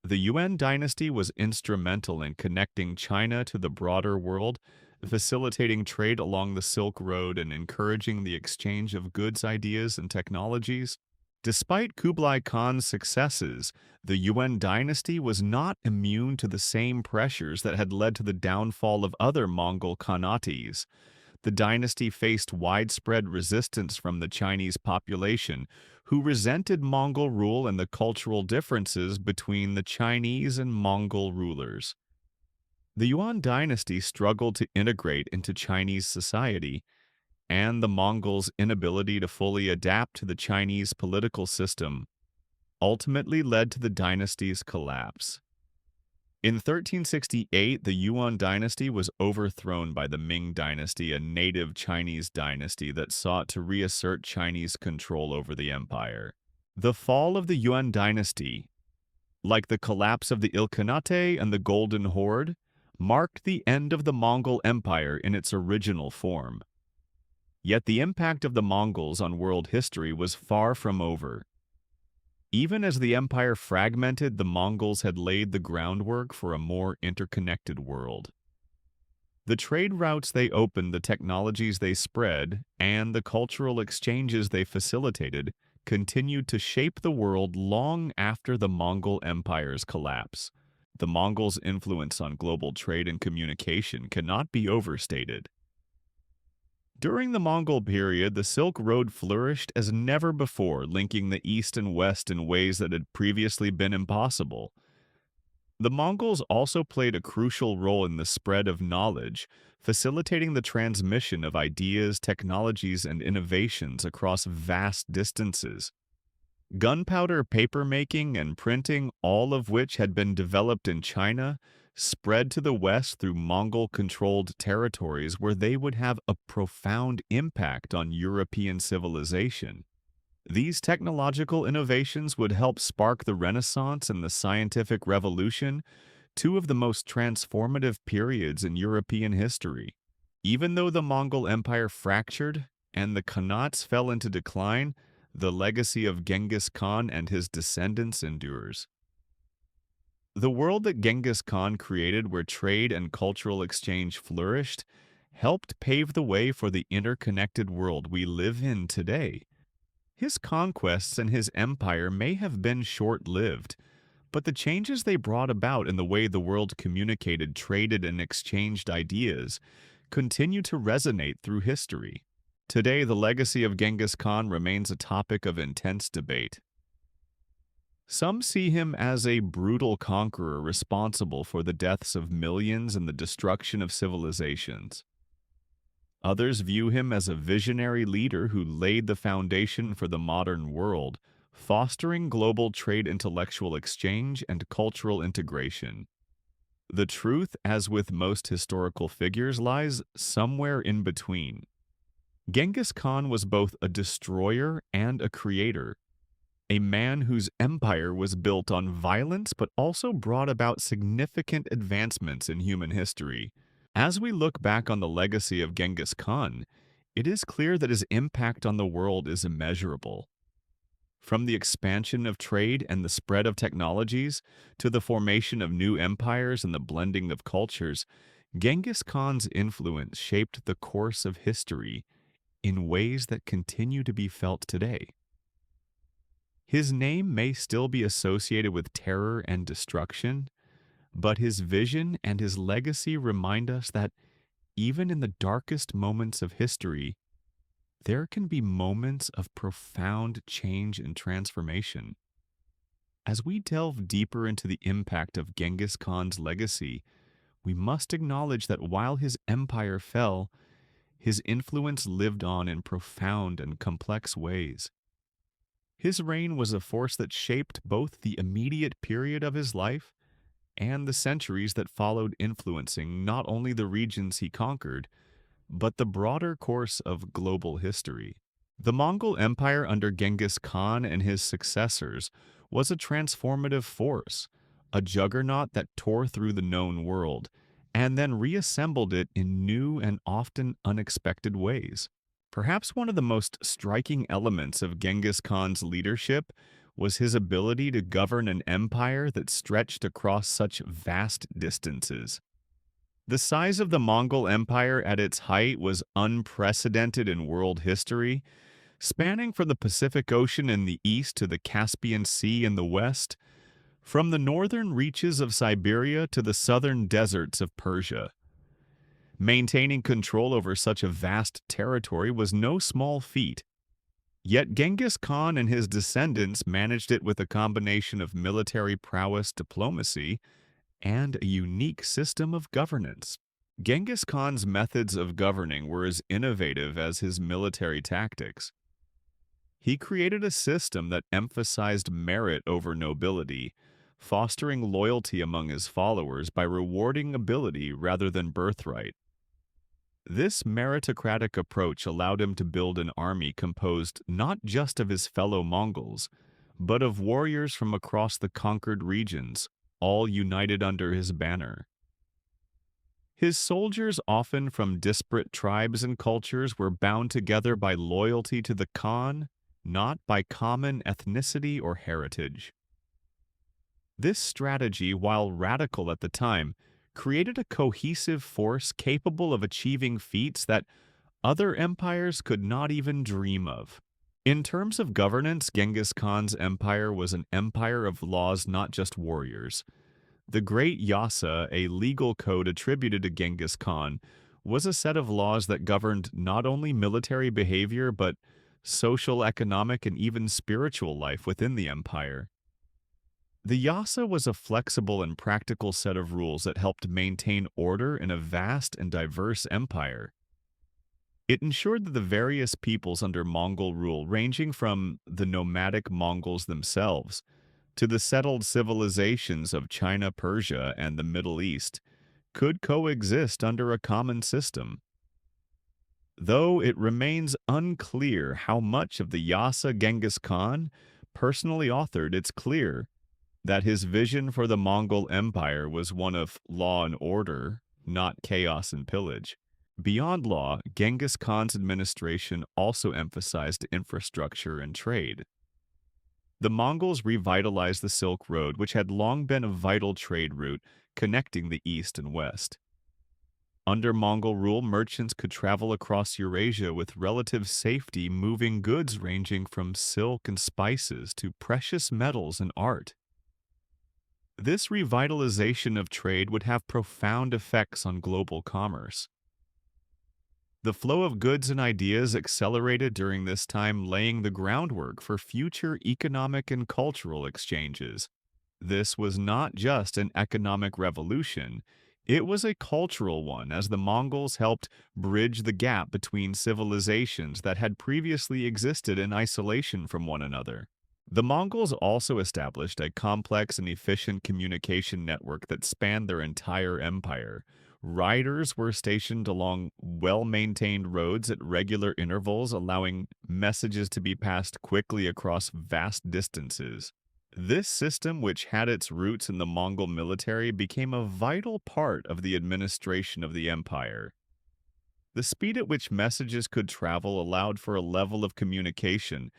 The Yuan dynasty was instrumental in connecting China to the broader world, facilitating trade along the Silk Road and encouraging the exchange of goods, ideas, and technologies. Despite Kublai Khan's successes, the Yuan dynasty was not immune to the same pressures that had led to the downfall of other Mongol khanates. The dynasty faced widespread resistance from the Chinese population, who resented Mongol rule and the cultural differences between the Chinese and Mongol rulers. The Yuan dynasty struggled to integrate into Chinese society, and the Mongols' inability to fully adapt to the Chinese political system ultimately led to the dynasty's collapse. In 1368, the Yuan dynasty was overthrown by the Ming dynasty, a native Chinese dynasty that sought to reassert Chinese control over the empire. The fall of the Yuan dynasty, like the collapse of the Ilkhanate and the Golden Horde, marked the end of the Mongol Empire in its original form. Yet the impact of the Mongols on world history was far from over. Even as the empire fragmented, the Mongols had laid the groundwork for a more interconnected world. The trade routes they opened, the technologies they spread, and the cultural exchanges they facilitated continued to shape the world long after the Mongol Empire's collapse. The Mongols' influence on global trade and communication cannot be overstated. During the Mongol period, the Silk Road flourished as never before, linking the East and West in ways that had previously been impossible. The Mongols also played a crucial role in the spread of knowledge, facilitating the transmission of ideas, technologies, and innovations across vast distances. Gunpowder, papermaking, and printing, all of which had been developed in China, spread to the west through Mongol-controlled territories where they would have a profound impact on European civilization. These technological innovations would help spark the Renaissance and the scientific revolution, two of the most transformative periods in European history. Even though the Mongol Empire fractured and the Khanats fell into decline, the legacy of Genghis Khan and his descendants endures. The world that Genghis Khan created, where trade and cultural exchange flourished, helped pave the way for the interconnected world we live in today. His conquests and his empire may have been short-lived, but the changes they brought about in the way the world communicated, traded, and exchanged ideas continue to resonate through history. Today, the legacy of Genghis Khan remains a topic of intense debate. Some see him as a brutal conqueror responsible for the deaths of millions and the destruction of civilizations. Others view him as a visionary leader who laid the foundation for the modern world, fostering global trade, intellectual exchange, and cultural integration. The truth, as with most historical figures, lies somewhere in between. Genghis Khan was both a destroyer and a creator, a man whose empire was built on violence but also brought about significant advancements in human history. As we look back on the legacy of Genghis Khan, it is clear that his impact on the world is immeasurable. From the expansion of trade and the spread of technologies to the formation of new empires and the blending of cultures, Genghis Khan's influence shaped the course of history in ways that continue to be felt today. His name may still be associated with terror and destruction, but his vision and his legacy remind us that even in the darkest moments of history, there can be moments of profound change and transformation. As we delve deeper into the impact of Genghis Khan's legacy, we must acknowledge that while his empire fell, his influence lived on in profound and complex ways. His reign was a force that shaped both the immediate period of his life and the centuries that followed, influencing not only the regions he conquered, but the broader course of global history. The Mongol Empire under Genghis Khan and his successors was a transformative force, a juggernaut that tore through the known world and then reassembled it in new and often unexpected ways. Perhaps one of the most striking elements of Genghis Khan's leadership was his ability to govern an empire that stretched across such vast distances. The size of the Mongol Empire at its height was unprecedented in world history, spanning from the Pacific Ocean in the east to the Caspian Sea in the west, from the northern reaches of Siberia to the southern deserts of Persia. Maintaining control over such a vast territory was no small feat. Yet Genghis Khan and his descendants managed it with a combination of military prowess, diplomacy, and a unique system of governance. Genghis Khan's methods of governing were as innovative as his military tactics. He created a system that emphasized merit over nobility, fostering loyalty among his followers by rewarding ability rather than birthright. This meritocratic approach allowed him to build an army composed not just of his fellow Mongols, but of warriors from across the conquered regions, all united under his banner. His soldiers, often from disparate tribes and cultures, were bound together by loyalty to the Khan, not by common ethnicity or heritage. This strategy, while radical at the time, created a cohesive force capable of achieving feats that other empires could not even dream of. In terms of governance, Genghis Khan's empire was an empire of laws, not just warriors. The Great Yasa, a legal code attributed to Genghis Khan, was a set of laws that governed not only military behavior but social, economic, and even spiritual life within the empire. The Yasa was a flexible and practical set of rules that helped maintain order in a vast and diverse empire. It ensured that the various peoples under Mongol rule, ranging from the nomadic Mongols themselves to the settled civilizations of China, Persia, and the Middle East, could coexist under a common system. Though it remains unclear how much of the Yasa Genghis Khan personally authored, it's clear that his vision for the Mongol Empire was one of law and order, not chaos and pillage. Beyond law, Genghis Khan's administration also emphasized infrastructure and trade. The Mongols revitalized the Silk Road, which had long been a vital trade route connecting the East and West. Under Mongol rule, merchants could travel across Eurasia with relative safety, moving goods ranging from silk and spices to precious metals and art. This revitalization of trade would have profound effects on global commerce. The flow of goods and ideas accelerated during this time, laying the groundwork for future economic and cultural exchanges. This was not just an economic revolution, it was a cultural one, as the Mongols helped bridge the gap between civilizations that had previously existed in isolation from one another. The Mongols also established a complex and efficient communication network that spanned their entire empire. Riders were stationed along well-maintained roads at regular intervals, allowing messages to be passed quickly across vast distances. This system, which had its roots in the Mongol military, became a vital part of the administration of the empire. The speed at which messages could travel allowed for a level of communication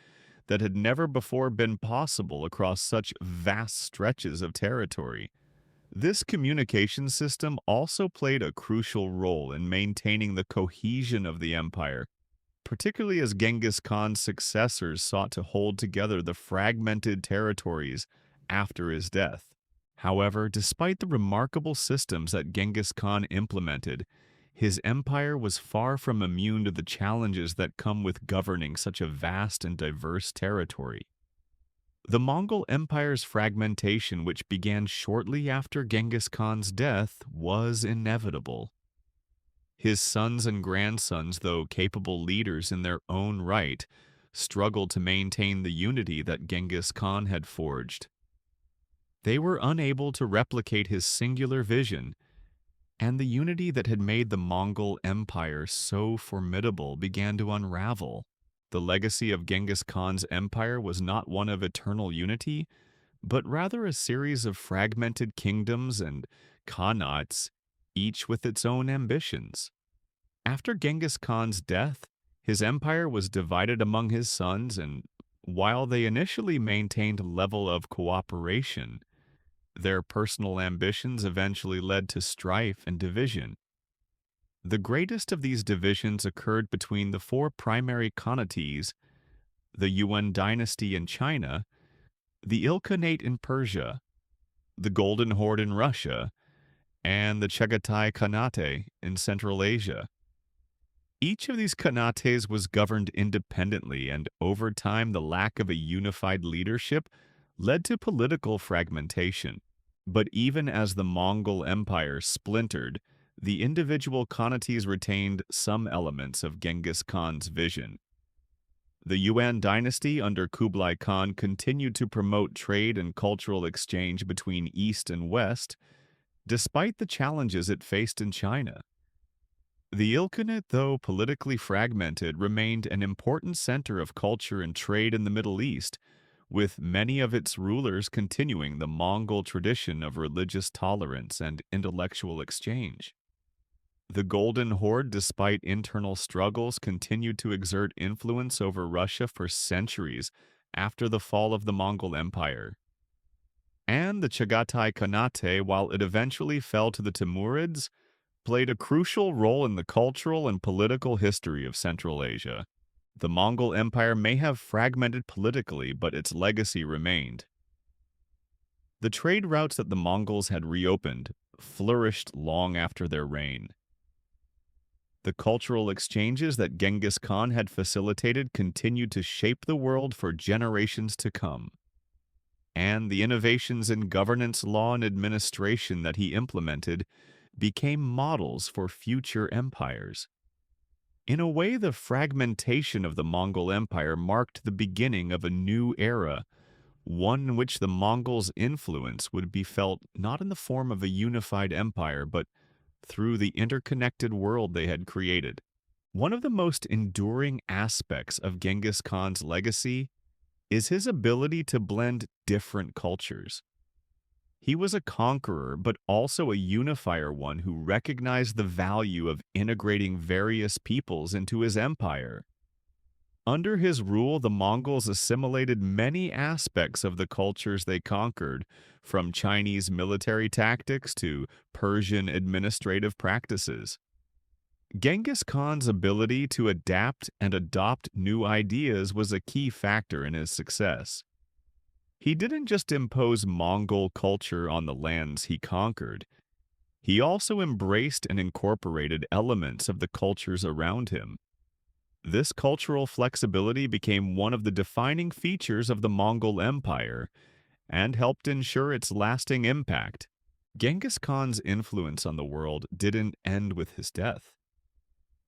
that had never before been possible across such vast stretches of territory. This communication system also played a crucial role in maintaining the cohesion of the empire, particularly as Genghis Khan's successors sought to hold together the fragmented territories after his death. However, despite the remarkable systems that Genghis Khan implemented, his empire was far from immune to the challenges that come with governing such a vast and diverse territory. The Mongol Empire's fragmentation, which began shortly after Genghis Khan's death, was inevitable. His sons and grandsons, though capable leaders in their own right, struggled to maintain the unity that Genghis Khan had forged. They were unable to replicate his singular vision, and the unity that had made the Mongol Empire so formidable began to unravel. The legacy of Genghis Khan's empire was not one of eternal unity, but rather a series of fragmented kingdoms and khanates, each with its own ambitions. After Genghis Khan's death, his empire was divided among his sons, and while they initially maintained a level of cooperation, their personal ambitions eventually led to strife and division. The greatest of these divisions occurred between the four primary khanates: the Yuan dynasty in China, the Ilkhanate in Persia, the Golden Horde in Russia, and the Chagatai Khanate in Central Asia. Each of these khanates was governed independently, and over time the lack of a unified leadership led to political fragmentation. But even as the Mongol Empire splintered, the individual Khanates retained some elements of Genghis Khan's vision. The Yuan dynasty under Kublai Khan continued to promote trade and cultural exchange between East and West, despite the challenges it faced in China. The Ilkhanate, though politically fragmented, remained an important center of culture and trade in the Middle East, with many of its rulers continuing the Mongol tradition of religious tolerance and intellectual exchange. The Golden Horde, despite internal struggles, continued to exert influence over Russia for centuries after the fall of the Mongol Empire. And the Chagatai Khanate, while it eventually fell to the Timurids, played a crucial role in the cultural and political history of Central Asia. The Mongol Empire may have fragmented politically, but its legacy remained. The trade routes that the Mongols had reopened flourished long after their reign. The cultural exchanges that Genghis Khan had facilitated continued to shape the world for generations to come. And the innovations in governance, law, and administration that he implemented became models for future empires. In a way, the fragmentation of the Mongol Empire marked the beginning of a new era, one in which the Mongols' influence would be felt not in the form of a unified empire, but through the interconnected world they had created. One of the most enduring aspects of Genghis Khan's legacy is his ability to blend different cultures. He was a conqueror, but also a unifier, one who recognized the value of integrating various peoples into his empire. Under his rule, the Mongols assimilated many aspects of the cultures they conquered, from Chinese military tactics to Persian administrative practices. Genghis Khan's ability to adapt and adopt new ideas was a key factor in his success. He didn't just impose Mongol culture on the lands he conquered. He also embraced and incorporated elements of the cultures around him. This cultural flexibility became one of the defining features of the Mongol Empire and helped ensure its lasting impact. Genghis Khan's influence on the world didn't end with his death.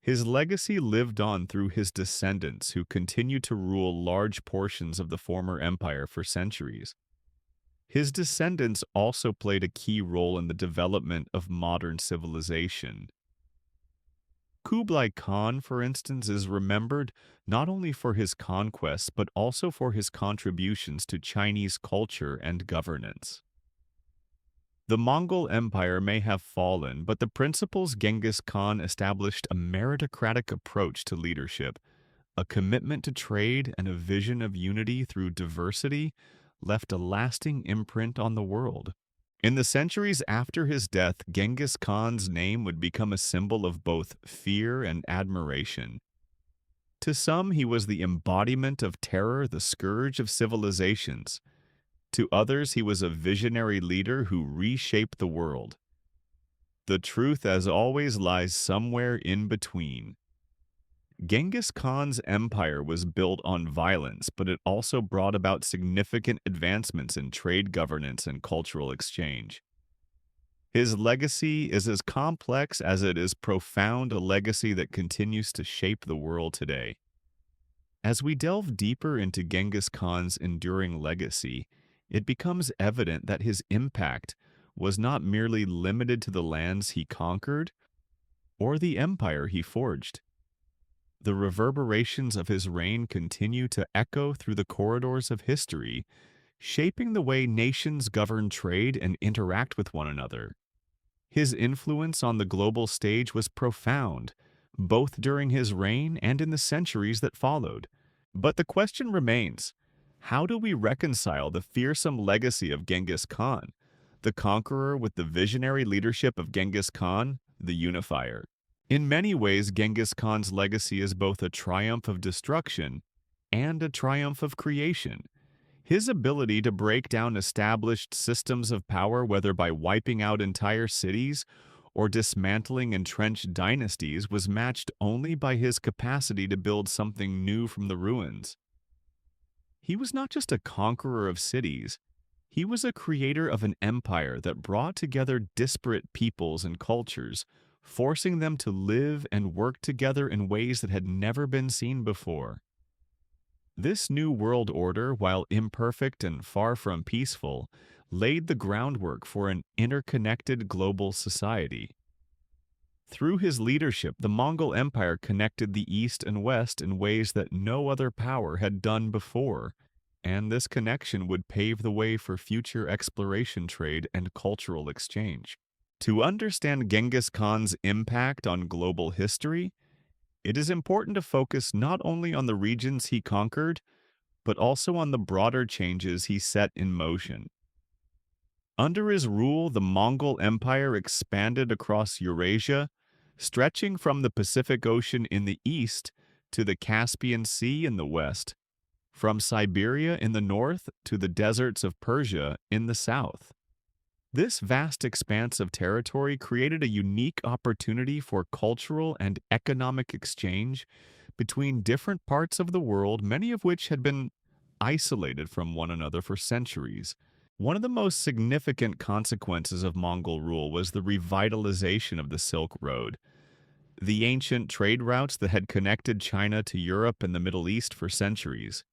His legacy lived on through his descendants who continued to rule large portions of the former empire for centuries. His descendants also played a key role in the development of modern civilization. Kublai Khan, for instance, is remembered not only for his conquests but also for his contributions to Chinese culture and governance. The Mongol Empire may have fallen, but the principles Genghis Khan established a meritocratic approach to leadership, a commitment to trade, and a vision of unity through diversity left a lasting imprint on the world. In the centuries after his death, Genghis Khan's name would become a symbol of both fear and admiration. To some, he was the embodiment of terror, the scourge of civilizations. To others, he was a visionary leader who reshaped the world. The truth, as always, lies somewhere in between. Genghis Khan's empire was built on violence, but it also brought about significant advancements in trade governance and cultural exchange. His legacy is as complex as it is profound, a legacy that continues to shape the world today. As we delve deeper into Genghis Khan's enduring legacy, it becomes evident that his impact was not merely limited to the lands he conquered or the empire he forged. The reverberations of his reign continue to echo through the corridors of history, shaping the way nations govern trade and interact with one another. His influence on the global stage was profound, both during his reign and in the centuries that followed. But the question remains, how do we reconcile the fearsome legacy of Genghis Khan, the conqueror, with the visionary leadership of Genghis Khan, the unifier? In many ways, Genghis Khan's legacy is both a triumph of destruction and a triumph of creation. His ability to break down established systems of power, whether by wiping out entire cities or dismantling entrenched dynasties, was matched only by his capacity to build something new from the ruins. He was not just a conqueror of cities, he was a creator of an empire that brought together disparate peoples and cultures, forcing them to live and work together in ways that had never been seen before. This new world order, while imperfect and far from peaceful, laid the groundwork for an interconnected global society. Through his leadership, the Mongol Empire connected the East and West in ways that no other power had done before, and this connection would pave the way for future exploration, trade, and cultural exchange. To understand Genghis Khan's impact on global history, it is important to focus not only on the regions he conquered, but also on the broader changes he set in motion. Under his rule, the Mongol Empire expanded across Eurasia, stretching from the Pacific Ocean in the east to the Caspian Sea in the west, from Siberia in the north to the deserts of Persia in the south. This vast expanse of territory created a unique opportunity for cultural and economic exchange between different parts of the world, many of which had been isolated from one another for centuries. One of the most significant consequences of Mongol rule was the revitalization of the Silk Road. The ancient trade routes that had connected China to Europe and the Middle East for centuries.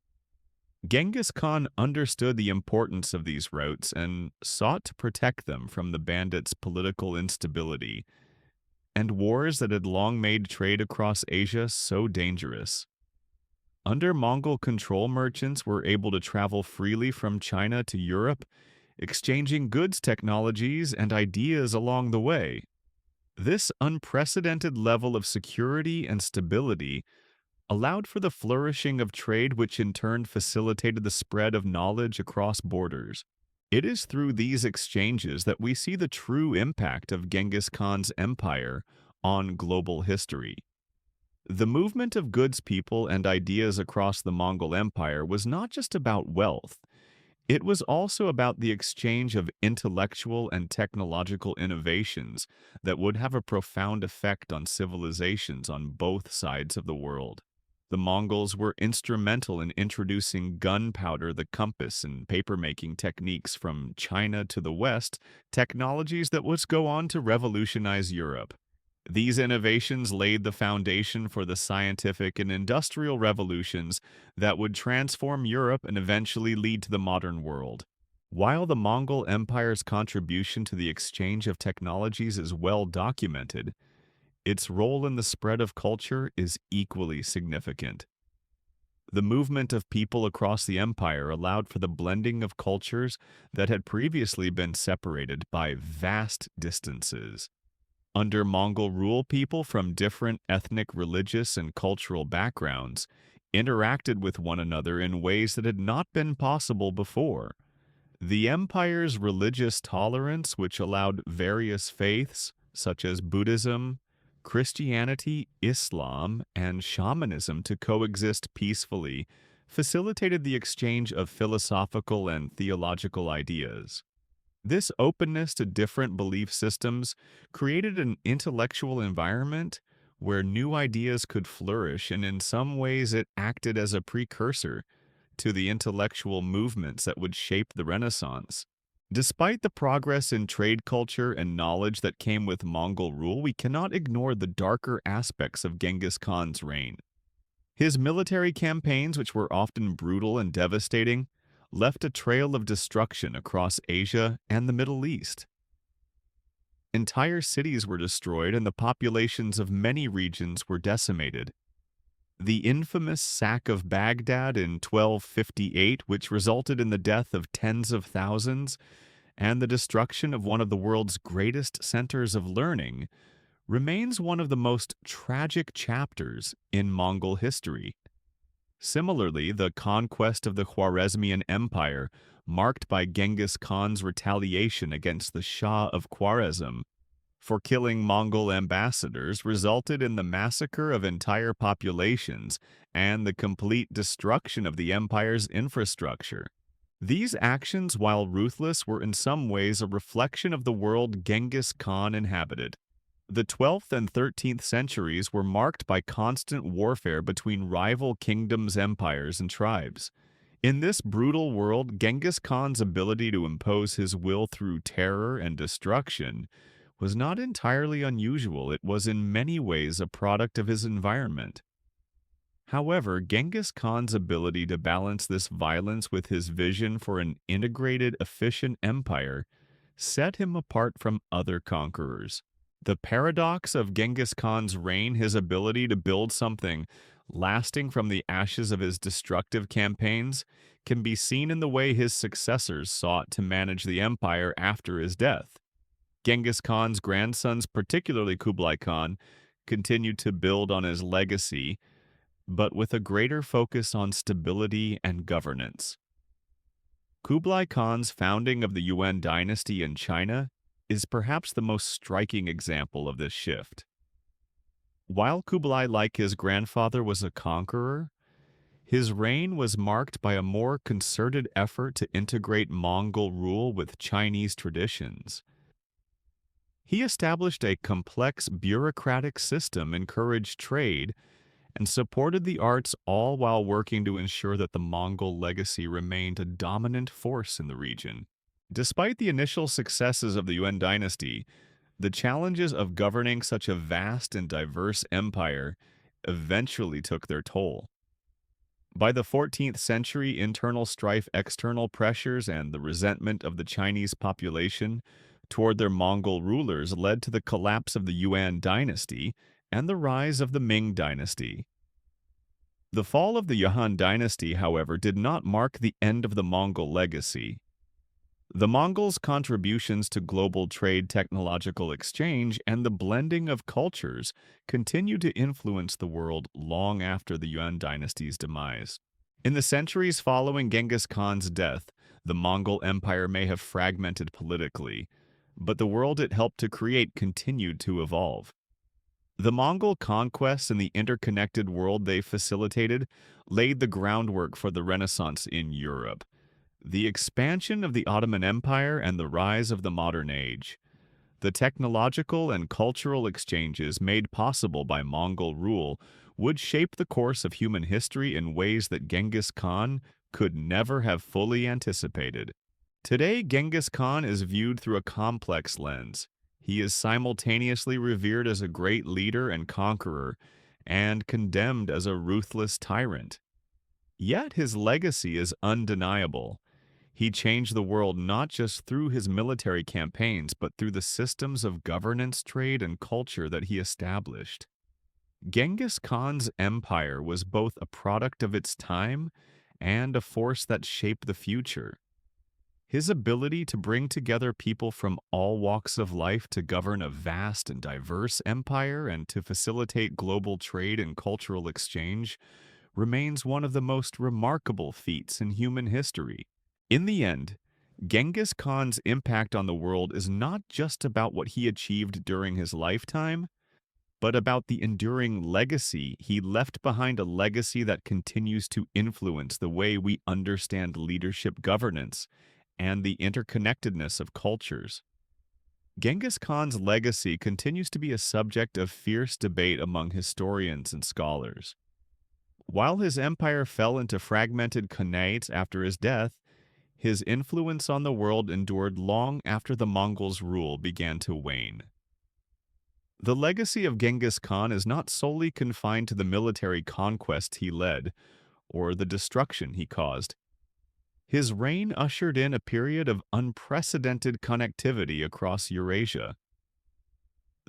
Genghis Khan understood the importance of these routes and sought to protect them from the bandits' political instability and wars that had long made trade across Asia so dangerous. Under Mongol control, merchants were able to travel freely from China to Europe, exchanging goods, technologies, and ideas along the way. This unprecedented level of security and stability allowed for the flourishing of trade, which in turn facilitated the spread of knowledge across borders. It is through these exchanges that we see the true impact of Genghis Khan's empire on global history. The movement of goods, people, and ideas across the Mongol Empire was not just about wealth. It was also about the exchange of intellectual and technological innovations that would have a profound effect on civilizations on both sides of the world. The Mongols were instrumental in introducing gunpowder, the compass, and paper-making techniques from China to the West, technologies that would go on to revolutionize Europe. These innovations laid the foundation for the scientific and industrial revolutions that would transform Europe and eventually lead to the modern world. While the Mongol Empire's contribution to the exchange of technologies is well documented, its role in the spread of culture is equally significant. The movement of people across the empire allowed for the blending of cultures that had previously been separated by vast distances. Under Mongol rule, people from different ethnic, religious, and cultural backgrounds interacted with one another in ways that had not been possible before. The empire's religious tolerance, which allowed various faiths, such as Buddhism, Christianity, Islam, and shamanism to coexist peacefully, facilitated the exchange of philosophical and theological ideas. This openness to different belief systems created an intellectual environment where new ideas could flourish, and in some ways it acted as a precursor to the intellectual movements that would shape the Renaissance. Despite the progress in trade culture and knowledge that came with Mongol rule, we cannot ignore the darker aspects of Genghis Khan's reign. His military campaigns, which were often brutal and devastating, left a trail of destruction across Asia and the Middle East. Entire cities were destroyed and the populations of many regions were decimated. The infamous sack of Baghdad in 1258, which resulted in the death of tens of thousands and the destruction of one of the world's greatest centers of learning, remains one of the most tragic chapters in Mongol history. Similarly, the conquest of the Khwarezmian Empire, marked by Genghis Khan's retaliation against the Shah of Khwarezm for killing Mongol ambassadors, resulted in the massacre of entire populations and the complete destruction of the empire's infrastructure. These actions, while ruthless, were in some ways a reflection of the world Genghis Khan inhabited. The 12th and 13th centuries were marked by constant warfare between rival kingdoms, empires, and tribes. In this brutal world, Genghis Khan's ability to impose his will through terror and destruction was not entirely unusual. It was in many ways a product of his environment. However, Genghis Khan's ability to balance this violence with his vision for an integrated, efficient empire set him apart from other conquerors. The paradox of Genghis Khan's reign, his ability to build something lasting from the ashes of his destructive campaigns, can be seen in the way his successors sought to manage the empire after his death. Genghis Khan's grandsons, particularly Kublai Khan, continued to build on his legacy, but with a greater focus on stability and governance. Kublai Khan's founding of the Yuan dynasty in China is perhaps the most striking example of this shift. While Kublai, like his grandfather, was a conqueror, his reign was marked by a more concerted effort to integrate Mongol rule with Chinese traditions. He established a complex bureaucratic system, encouraged trade, and supported the arts, all while working to ensure that the Mongol legacy remained a dominant force in the region. Despite the initial successes of the Yuan dynasty, the challenges of governing such a vast and diverse empire eventually took their toll. By the 14th century, internal strife, external pressures, and the resentment of the Chinese population toward their Mongol rulers led to the collapse of the Yuan dynasty and the rise of the Ming dynasty. The fall of the Yuan dynasty, however, did not mark the end of the Mongol legacy. The Mongols' contributions to global trade, technological exchange, and the blending of cultures continued to influence the world long after the Yuan dynasty's demise. In the centuries following Genghis Khan's death, the Mongol Empire may have fragmented politically, but the world it helped to create continued to evolve. The Mongol conquests and the interconnected world they facilitated laid the groundwork for the Renaissance in Europe, the expansion of the Ottoman Empire, and the rise of the modern age. The technological and cultural exchanges made possible by Mongol rule would shape the course of human history in ways that Genghis Khan could never have fully anticipated. Today, Genghis Khan is viewed through a complex lens. He is simultaneously revered as a great leader and conqueror, and condemned as a ruthless tyrant. Yet his legacy is undeniable. He changed the world not just through his military campaigns, but through the systems of governance, trade, and culture that he established. Genghis Khan's empire was both a product of its time and a force that shaped the future. His ability to bring together people from all walks of life to govern a vast and diverse empire and to facilitate global trade and cultural exchange remains one of the most remarkable feats in human history. In the end, Genghis Khan's impact on the world is not just about what he achieved during his lifetime, but about the enduring legacy he left behind, a legacy that continues to influence the way we understand leadership, governance, and the interconnectedness of cultures. Genghis Khan's legacy continues to be a subject of fierce debate among historians and scholars. While his empire fell into fragmented Khanates after his death, his influence on the world endured long after the Mongols' rule began to wane. The legacy of Genghis Khan is not solely confined to the military conquest he led or the destruction he caused. His reign ushered in a period of unprecedented connectivity across Eurasia.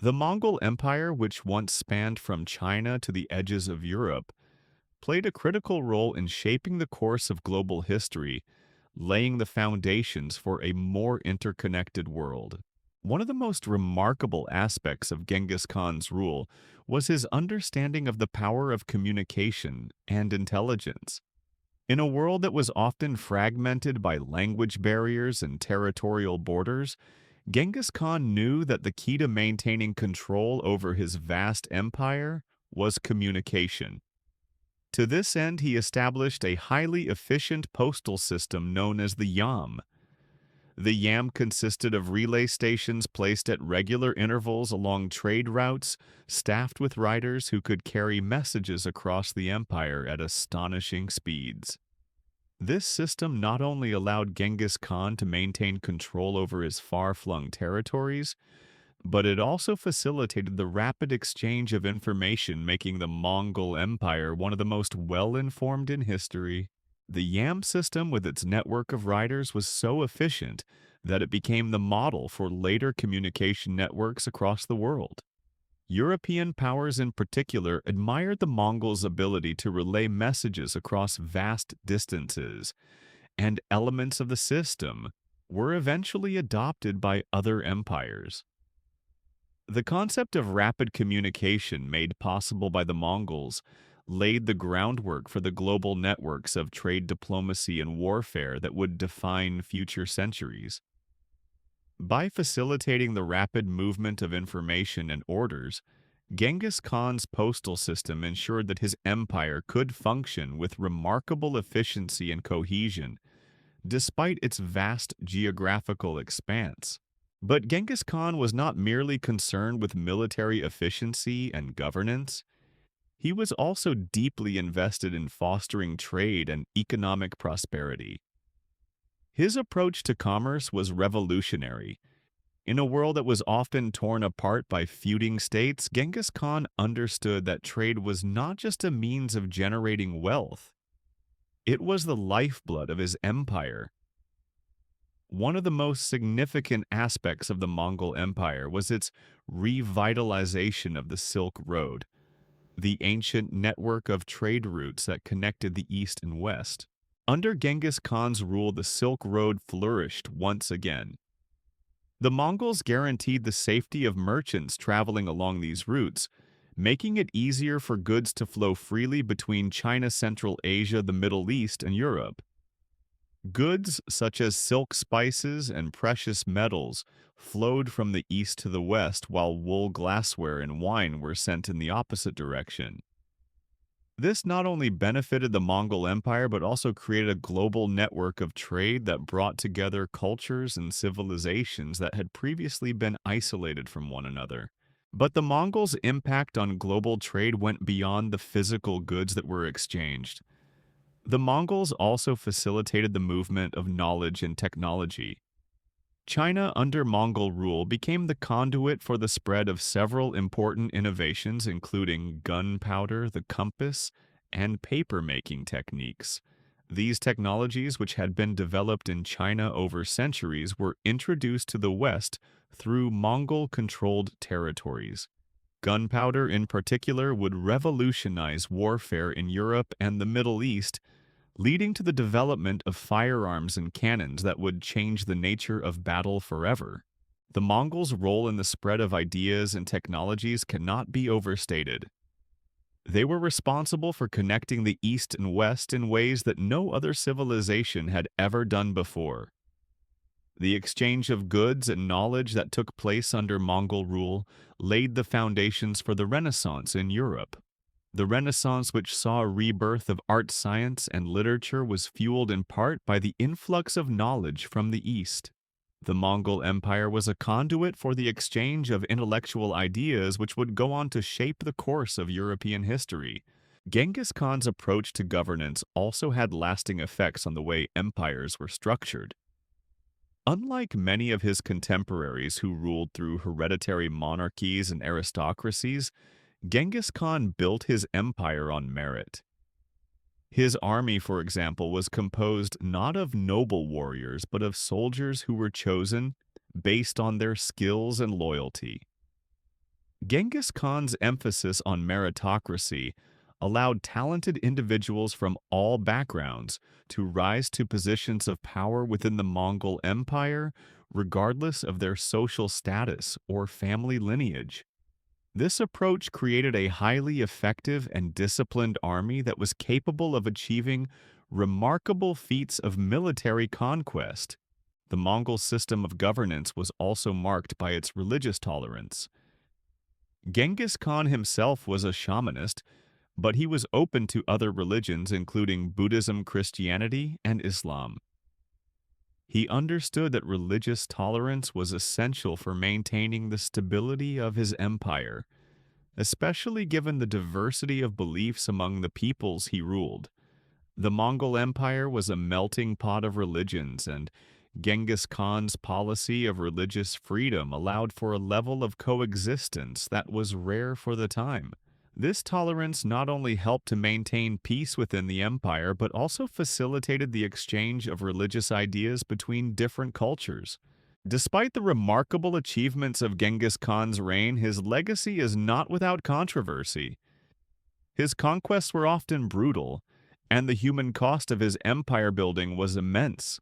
The Mongol Empire, which once spanned from China to the edges of Europe, played a critical role in shaping the course of global history, laying the foundations for a more interconnected world. One of the most remarkable aspects of Genghis Khan's rule was his understanding of the power of communication and intelligence. In a world that was often fragmented by language barriers and territorial borders, Genghis Khan knew that the key to maintaining control over his vast empire was communication. To this end, he established a highly efficient postal system known as the yam. The yam consisted of relay stations placed at regular intervals along trade routes, staffed with riders who could carry messages across the empire at astonishing speeds. This system not only allowed Genghis Khan to maintain control over his far-flung territories, but it also facilitated the rapid exchange of information, making the Mongol Empire one of the most well-informed in history. The Yam system, with its network of riders, was so efficient that it became the model for later communication networks across the world. European powers in particular admired the Mongols' ability to relay messages across vast distances, and elements of the system were eventually adopted by other empires. The concept of rapid communication made possible by the Mongols laid the groundwork for the global networks of trade diplomacy and warfare that would define future centuries. By facilitating the rapid movement of information and orders, Genghis Khan's postal system ensured that his empire could function with remarkable efficiency and cohesion, despite its vast geographical expanse. But Genghis Khan was not merely concerned with military efficiency and governance. He was also deeply invested in fostering trade and economic prosperity. His approach to commerce was revolutionary. In a world that was often torn apart by feuding states, Genghis Khan understood that trade was not just a means of generating wealth, it was the lifeblood of his empire. One of the most significant aspects of the Mongol Empire was its revitalization of the Silk Road, the ancient network of trade routes that connected the East and West. Under Genghis Khan's rule, the Silk Road flourished once again. The Mongols guaranteed the safety of merchants traveling along these routes, making it easier for goods to flow freely between China, Central Asia, the Middle East, and Europe. Goods such as silk spices and precious metals flowed from the east to the west, while wool, glassware, and wine were sent in the opposite direction. This not only benefited the Mongol Empire, but also created a global network of trade that brought together cultures and civilizations that had previously been isolated from one another. But the Mongols' impact on global trade went beyond the physical goods that were exchanged. The Mongols also facilitated the movement of knowledge and technology. China, under Mongol rule, became the conduit for the spread of several important innovations, including gunpowder, the compass, and paper-making techniques. These technologies, which had been developed in China over centuries, were introduced to the West through Mongol-controlled territories. Gunpowder, in particular, would revolutionize warfare in Europe and the Middle East, leading to the development of firearms and cannons that would change the nature of battle forever. The Mongols' role in the spread of ideas and technologies cannot be overstated. They were responsible for connecting the East and West in ways that no other civilization had ever done before. The exchange of goods and knowledge that took place under Mongol rule laid the foundations for the Renaissance in Europe. The Renaissance, which saw a rebirth of art, science, and literature, was fueled in part by the influx of knowledge from the East. The Mongol Empire was a conduit for the exchange of intellectual ideas which would go on to shape the course of European history. Genghis Khan's approach to governance also had lasting effects on the way empires were structured. Unlike many of his contemporaries who ruled through hereditary monarchies and aristocracies, Genghis Khan built his empire on merit. His army, for example, was composed not of noble warriors, but of soldiers who were chosen based on their skills and loyalty. Genghis Khan's emphasis on meritocracy allowed talented individuals from all backgrounds to rise to positions of power within the Mongol Empire, regardless of their social status or family lineage. This approach created a highly effective and disciplined army that was capable of achieving remarkable feats of military conquest. The Mongol system of governance was also marked by its religious tolerance. Genghis Khan himself was a shamanist, but he was open to other religions, including Buddhism, Christianity, and Islam. He understood that religious tolerance was essential for maintaining the stability of his empire, especially given the diversity of beliefs among the peoples he ruled. The Mongol Empire was a melting pot of religions, and Genghis Khan's policy of religious freedom allowed for a level of coexistence that was rare for the time. This tolerance not only helped to maintain peace within the empire, but also facilitated the exchange of religious ideas between different cultures. Despite the remarkable achievements of Genghis Khan's reign, his legacy is not without controversy. His conquests were often brutal, and the human cost of his empire building was immense.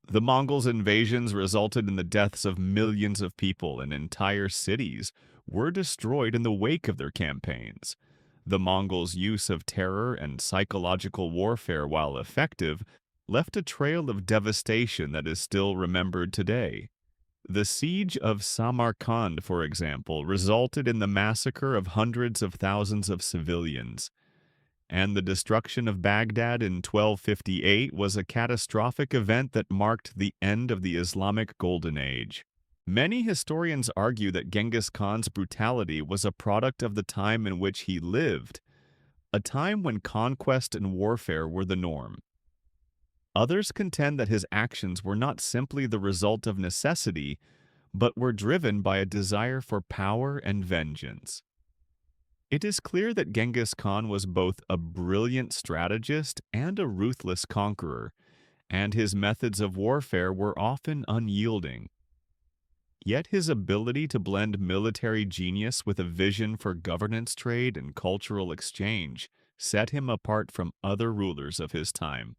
The Mongols' invasions resulted in the deaths of millions of people, and entire cities were destroyed in the wake of their campaigns. The Mongols' use of terror and psychological warfare, while effective, left a trail of devastation that is still remembered today. The siege of Samarkand, for example, resulted in the massacre of hundreds of thousands of civilians, and the destruction of Baghdad in 1258 was a catastrophic event that marked the end of the Islamic Golden Age. Many historians argue that Genghis Khan's brutality was a product of the time in which he lived, a time when conquest and warfare were the norm. Others contend that his actions were not simply the result of necessity, but were driven by a desire for power and vengeance. It is clear that Genghis Khan was both a brilliant strategist and a ruthless conqueror, and his methods of warfare were often unyielding. Yet his ability to blend military genius with a vision for governance, trade, and cultural exchange set him apart from other rulers of his time.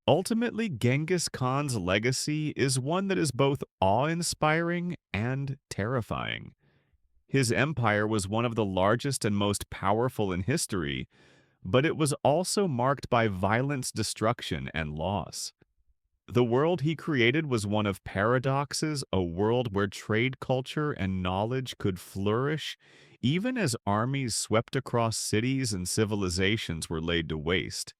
Ultimately, Genghis Khan's legacy is one that is both awe-inspiring and terrifying. His empire was one of the largest and most powerful in history, but it was also marked by violence, destruction, and loss. The world he created was one of paradoxes, a world where trade culture and knowledge could flourish, even as armies swept across cities and civilizations were laid to waste.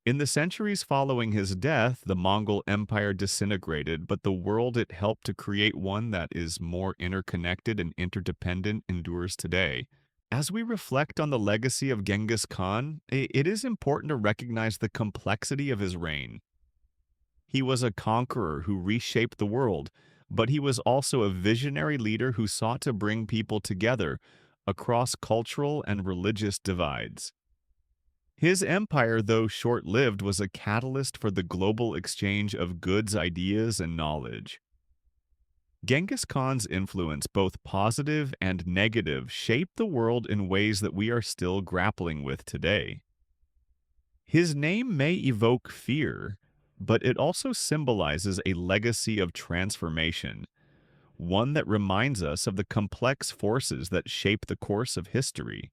In the centuries following his death, the Mongol Empire disintegrated, but the world it helped to create, one that is more interconnected and interdependent, endures today. As we reflect on the legacy of Genghis Khan, it is important to recognize the complexity of his reign. He was a conqueror who reshaped the world, but he was also a visionary leader who sought to bring people together across cultural and religious divides. His empire, though short-lived, was a catalyst for the global exchange of goods, ideas, and knowledge. Genghis Khan's influence, both positive and negative, shaped the world in ways that we are still grappling with today. His name may evoke fear, but it also symbolizes a legacy of transformation, one that reminds us of the complex forces that shape the course of history.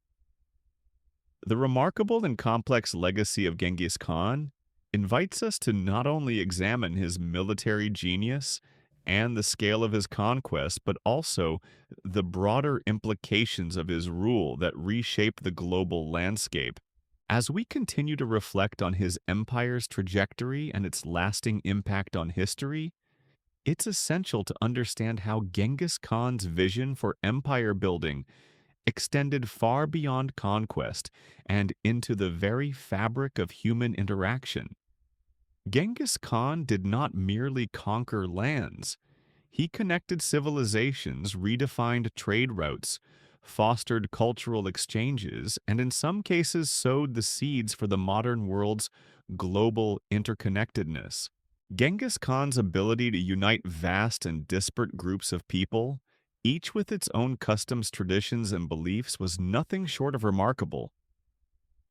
The remarkable and complex legacy of Genghis Khan invites us to not only examine his military genius and the scale of his conquest, but also the broader implications of his rule that reshaped the global landscape. As we continue to reflect on his empire's trajectory and its lasting impact on history, it's essential to understand how Genghis Khan's vision for empire building extended far beyond conquest and into the very fabric of human interaction. Genghis Khan did not merely conquer lands. He connected civilizations, redefined trade routes, fostered cultural exchanges, and in some cases sowed the seeds for the modern world's global interconnectedness. Genghis Khan's ability to unite vast and disparate groups of people, each with its own customs, traditions, and beliefs, was nothing short of remarkable.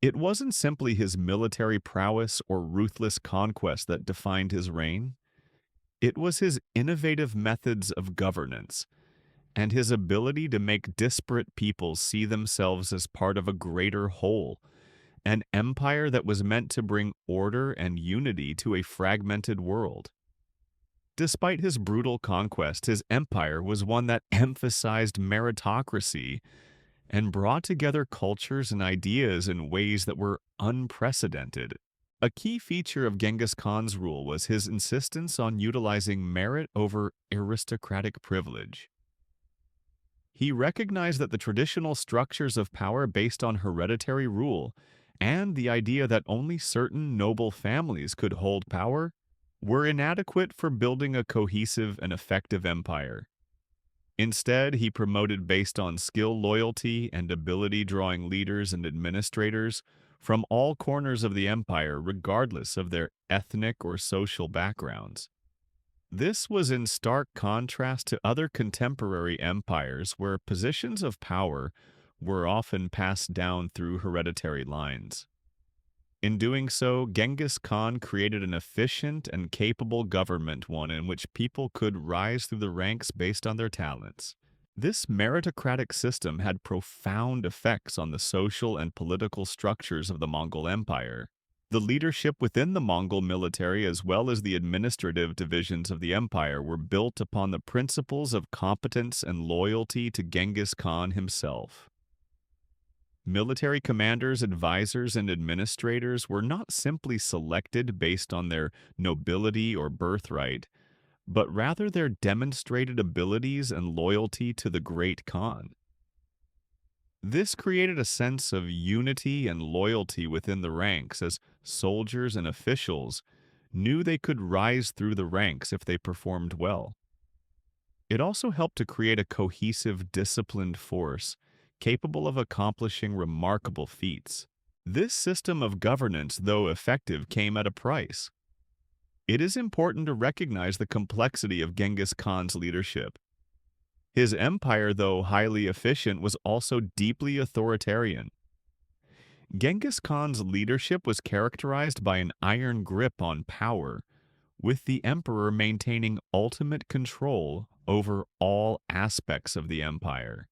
It wasn't simply his military prowess or ruthless conquest that defined his reign. It was his innovative methods of governance and his ability to make disparate peoples see themselves as part of a greater whole, an empire that was meant to bring order and unity to a fragmented world. Despite his brutal conquest, his empire was one that emphasized meritocracy and brought together cultures and ideas in ways that were unprecedented. A key feature of Genghis Khan's rule was his insistence on utilizing merit over aristocratic privilege. He recognized that the traditional structures of power based on hereditary rule and the idea that only certain noble families could hold power were inadequate for building a cohesive and effective empire. Instead, he promoted based on skill, loyalty, and ability, drawing leaders and administrators from all corners of the empire, regardless of their ethnic or social backgrounds. This was in stark contrast to other contemporary empires where positions of power were often passed down through hereditary lines. In doing so, Genghis Khan created an efficient and capable government, one in which people could rise through the ranks based on their talents. This meritocratic system had profound effects on the social and political structures of the Mongol Empire. The leadership within the Mongol military as well as the administrative divisions of the empire were built upon the principles of competence and loyalty to Genghis Khan himself. Military commanders, advisors, and administrators were not simply selected based on their nobility or birthright, but rather their demonstrated abilities and loyalty to the great Khan. This created a sense of unity and loyalty within the ranks as soldiers and officials knew they could rise through the ranks if they performed well. It also helped to create a cohesive, disciplined force capable of accomplishing remarkable feats. This system of governance, though effective, came at a price. It is important to recognize the complexity of Genghis Khan's leadership. His empire, though highly efficient, was also deeply authoritarian. Genghis Khan's leadership was characterized by an iron grip on power, with the emperor maintaining ultimate control over all aspects of the empire.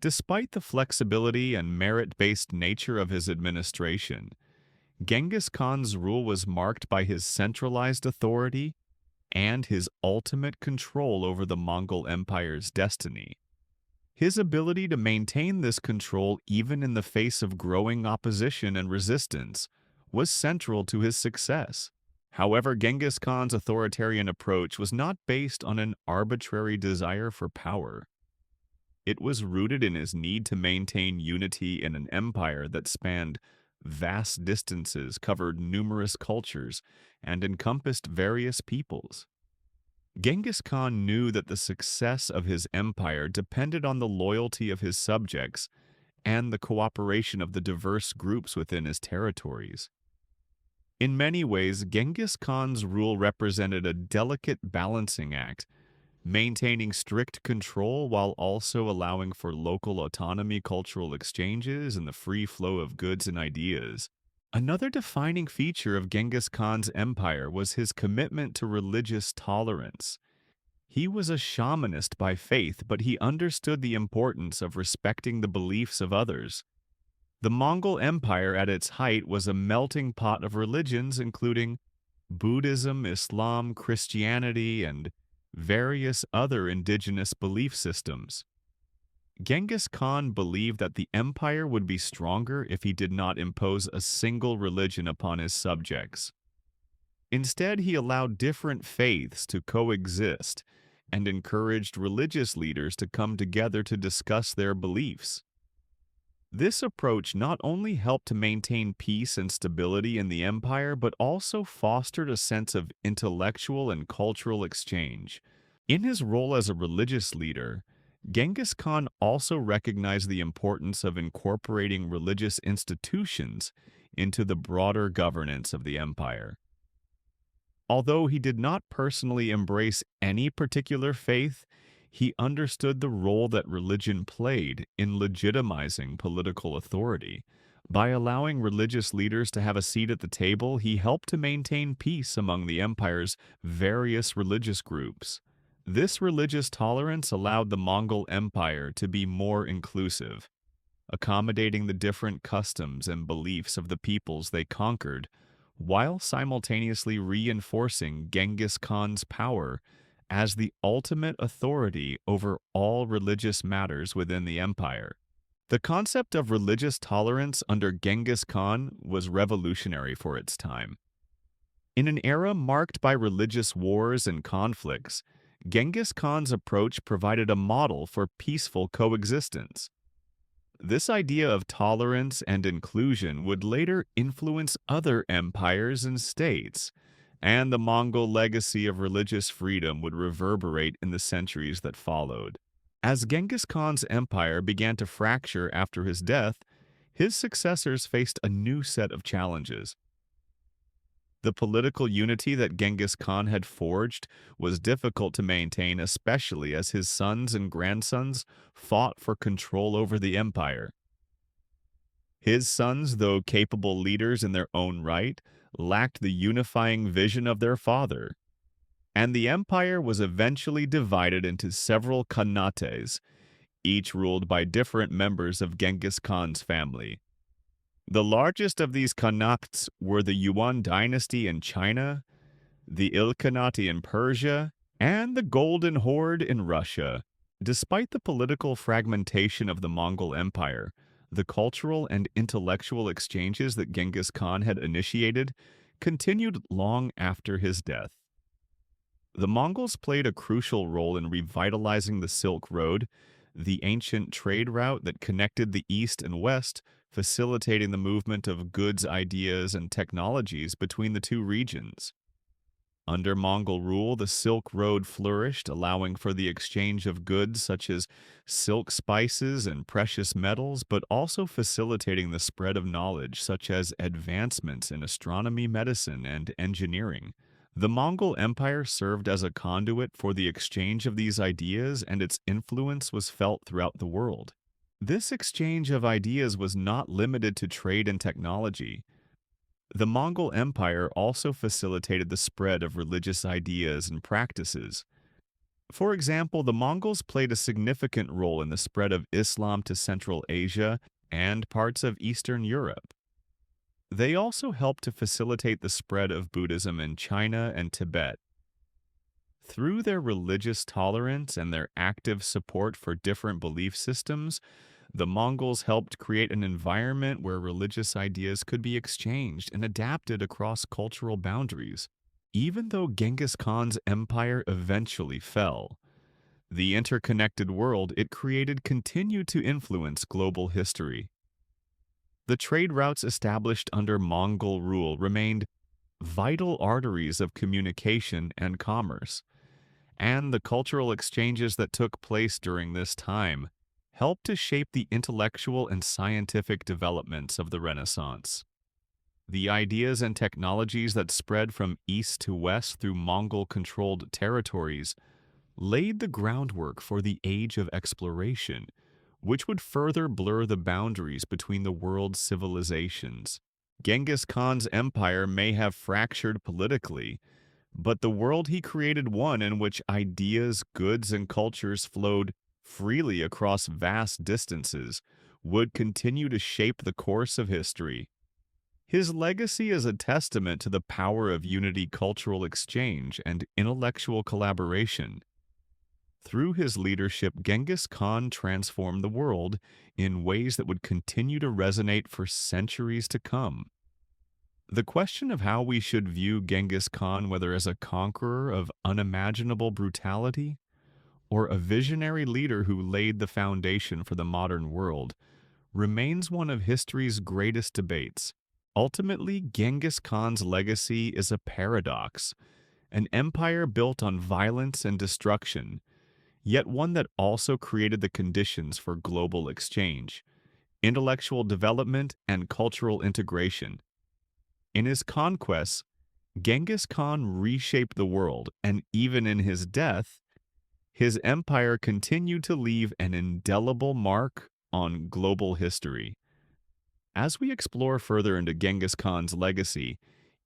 Despite the flexibility and merit-based nature of his administration, Genghis Khan's rule was marked by his centralized authority and his ultimate control over the Mongol Empire's destiny. His ability to maintain this control even in the face of growing opposition and resistance was central to his success. However, Genghis Khan's authoritarian approach was not based on an arbitrary desire for power. It was rooted in his need to maintain unity in an empire that spanned vast distances, covered numerous cultures, and encompassed various peoples. Genghis Khan knew that the success of his empire depended on the loyalty of his subjects and the cooperation of the diverse groups within his territories. In many ways, Genghis Khan's rule represented a delicate balancing act, maintaining strict control while also allowing for local autonomy, cultural exchanges, and the free flow of goods and ideas. Another defining feature of Genghis Khan's empire was his commitment to religious tolerance. He was a shamanist by faith, but he understood the importance of respecting the beliefs of others. The Mongol Empire at its height was a melting pot of religions, including Buddhism, Islam, Christianity, and various other indigenous belief systems. Genghis Khan believed that the empire would be stronger if he did not impose a single religion upon his subjects. Instead, he allowed different faiths to coexist and encouraged religious leaders to come together to discuss their beliefs. This approach not only helped to maintain peace and stability in the empire, but also fostered a sense of intellectual and cultural exchange. In his role as a religious leader, Genghis Khan also recognized the importance of incorporating religious institutions into the broader governance of the empire. Although he did not personally embrace any particular faith, he understood the role that religion played in legitimizing political authority. By allowing religious leaders to have a seat at the table, he helped to maintain peace among the empire's various religious groups. This religious tolerance allowed the Mongol Empire to be more inclusive, accommodating the different customs and beliefs of the peoples they conquered, while simultaneously reinforcing Genghis Khan's power as the ultimate authority over all religious matters within the empire. The concept of religious tolerance under Genghis Khan was revolutionary for its time. In an era marked by religious wars and conflicts, Genghis Khan's approach provided a model for peaceful coexistence. This idea of tolerance and inclusion would later influence other empires and states, and the Mongol legacy of religious freedom would reverberate in the centuries that followed. As Genghis Khan's empire began to fracture after his death, his successors faced a new set of challenges. The political unity that Genghis Khan had forged was difficult to maintain, especially as his sons and grandsons fought for control over the empire. His sons, though capable leaders in their own right, lacked the unifying vision of their father, and the empire was eventually divided into several khanates, each ruled by different members of Genghis Khan's family. The largest of these khanates were the Yuan dynasty in China, the Ilkhanate in Persia, and the Golden Horde in Russia. Despite the political fragmentation of the Mongol Empire, the cultural and intellectual exchanges that Genghis Khan had initiated continued long after his death. The Mongols played a crucial role in revitalizing the Silk Road, the ancient trade route that connected the East and West, facilitating the movement of goods, ideas, and technologies between the two regions. Under Mongol rule, the Silk Road flourished, allowing for the exchange of goods such as silk spices and precious metals, but also facilitating the spread of knowledge such as advancements in astronomy, medicine, and engineering. The Mongol Empire served as a conduit for the exchange of these ideas, and its influence was felt throughout the world. This exchange of ideas was not limited to trade and technology. The Mongol Empire also facilitated the spread of religious ideas and practices. For example, the Mongols played a significant role in the spread of Islam to Central Asia and parts of Eastern Europe. They also helped to facilitate the spread of Buddhism in China and Tibet. Through their religious tolerance and their active support for different belief systems, the Mongols helped create an environment where religious ideas could be exchanged and adapted across cultural boundaries. Even though Genghis Khan's empire eventually fell, the interconnected world it created continued to influence global history. The trade routes established under Mongol rule remained vital arteries of communication and commerce, and the cultural exchanges that took place during this time helped to shape the intellectual and scientific developments of the Renaissance. The ideas and technologies that spread from east to west through Mongol-controlled territories laid the groundwork for the age of exploration, which would further blur the boundaries between the world's civilizations. Genghis Khan's empire may have fractured politically, but the world he created one in which ideas, goods, and cultures flowed freely across vast distances would continue to shape the course of history. His legacy is a testament to the power of unity, cultural exchange, and intellectual collaboration. Through his leadership, Genghis Khan transformed the world in ways that would continue to resonate for centuries to come. The question of how we should view Genghis Khan, whether as a conqueror of unimaginable brutality or a visionary leader who laid the foundation for the modern world, remains one of history's greatest debates. Ultimately, Genghis Khan's legacy is a paradox, an empire built on violence and destruction, yet one that also created the conditions for global exchange, intellectual development, and cultural integration. In his conquests, Genghis Khan reshaped the world, and even in his death, his empire continued to leave an indelible mark on global history. As we explore further into Genghis Khan's legacy,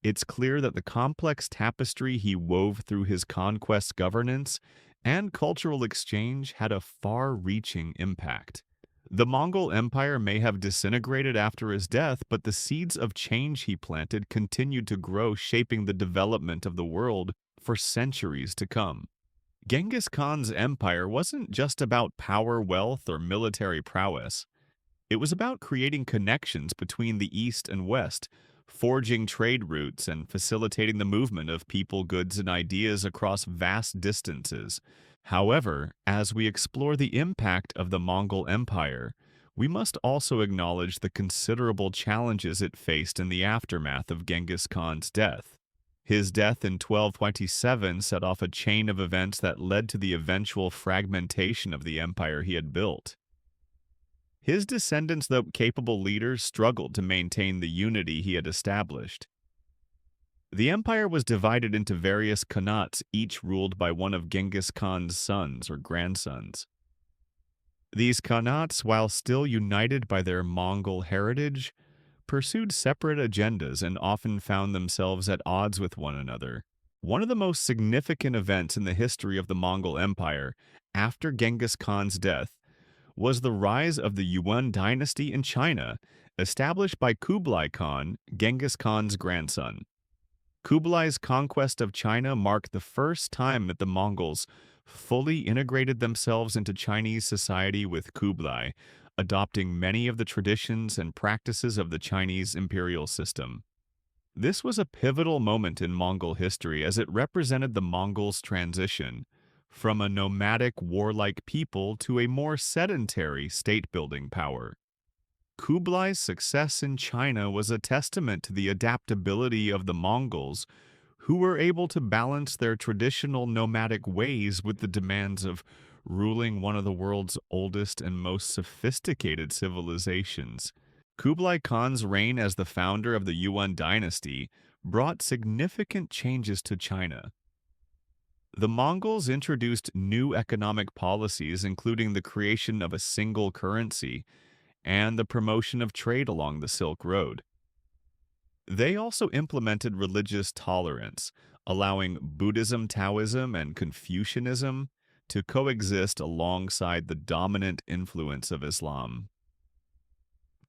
it's clear that the complex tapestry he wove through his conquest, governance, and cultural exchange had a far-reaching impact. The Mongol Empire may have disintegrated after his death, but the seeds of change he planted continued to grow, shaping the development of the world for centuries to come. Genghis Khan's empire wasn't just about power, wealth, or military prowess. It was about creating connections between the East and West, forging trade routes, and facilitating the movement of people, goods, and ideas across vast distances. However, as we explore the impact of the Mongol Empire, we must also acknowledge the considerable challenges it faced in the aftermath of Genghis Khan's death. His death in 1227 set off a chain of events that led to the eventual fragmentation of the empire he had built. His descendants, though capable leaders, struggled to maintain the unity he had established. The empire was divided into various khanates, each ruled by one of Genghis Khan's sons or grandsons. These khanates, while still united by their Mongol heritage, pursued separate agendas and often found themselves at odds with one another. One of the most significant events in the history of the Mongol Empire, after Genghis Khan's death, was the rise of the Yuan dynasty in China, established by Kublai Khan, Genghis Khan's grandson. Kublai's conquest of China marked the first time that the Mongols fully integrated themselves into Chinese society, with Kublai adopting many of the traditions and practices of the Chinese imperial system. This was a pivotal moment in Mongol history as it represented the Mongols' transition from a nomadic, warlike people to a more sedentary state-building power. Kublai's success in China was a testament to the adaptability of the Mongols, who were able to balance their traditional nomadic ways with the demands of ruling one of the world's oldest and most sophisticated civilizations. Kublai Khan's reign as the founder of the Yuan dynasty brought significant changes to China. The Mongols introduced new economic policies, including the creation of a single currency and the promotion of trade along the Silk Road. They also implemented religious tolerance, allowing Buddhism, Taoism, and Confucianism to coexist alongside the dominant influence of Islam.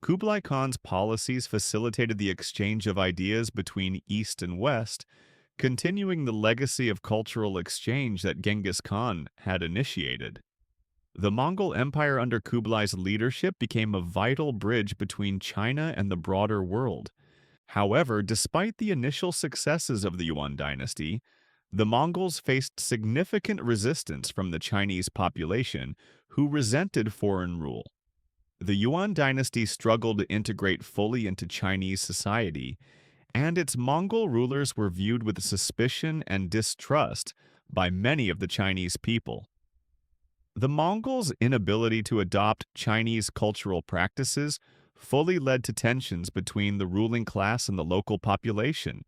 Kublai Khan's policies facilitated the exchange of ideas between East and West, continuing the legacy of cultural exchange that Genghis Khan had initiated. The Mongol Empire under Kublai's leadership became a vital bridge between China and the broader world. However, despite the initial successes of the Yuan dynasty, the Mongols faced significant resistance from the Chinese population, who resented foreign rule. The Yuan dynasty struggled to integrate fully into Chinese society, and its Mongol rulers were viewed with suspicion and distrust by many of the Chinese people. The Mongols' inability to adopt Chinese cultural practices fully led to tensions between the ruling class and the local population.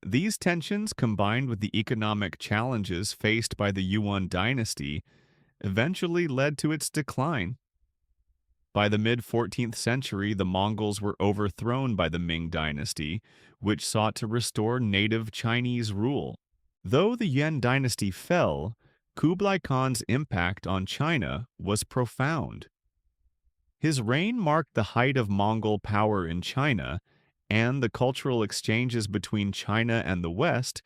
These tensions, combined with the economic challenges faced by the Yuan dynasty, eventually led to its decline. By the mid-14th century, the Mongols were overthrown by the Ming dynasty, which sought to restore native Chinese rule. Though the Yuan dynasty fell, Kublai Khan's impact on China was profound. His reign marked the height of Mongol power in China, and the cultural exchanges between China and the West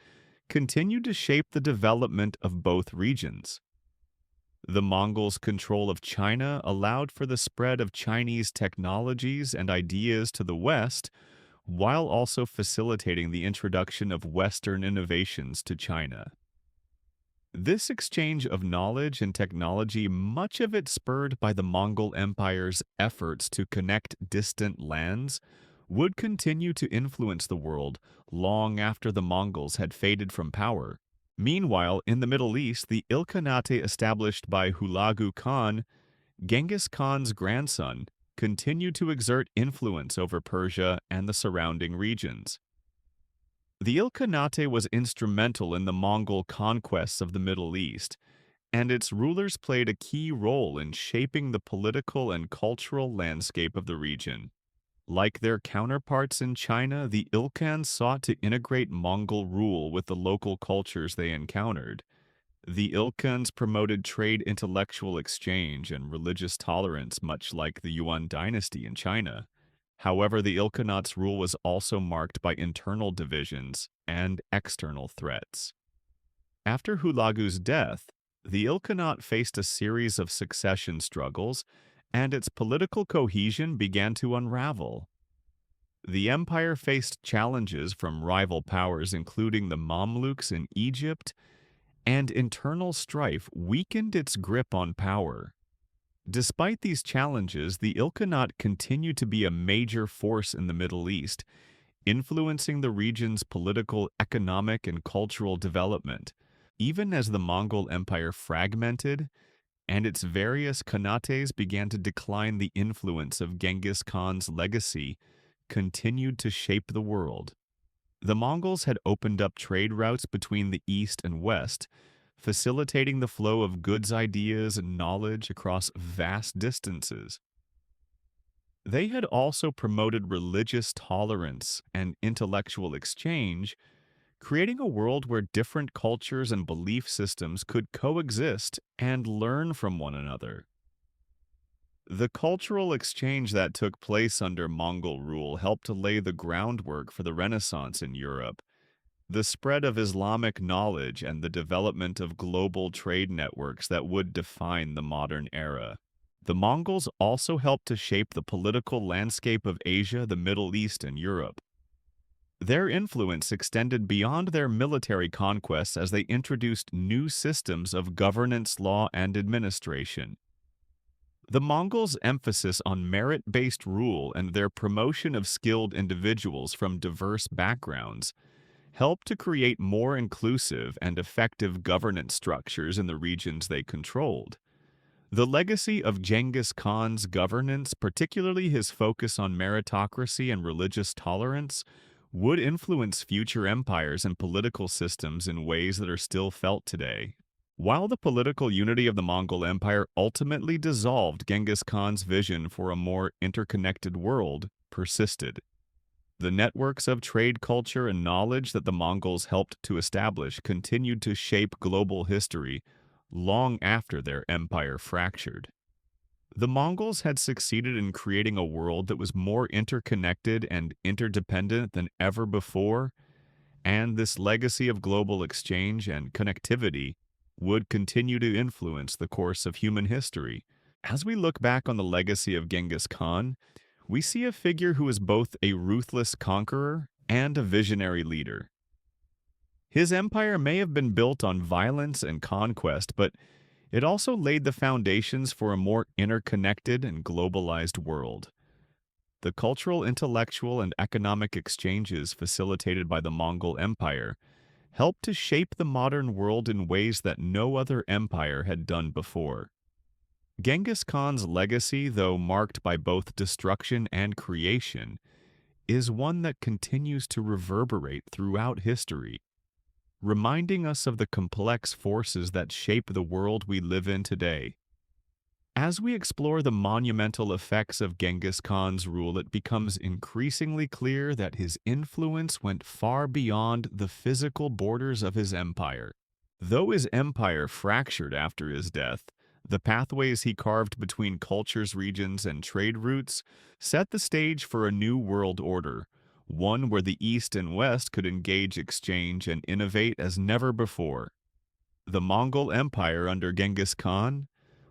continued to shape the development of both regions. The Mongols' control of China allowed for the spread of Chinese technologies and ideas to the West, while also facilitating the introduction of Western innovations to China. This exchange of knowledge and technology, much of it spurred by the Mongol Empire's efforts to connect distant lands, would continue to influence the world long after the Mongols had faded from power. Meanwhile, in the Middle East, the Ilkhanate established by Hulagu Khan, Genghis Khan's grandson, continued to exert influence over Persia and the surrounding regions. The Ilkhanate was instrumental in the Mongol conquests of the Middle East, and its rulers played a key role in shaping the political and cultural landscape of the region. Like their counterparts in China, the Ilkhans sought to integrate Mongol rule with the local cultures they encountered. The Ilkhans promoted trade, intellectual exchange, and religious tolerance, much like the Yuan dynasty in China. However, the Ilkhanate's rule was also marked by internal divisions and external threats. After Hulagu's death, the Ilkhanate faced a series of succession struggles, and its political cohesion began to unravel. The empire faced challenges from rival powers, including the Mamluks in Egypt, and internal strife weakened its grip on power. Despite these challenges, the Ilkhanate continued to be a major force in the Middle East, influencing the region's political, economic, and cultural development. Even as the Mongol Empire fragmented and its various Khanates began to decline, the influence of Genghis Khan's legacy continued to shape the world. The Mongols had opened up trade routes between the East and West, facilitating the flow of goods, ideas, and knowledge across vast distances. They had also promoted religious tolerance and intellectual exchange, creating a world where different cultures and belief systems could coexist and learn from one another. The cultural exchange that took place under Mongol rule helped to lay the groundwork for the Renaissance in Europe, the spread of Islamic knowledge, and the development of global trade networks that would define the modern era. The Mongols also helped to shape the political landscape of Asia, the Middle East, and Europe. Their influence extended beyond their military conquests as they introduced new systems of governance, law, and administration. The Mongols' emphasis on merit-based rule and their promotion of skilled individuals from diverse backgrounds helped to create more inclusive and effective governance structures in the regions they controlled. The legacy of Genghis Khan's governance, particularly his focus on meritocracy and religious tolerance, would influence future empires and political systems in ways that are still felt today. While the political unity of the Mongol Empire ultimately dissolved, Genghis Khan's vision for a more interconnected world persisted. The networks of trade, culture, and knowledge that the Mongols helped to establish continued to shape global history long after their empire fractured. The Mongols had succeeded in creating a world that was more interconnected and interdependent than ever before, and this legacy of global exchange and connectivity would continue to influence the course of human history. As we look back on the legacy of Genghis Khan, we see a figure who is both a ruthless conqueror and a visionary leader. His empire may have been built on violence and conquest, but it also laid the foundations for a more interconnected and globalized world. The cultural, intellectual, and economic exchanges facilitated by the Mongol Empire helped to shape the modern world in ways that no other empire had done before. Genghis Khan's legacy, though marked by both destruction and creation, is one that continues to reverberate throughout history, reminding us of the complex forces that shape the world we live in today. As we explore the monumental effects of Genghis Khan's rule, it becomes increasingly clear that his influence went far beyond the physical borders of his empire. Though his empire fractured after his death, the pathways he carved between cultures, regions, and trade routes set the stage for a new world order, one where the East and West could engage, exchange, and innovate as never before. The Mongol Empire under Genghis Khan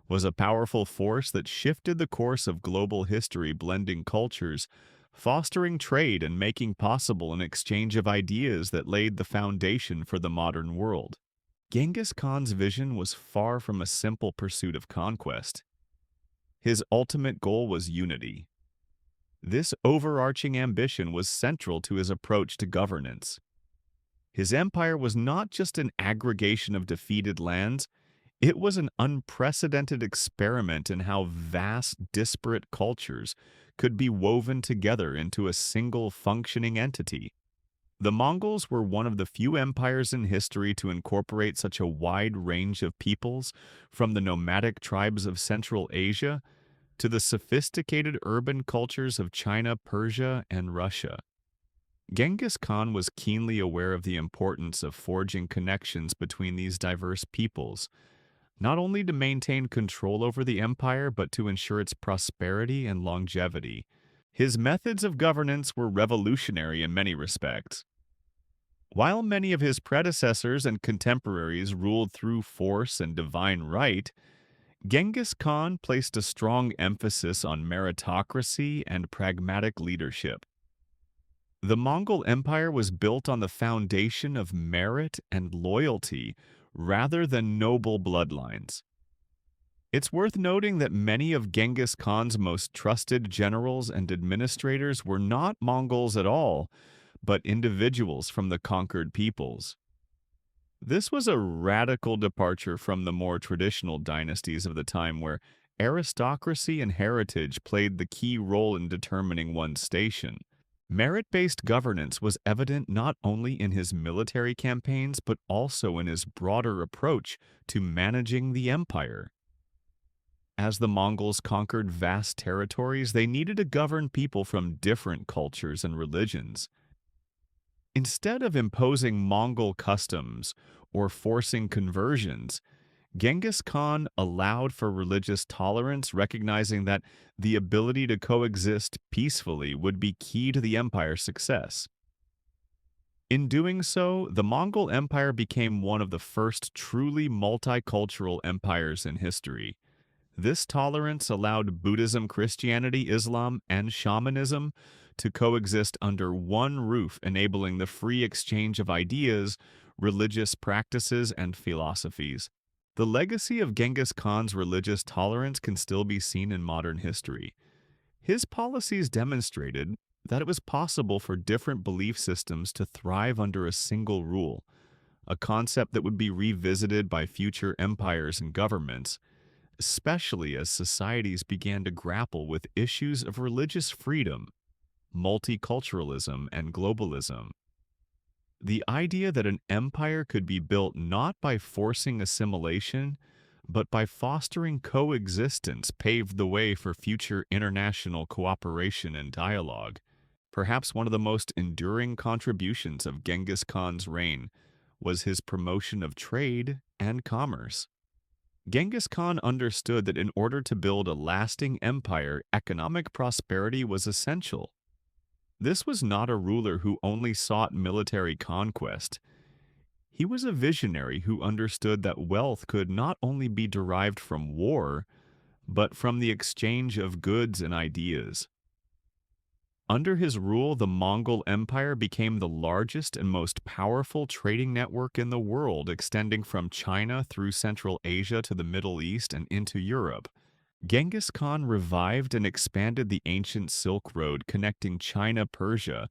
was a powerful force that shifted the course of global history, blending cultures, fostering trade, and making possible an exchange of ideas that laid the foundation for the modern world. Genghis Khan's vision was far from a simple pursuit of conquest. His ultimate goal was unity. This overarching ambition was central to his approach to governance. His empire was not just an aggregation of defeated lands, it was an unprecedented experiment in how vast, disparate cultures could be woven together into a single functioning entity. The Mongols were one of the few empires in history to incorporate such a wide range of peoples, from the nomadic tribes of Central Asia to the sophisticated urban cultures of China, Persia, and Russia. Genghis Khan was keenly aware of the importance of forging connections between these diverse peoples, not only to maintain control over the empire, but to ensure its prosperity and longevity. His methods of governance were revolutionary in many respects. While many of his predecessors and contemporaries ruled through force and divine right, Genghis Khan placed a strong emphasis on meritocracy and pragmatic leadership. The Mongol Empire was built on the foundation of merit and loyalty rather than noble bloodlines. It's worth noting that many of Genghis Khan's most trusted generals and administrators were not Mongols at all, but individuals from the conquered peoples. This was a radical departure from the more traditional dynasties of the time where aristocracy and heritage played the key role in determining one's station. Merit-based governance was evident not only in his military campaigns but also in his broader approach to managing the empire. As the Mongols conquered vast territories, they needed to govern people from different cultures and religions. Instead of imposing Mongol customs or forcing conversions, Genghis Khan allowed for religious tolerance, recognizing that the ability to coexist peacefully would be key to the empire's success. In doing so, the Mongol Empire became one of the first truly multicultural empires in history. This tolerance allowed Buddhism, Christianity, Islam, and shamanism to coexist under one roof, enabling the free exchange of ideas, religious practices, and philosophies. The legacy of Genghis Khan's religious tolerance can still be seen in modern history. His policies demonstrated that it was possible for different belief systems to thrive under a single rule, a concept that would be revisited by future empires and governments, especially as societies began to grapple with issues of religious freedom, multiculturalism, and globalism. The idea that an empire could be built not by forcing assimilation, but by fostering coexistence paved the way for future international cooperation and dialogue. Perhaps one of the most enduring contributions of Genghis Khan's reign was his promotion of trade and commerce. Genghis Khan understood that in order to build a lasting empire, economic prosperity was essential. This was not a ruler who only sought military conquest. He was a visionary who understood that wealth could not only be derived from war, but from the exchange of goods and ideas. Under his rule, the Mongol Empire became the largest and most powerful trading network in the world, extending from China through Central Asia to the Middle East and into Europe. Genghis Khan revived and expanded the ancient Silk Road connecting China, Persia,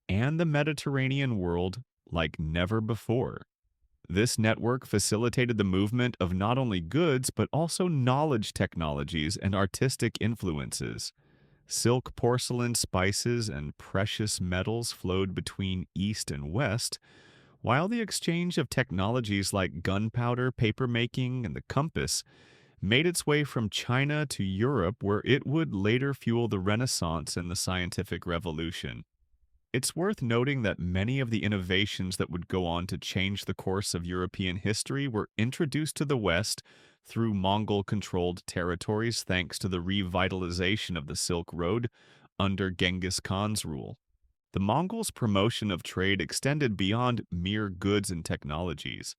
and the Mediterranean world like never before. This network facilitated the movement of not only goods but also knowledge technologies and artistic influences. Silk, porcelain, spices, and precious metals flowed between East and West, while the exchange of technologies like gunpowder, papermaking, and the compass made its way from China to Europe, where it would later fuel the Renaissance and the scientific revolution. It's worth noting that many of the innovations that would go on to change the course of European history were introduced to the West through Mongol-controlled territories thanks to the revitalization of the Silk Road under Genghis Khan's rule. The Mongols' promotion of trade extended beyond mere goods and technologies.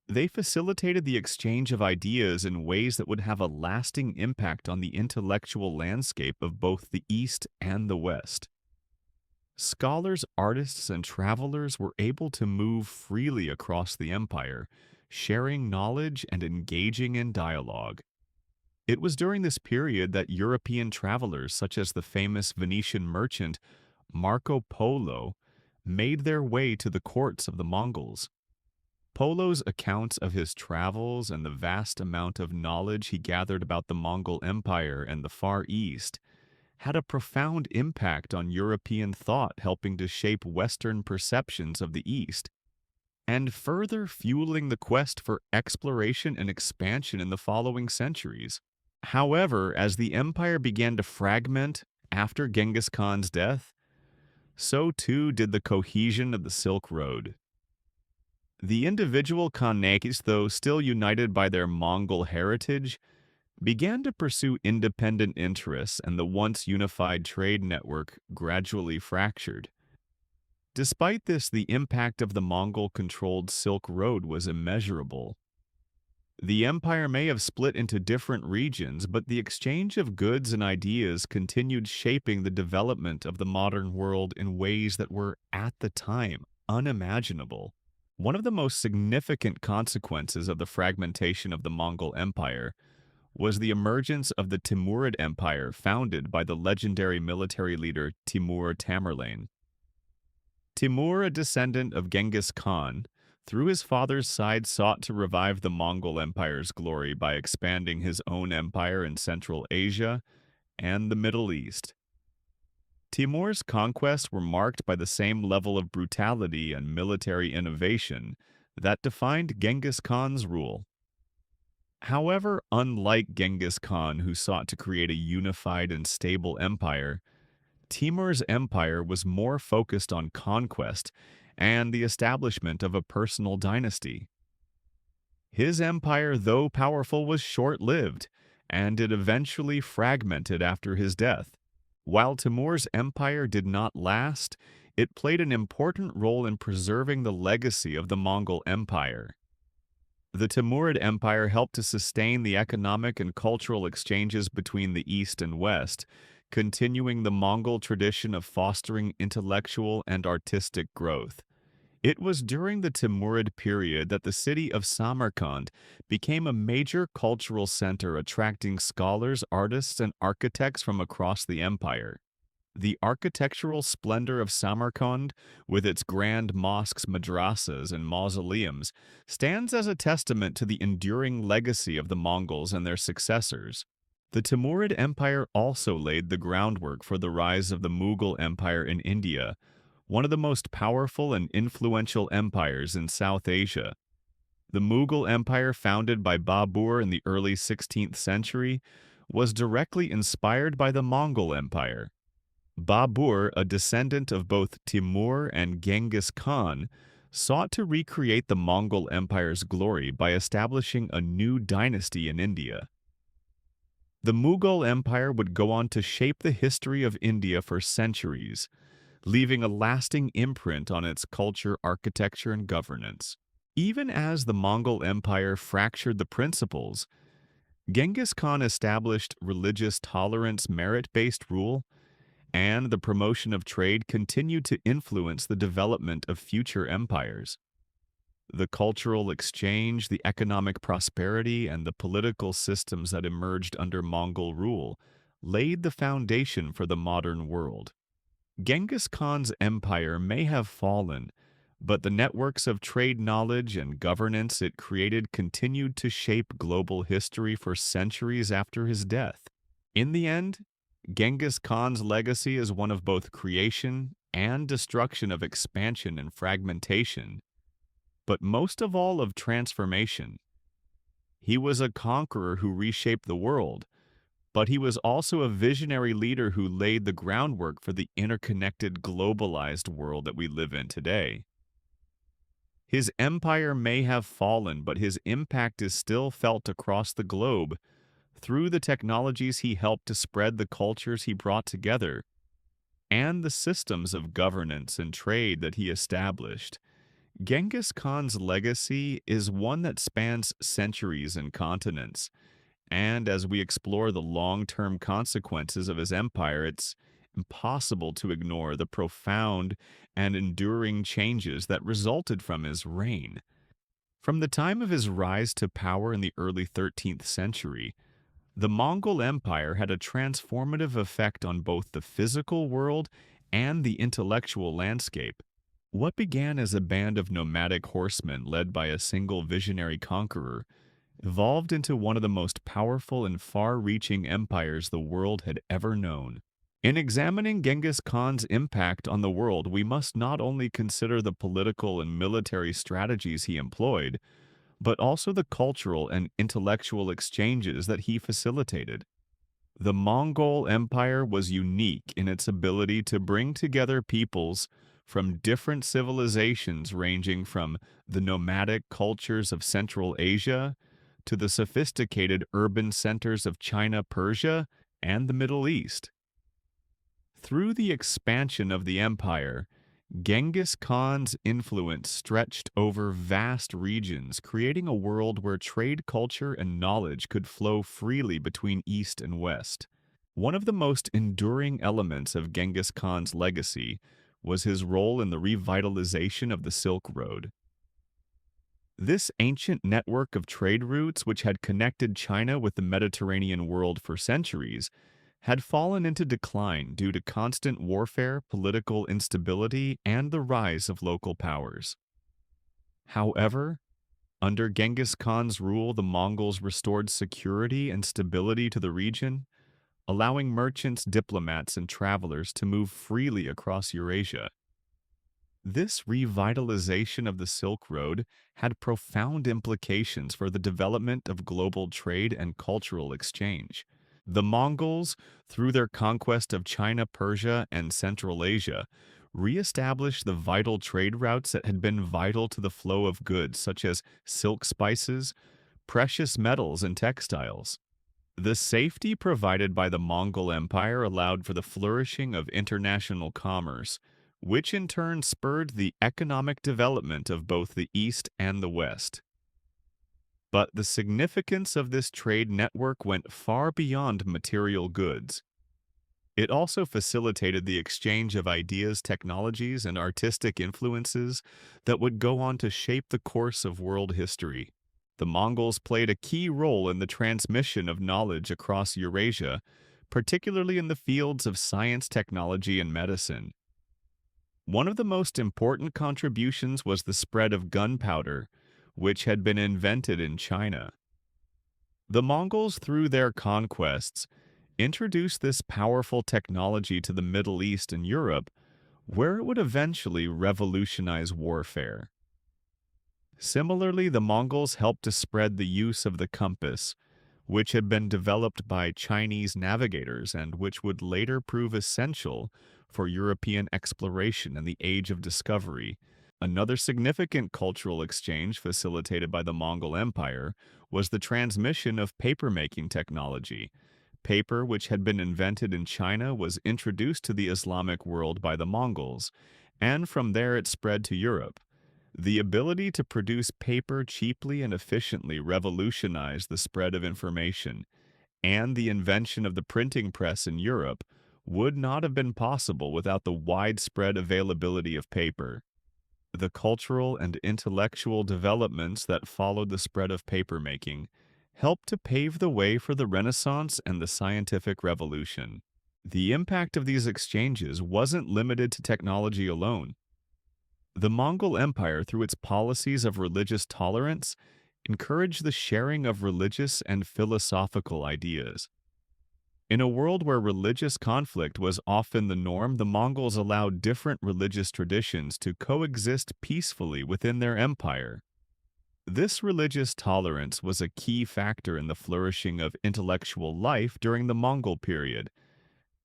They facilitated the exchange of ideas in ways that would have a lasting impact on the intellectual landscape of both the East and the West. Scholars, artists, and travelers were able to move freely across the empire, sharing knowledge and engaging in dialogue. It was during this period that European travelers, such as the famous Venetian merchant Marco Polo, made their way to the courts of the Mongols. Polo's accounts of his travels and the vast amount of knowledge he gathered about the Mongol Empire and the Far East had a profound impact on European thought, helping to shape Western perceptions of the East, and further fueling the quest for exploration and expansion in the following centuries. However, as the empire began to fragment after Genghis Khan's death, so too did the cohesion of the Silk Road. The individual Khanate, though still united by their Mongol heritage, began to pursue independent interests, and the once unified trade network gradually fractured. Despite this, the impact of the Mongol-controlled Silk Road was immeasurable. The empire may have split into different regions, but the exchange of goods and ideas continued shaping the development of the modern world in ways that were, at the time, unimaginable. One of the most significant consequences of the fragmentation of the Mongol Empire was the emergence of the Timurid Empire, founded by the legendary military leader Timur Tamerlane. Timur, a descendant of Genghis Khan, through his father's side sought to revive the Mongol Empire's glory by expanding his own empire in Central Asia and the Middle East. Timur's conquests were marked by the same level of brutality and military innovation that defined Genghis Khan's rule. However, unlike Genghis Khan, who sought to create a unified and stable empire, Timur's empire was more focused on conquest and the establishment of a personal dynasty. His empire, though powerful, was short-lived, and it eventually fragmented after his death. While Timur's empire did not last, it played an important role in preserving the legacy of the Mongol Empire. The Timurid Empire helped to sustain the economic and cultural exchanges between the East and West, continuing the Mongol tradition of fostering intellectual and artistic growth. It was during the Timurid period that the city of Samarkand became a major cultural center, attracting scholars, artists, and architects from across the empire. The architectural splendor of Samarkand, with its grand mosques, madrasas, and mausoleums, stands as a testament to the enduring legacy of the Mongols and their successors. The Timurid Empire also laid the groundwork for the rise of the Mughal Empire in India, one of the most powerful and influential empires in South Asia. The Mughal Empire, founded by Babur in the early 16th century, was directly inspired by the Mongol Empire. Babur, a descendant of both Timur and Genghis Khan, sought to recreate the Mongol Empire's glory by establishing a new dynasty in India. The Mughal Empire would go on to shape the history of India for centuries, leaving a lasting imprint on its culture, architecture, and governance. Even as the Mongol Empire fractured the principles, Genghis Khan established religious tolerance, merit-based rule, and the promotion of trade continued to influence the development of future empires. The cultural exchange, the economic prosperity, and the political systems that emerged under Mongol rule laid the foundation for the modern world. Genghis Khan's empire may have fallen, but the networks of trade knowledge and governance it created continued to shape global history for centuries after his death. In the end, Genghis Khan's legacy is one of both creation and destruction, of expansion and fragmentation, but most of all of transformation. He was a conqueror who reshaped the world, but he was also a visionary leader who laid the groundwork for the interconnected, globalized world that we live in today. His empire may have fallen, but his impact is still felt across the globe through the technologies he helped to spread, the cultures he brought together, and the systems of governance and trade that he established. Genghis Khan's legacy is one that spans centuries and continents, and as we explore the long-term consequences of his empire, it's impossible to ignore the profound and enduring changes that resulted from his reign. From the time of his rise to power in the early 13th century, the Mongol Empire had a transformative effect on both the physical world and the intellectual landscape. What began as a band of nomadic horsemen led by a single visionary conqueror evolved into one of the most powerful and far-reaching empires the world had ever known. In examining Genghis Khan's impact on the world, we must not only consider the political and military strategies he employed, but also the cultural and intellectual exchanges that he facilitated. The Mongol Empire was unique in its ability to bring together peoples from different civilizations, ranging from the nomadic cultures of Central Asia to the sophisticated urban centers of China, Persia, and the Middle East. Through the expansion of the empire, Genghis Khan's influence stretched over vast regions, creating a world where trade, culture, and knowledge could flow freely between East and West. One of the most enduring elements of Genghis Khan's legacy was his role in the revitalization of the Silk Road. This ancient network of trade routes, which had connected China with the Mediterranean world for centuries, had fallen into decline due to constant warfare, political instability, and the rise of local powers. However, under Genghis Khan's rule, the Mongols restored security and stability to the region, allowing merchants, diplomats, and travelers to move freely across Eurasia. This revitalization of the Silk Road had profound implications for the development of global trade and cultural exchange. The Mongols, through their conquest of China, Persia, and Central Asia, re-established the vital trade routes that had been vital to the flow of goods such as silk spices, precious metals, and textiles. The safety provided by the Mongol Empire allowed for the flourishing of international commerce, which in turn spurred the economic development of both the East and the West. But the significance of this trade network went far beyond material goods. It also facilitated the exchange of ideas, technologies, and artistic influences that would go on to shape the course of world history. The Mongols played a key role in the transmission of knowledge across Eurasia, particularly in the fields of science, technology, and medicine. One of the most important contributions was the spread of gunpowder, which had been invented in China. The Mongols, through their conquests, introduced this powerful technology to the Middle East and Europe, where it would eventually revolutionize warfare. Similarly, the Mongols helped to spread the use of the compass, which had been developed by Chinese navigators and which would later prove essential for European exploration in the Age of Discovery. Another significant cultural exchange facilitated by the Mongol Empire was the transmission of papermaking technology. Paper, which had been invented in China, was introduced to the Islamic world by the Mongols, and from there it spread to Europe. The ability to produce paper cheaply and efficiently revolutionized the spread of information, and the invention of the printing press in Europe would not have been possible without the widespread availability of paper. The cultural and intellectual developments that followed the spread of papermaking helped to pave the way for the Renaissance and the scientific revolution. The impact of these exchanges wasn't limited to technology alone. The Mongol Empire, through its policies of religious tolerance, encouraged the sharing of religious and philosophical ideas. In a world where religious conflict was often the norm, the Mongols allowed different religious traditions to coexist peacefully within their empire. This religious tolerance was a key factor in the flourishing of intellectual life during the Mongol period,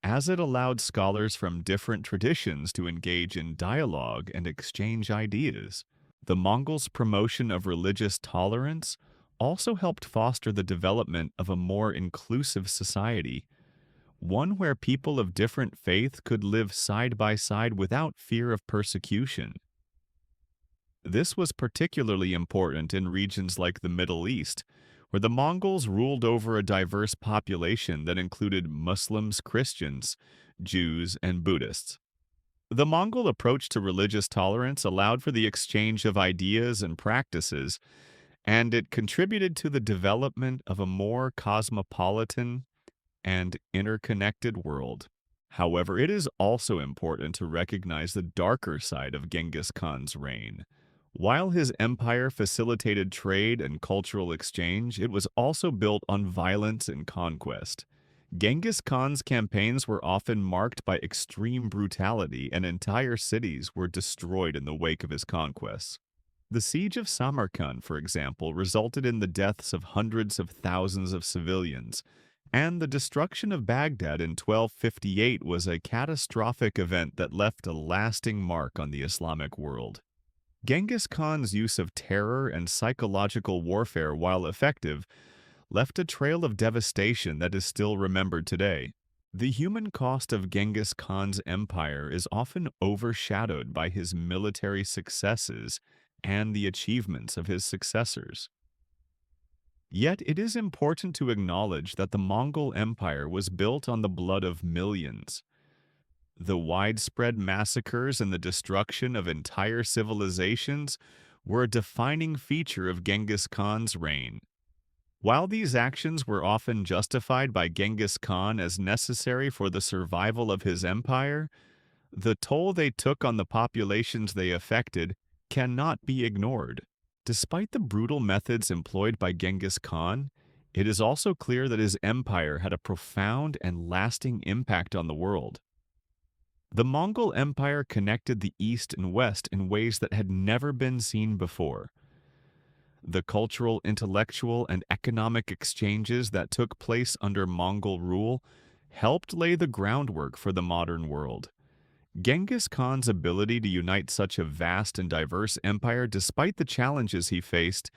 as it allowed scholars from different traditions to engage in dialogue and exchange ideas. The Mongols' promotion of religious tolerance also helped foster the development of a more inclusive society, one where people of different faith could live side by side without fear of persecution. This was particularly important in regions like the Middle East, where the Mongols ruled over a diverse population that included Muslims, Christians, Jews, and Buddhists. The Mongol approach to religious tolerance allowed for the exchange of ideas and practices, and it contributed to the development of a more cosmopolitan and interconnected world. However, it is also important to recognize the darker side of Genghis Khan's reign. While his empire facilitated trade and cultural exchange, it was also built on violence and conquest. Genghis Khan's campaigns were often marked by extreme brutality, and entire cities were destroyed in the wake of his conquests. The siege of Samarkand, for example, resulted in the deaths of hundreds of thousands of civilians, and the destruction of Baghdad in 1258 was a catastrophic event that left a lasting mark on the Islamic world. Genghis Khan's use of terror and psychological warfare, while effective, left a trail of devastation that is still remembered today. The human cost of Genghis Khan's empire is often overshadowed by his military successes and the achievements of his successors. Yet it is important to acknowledge that the Mongol Empire was built on the blood of millions. The widespread massacres and the destruction of entire civilizations were a defining feature of Genghis Khan's reign. While these actions were often justified by Genghis Khan as necessary for the survival of his empire, the toll they took on the populations they affected cannot be ignored. Despite the brutal methods employed by Genghis Khan, it is also clear that his empire had a profound and lasting impact on the world. The Mongol Empire connected the East and West in ways that had never been seen before. The cultural, intellectual, and economic exchanges that took place under Mongol rule helped lay the groundwork for the modern world. Genghis Khan's ability to unite such a vast and diverse empire despite the challenges he faced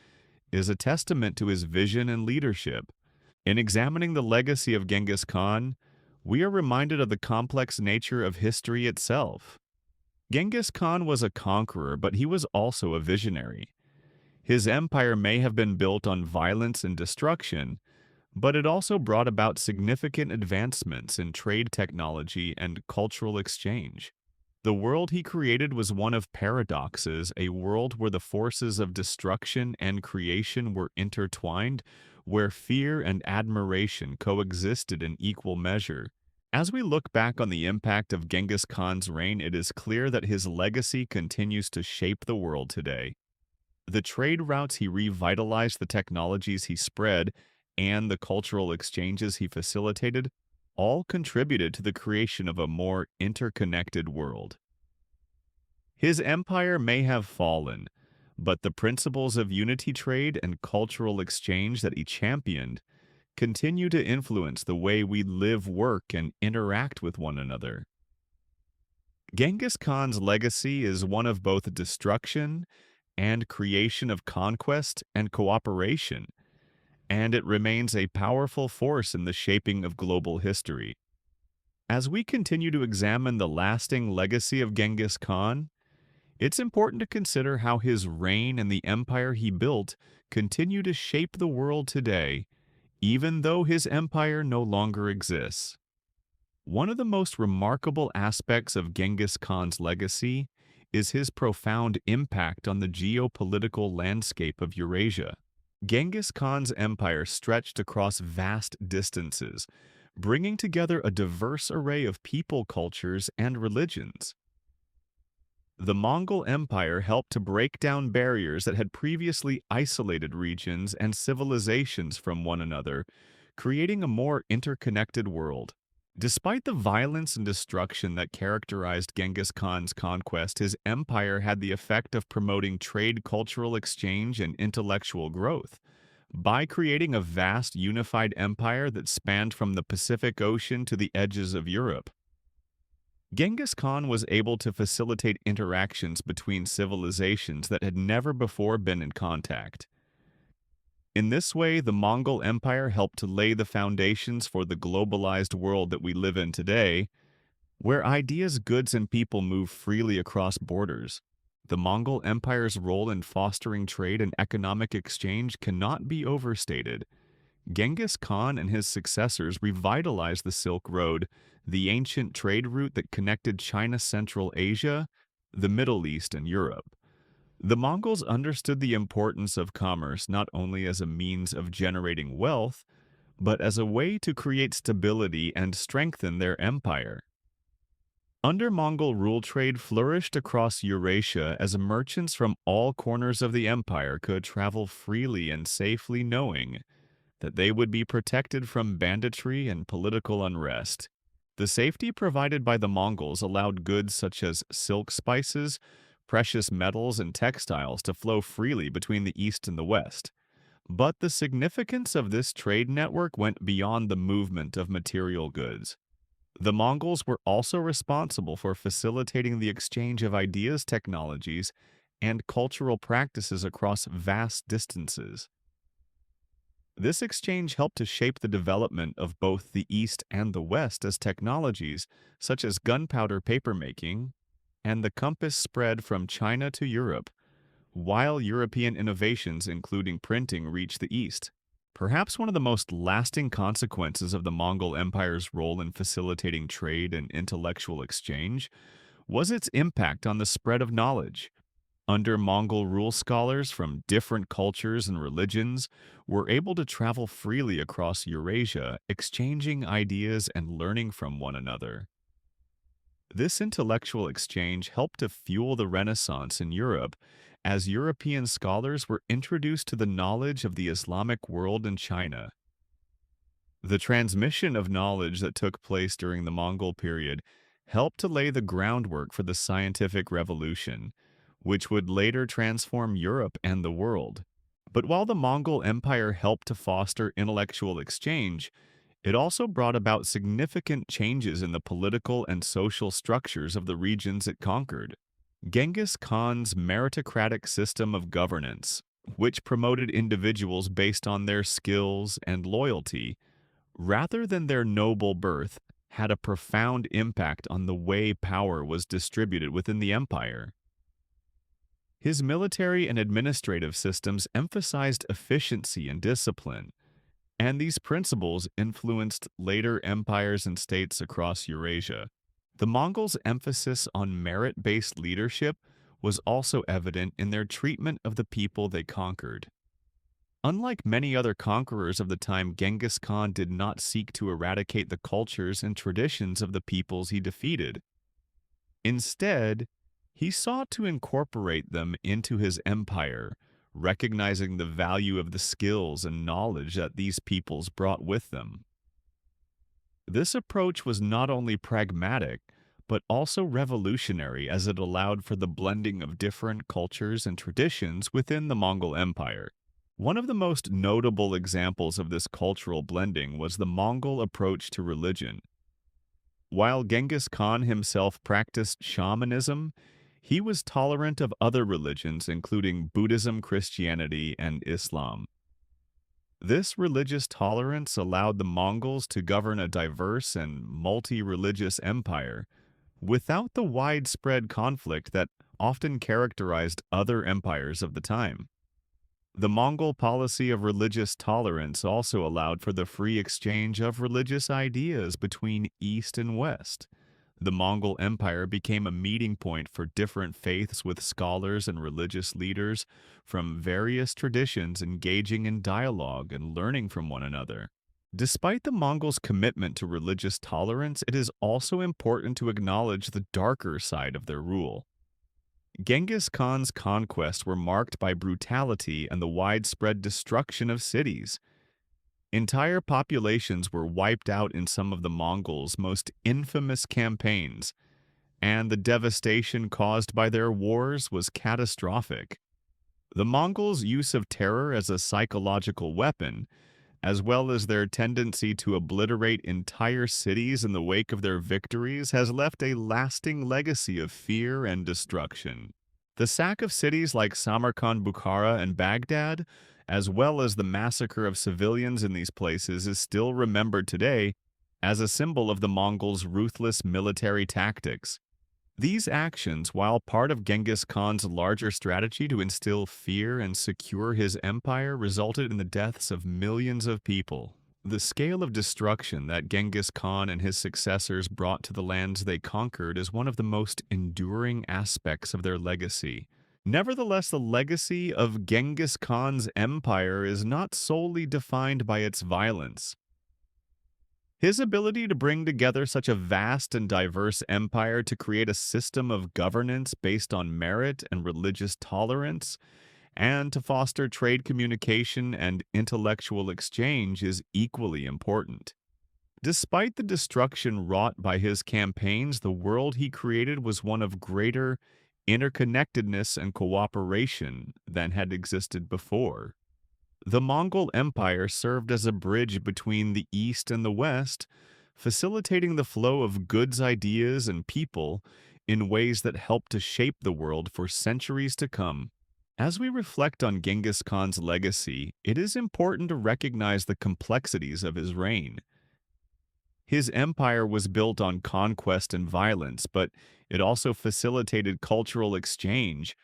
is a testament to his vision and leadership. In examining the legacy of Genghis Khan, we are reminded of the complex nature of history itself. Genghis Khan was a conqueror, but he was also a visionary. His empire may have been built on violence and destruction, but it also brought about significant advancements in trade technology and cultural exchange. The world he created was one of paradoxes, a world where the forces of destruction and creation were intertwined, where fear and admiration coexisted in equal measure. As we look back on the impact of Genghis Khan's reign, it is clear that his legacy continues to shape the world today. The trade routes he revitalized, the technologies he spread, and the cultural exchanges he facilitated all contributed to the creation of a more interconnected world. His empire may have fallen, but the principles of unity trade and cultural exchange that he championed continue to influence the way we live, work, and interact with one another. Genghis Khan's legacy is one of both destruction and creation, of conquest and cooperation, and it remains a powerful force in the shaping of global history. As we continue to examine the lasting legacy of Genghis Khan, it's important to consider how his reign and the empire he built continue to shape the world today, even though his empire no longer exists. One of the most remarkable aspects of Genghis Khan's legacy is his profound impact on the geopolitical landscape of Eurasia. Genghis Khan's empire stretched across vast distances, bringing together a diverse array of people, cultures, and religions. The Mongol Empire helped to break down barriers that had previously isolated regions and civilizations from one another, creating a more interconnected world. Despite the violence and destruction that characterized Genghis Khan's conquest, his empire had the effect of promoting trade, cultural exchange, and intellectual growth. By creating a vast, unified empire that spanned from the Pacific Ocean to the edges of Europe, Genghis Khan was able to facilitate interactions between civilizations that had never before been in contact. In this way, the Mongol Empire helped to lay the foundations for the globalized world that we live in today, where ideas, goods, and people move freely across borders. The Mongol Empire's role in fostering trade and economic exchange cannot be overstated. Genghis Khan and his successors revitalized the Silk Road, the ancient trade route that connected China, Central Asia, the Middle East, and Europe. The Mongols understood the importance of commerce not only as a means of generating wealth, but as a way to create stability and strengthen their empire. Under Mongol rule, trade flourished across Eurasia as merchants from all corners of the empire could travel freely and safely, knowing that they would be protected from banditry and political unrest. The safety provided by the Mongols allowed goods such as silk, spices, precious metals, and textiles to flow freely between the East and the West. But the significance of this trade network went beyond the movement of material goods. The Mongols were also responsible for facilitating the exchange of ideas, technologies, and cultural practices across vast distances. This exchange helped to shape the development of both the East and the West as technologies such as gunpowder papermaking and the compass spread from China to Europe, while European innovations including printing reached the East. Perhaps one of the most lasting consequences of the Mongol Empire's role in facilitating trade and intellectual exchange was its impact on the spread of knowledge. Under Mongol rule, scholars from different cultures and religions were able to travel freely across Eurasia, exchanging ideas and learning from one another. This intellectual exchange helped to fuel the Renaissance in Europe, as European scholars were introduced to the knowledge of the Islamic world in China. The transmission of knowledge that took place during the Mongol period helped to lay the groundwork for the scientific revolution, which would later transform Europe and the world. But while the Mongol Empire helped to foster intellectual exchange, it also brought about significant changes in the political and social structures of the regions it conquered. Genghis Khan's meritocratic system of governance, which promoted individuals based on their skills and loyalty, rather than their noble birth, had a profound impact on the way power was distributed within the empire. His military and administrative systems emphasized efficiency and discipline, and these principles influenced later empires and states across Eurasia. The Mongols' emphasis on merit-based leadership was also evident in their treatment of the people they conquered. Unlike many other conquerors of the time, Genghis Khan did not seek to eradicate the cultures and traditions of the peoples he defeated. Instead, he sought to incorporate them into his empire, recognizing the value of the skills and knowledge that these peoples brought with them. This approach was not only pragmatic, but also revolutionary, as it allowed for the blending of different cultures and traditions within the Mongol Empire. One of the most notable examples of this cultural blending was the Mongol approach to religion. While Genghis Khan himself practiced shamanism, he was tolerant of other religions, including Buddhism, Christianity, and Islam. This religious tolerance allowed the Mongols to govern a diverse and multi-religious empire without the widespread conflict that often characterized other empires of the time. The Mongol policy of religious tolerance also allowed for the free exchange of religious ideas between East and West. The Mongol Empire became a meeting point for different faiths, with scholars and religious leaders from various traditions engaging in dialogue and learning from one another. Despite the Mongols' commitment to religious tolerance, it is also important to acknowledge the darker side of their rule. Genghis Khan's conquests were marked by brutality and the widespread destruction of cities. Entire populations were wiped out in some of the Mongols' most infamous campaigns, and the devastation caused by their wars was catastrophic. The Mongols' use of terror as a psychological weapon, as well as their tendency to obliterate entire cities in the wake of their victories, has left a lasting legacy of fear and destruction. The sack of cities like Samarkand, Bukhara, and Baghdad, as well as the massacre of civilians in these places, is still remembered today as a symbol of the Mongols' ruthless military tactics. These actions, while part of Genghis Khan's larger strategy to instill fear and secure his empire, resulted in the deaths of millions of people. The scale of destruction that Genghis Khan and his successors brought to the lands they conquered is one of the most enduring aspects of their legacy. Nevertheless, the legacy of Genghis Khan's empire is not solely defined by its violence. His ability to bring together such a vast and diverse empire to create a system of governance based on merit and religious tolerance, and to foster trade communication and intellectual exchange is equally important. Despite the destruction wrought by his campaigns, the world he created was one of greater interconnectedness and cooperation than had existed before. The Mongol Empire served as a bridge between the East and the West, facilitating the flow of goods, ideas, and people in ways that helped to shape the world for centuries to come. As we reflect on Genghis Khan's legacy, it is important to recognize the complexities of his reign. His empire was built on conquest and violence, but it also facilitated cultural exchange,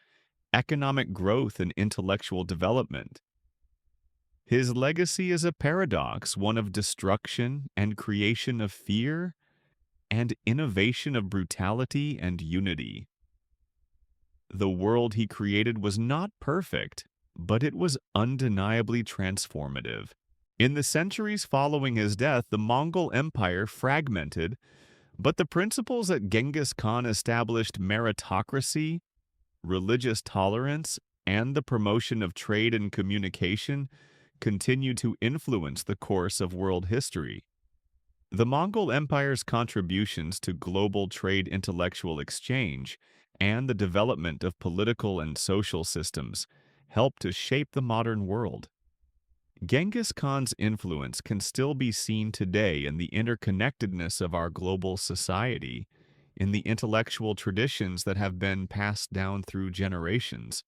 economic growth, and intellectual development. His legacy is a paradox, one of destruction and creation of fear, and innovation of brutality and unity. The world he created was not perfect, but it was undeniably transformative. In the centuries following his death, the Mongol Empire fragmented, but the principles that Genghis Khan established meritocracy, religious tolerance, and the promotion of trade and communication continue to influence the course of world history. The Mongol Empire's contributions to global trade intellectual exchange and the development of political and social systems helped to shape the modern world. Genghis Khan's influence can still be seen today in the interconnectedness of our global society, in the intellectual traditions that have been passed down through generations,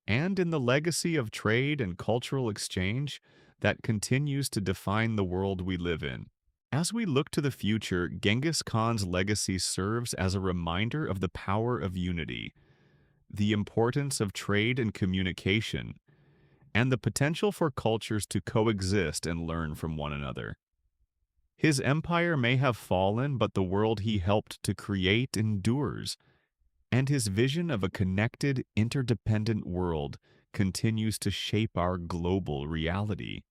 and in the legacy of trade and cultural exchange that continues to define the world we live in. As we look to the future, Genghis Khan's legacy serves as a reminder of the power of unity, the importance of trade and communication, and the potential for cultures to coexist and learn from one another. His empire may have fallen, but the world he helped to create endures, and his vision of a connected, interdependent world continues to shape our global reality.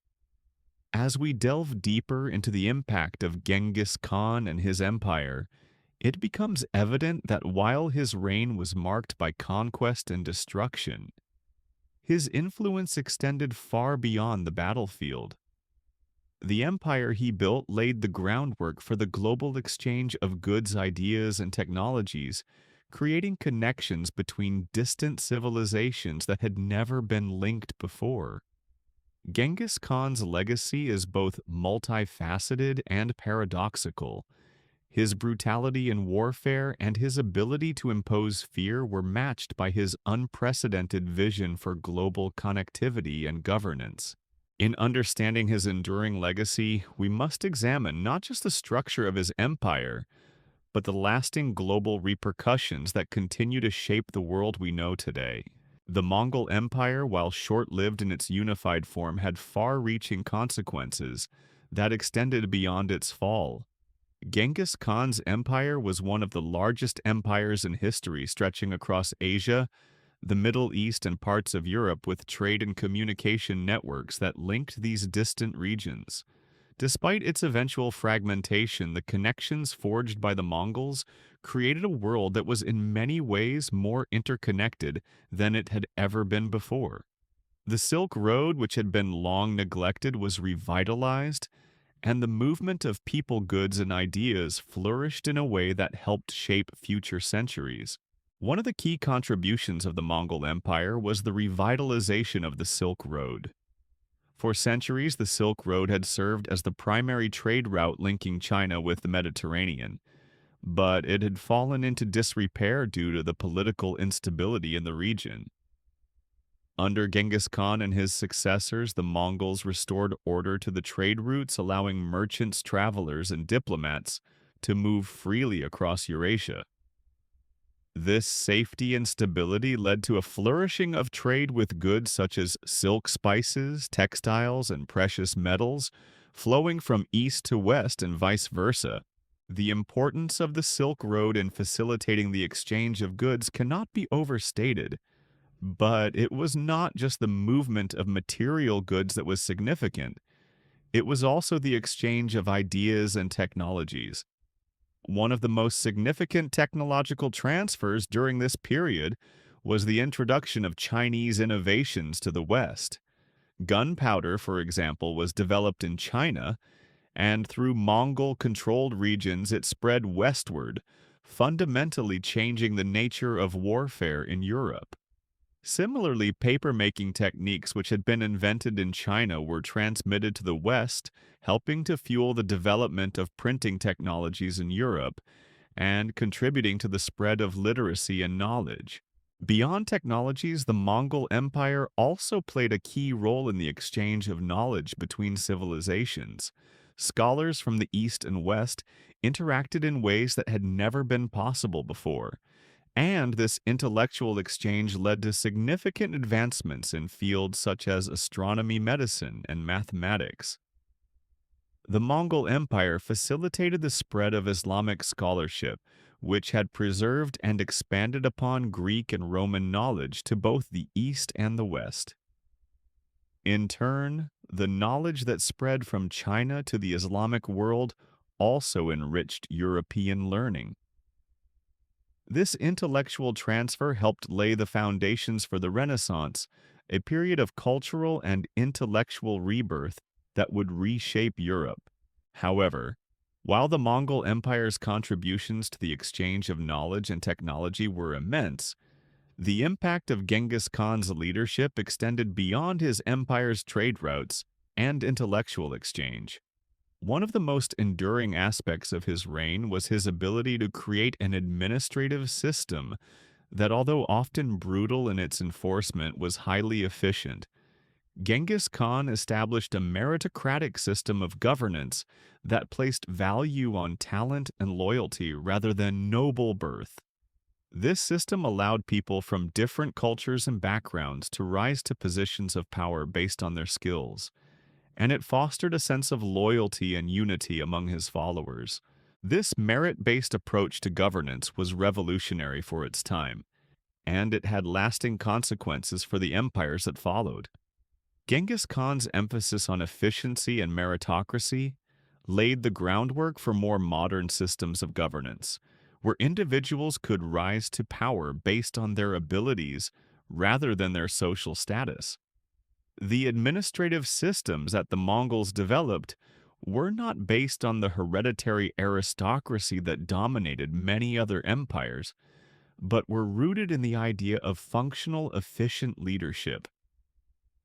As we delve deeper into the impact of Genghis Khan and his empire, it becomes evident that while his reign was marked by conquest and destruction, his influence extended far beyond the battlefield. The empire he built laid the groundwork for the global exchange of goods, ideas, and technologies, creating connections between distant civilizations that had never been linked before. Genghis Khan's legacy is both multifaceted and paradoxical. His brutality in warfare and his ability to impose fear were matched by his unprecedented vision for global connectivity and governance. In understanding his enduring legacy, we must examine not just the structure of his empire, but the lasting global repercussions that continue to shape the world we know today. The Mongol Empire, while short-lived in its unified form, had far-reaching consequences that extended beyond its fall. Genghis Khan's empire was one of the largest empires in history, stretching across Asia, the Middle East, and parts of Europe, with trade and communication networks that linked these distant regions. Despite its eventual fragmentation, the connections forged by the Mongols created a world that was in many ways more interconnected than it had ever been before. The Silk Road, which had been long neglected, was revitalized, and the movement of people, goods, and ideas flourished in a way that helped shape future centuries. One of the key contributions of the Mongol Empire was the revitalization of the Silk Road. For centuries, the Silk Road had served as the primary trade route linking China with the Mediterranean, but it had fallen into disrepair due to the political instability in the region. Under Genghis Khan and his successors, the Mongols restored order to the trade routes, allowing merchants, travelers, and diplomats to move freely across Eurasia. This safety and stability led to a flourishing of trade with goods such as silk, spices, textiles, and precious metals, flowing from east to west and vice versa. The importance of the Silk Road in facilitating the exchange of goods cannot be overstated, but it was not just the movement of material goods that was significant. It was also the exchange of ideas and technologies. One of the most significant technological transfers during this period was the introduction of Chinese innovations to the West. Gunpowder, for example, was developed in China, and through Mongol-controlled regions it spread westward, fundamentally changing the nature of warfare in Europe. Similarly, paper-making techniques which had been invented in China were transmitted to the West, helping to fuel the development of printing technologies in Europe and contributing to the spread of literacy and knowledge. Beyond technologies, the Mongol Empire also played a key role in the exchange of knowledge between civilizations. Scholars from the East and West interacted in ways that had never been possible before. And this intellectual exchange led to significant advancements in fields such as astronomy, medicine, and mathematics. The Mongol Empire facilitated the spread of Islamic scholarship, which had preserved and expanded upon Greek and Roman knowledge to both the East and the West. In turn, the knowledge that spread from China to the Islamic world also enriched European learning. This intellectual transfer helped lay the foundations for the Renaissance, a period of cultural and intellectual rebirth that would reshape Europe. However, while the Mongol Empire's contributions to the exchange of knowledge and technology were immense, the impact of Genghis Khan's leadership extended beyond his empire's trade routes and intellectual exchange. One of the most enduring aspects of his reign was his ability to create an administrative system that, although often brutal in its enforcement, was highly efficient. Genghis Khan established a meritocratic system of governance that placed value on talent and loyalty rather than noble birth. This system allowed people from different cultures and backgrounds to rise to positions of power based on their skills, and it fostered a sense of loyalty and unity among his followers. This merit-based approach to governance was revolutionary for its time, and it had lasting consequences for the empires that followed. Genghis Khan's emphasis on efficiency and meritocracy laid the groundwork for more modern systems of governance, where individuals could rise to power based on their abilities rather than their social status. The administrative systems that the Mongols developed were not based on the hereditary aristocracy that dominated many other empires, but were rooted in the idea of functional, efficient leadership.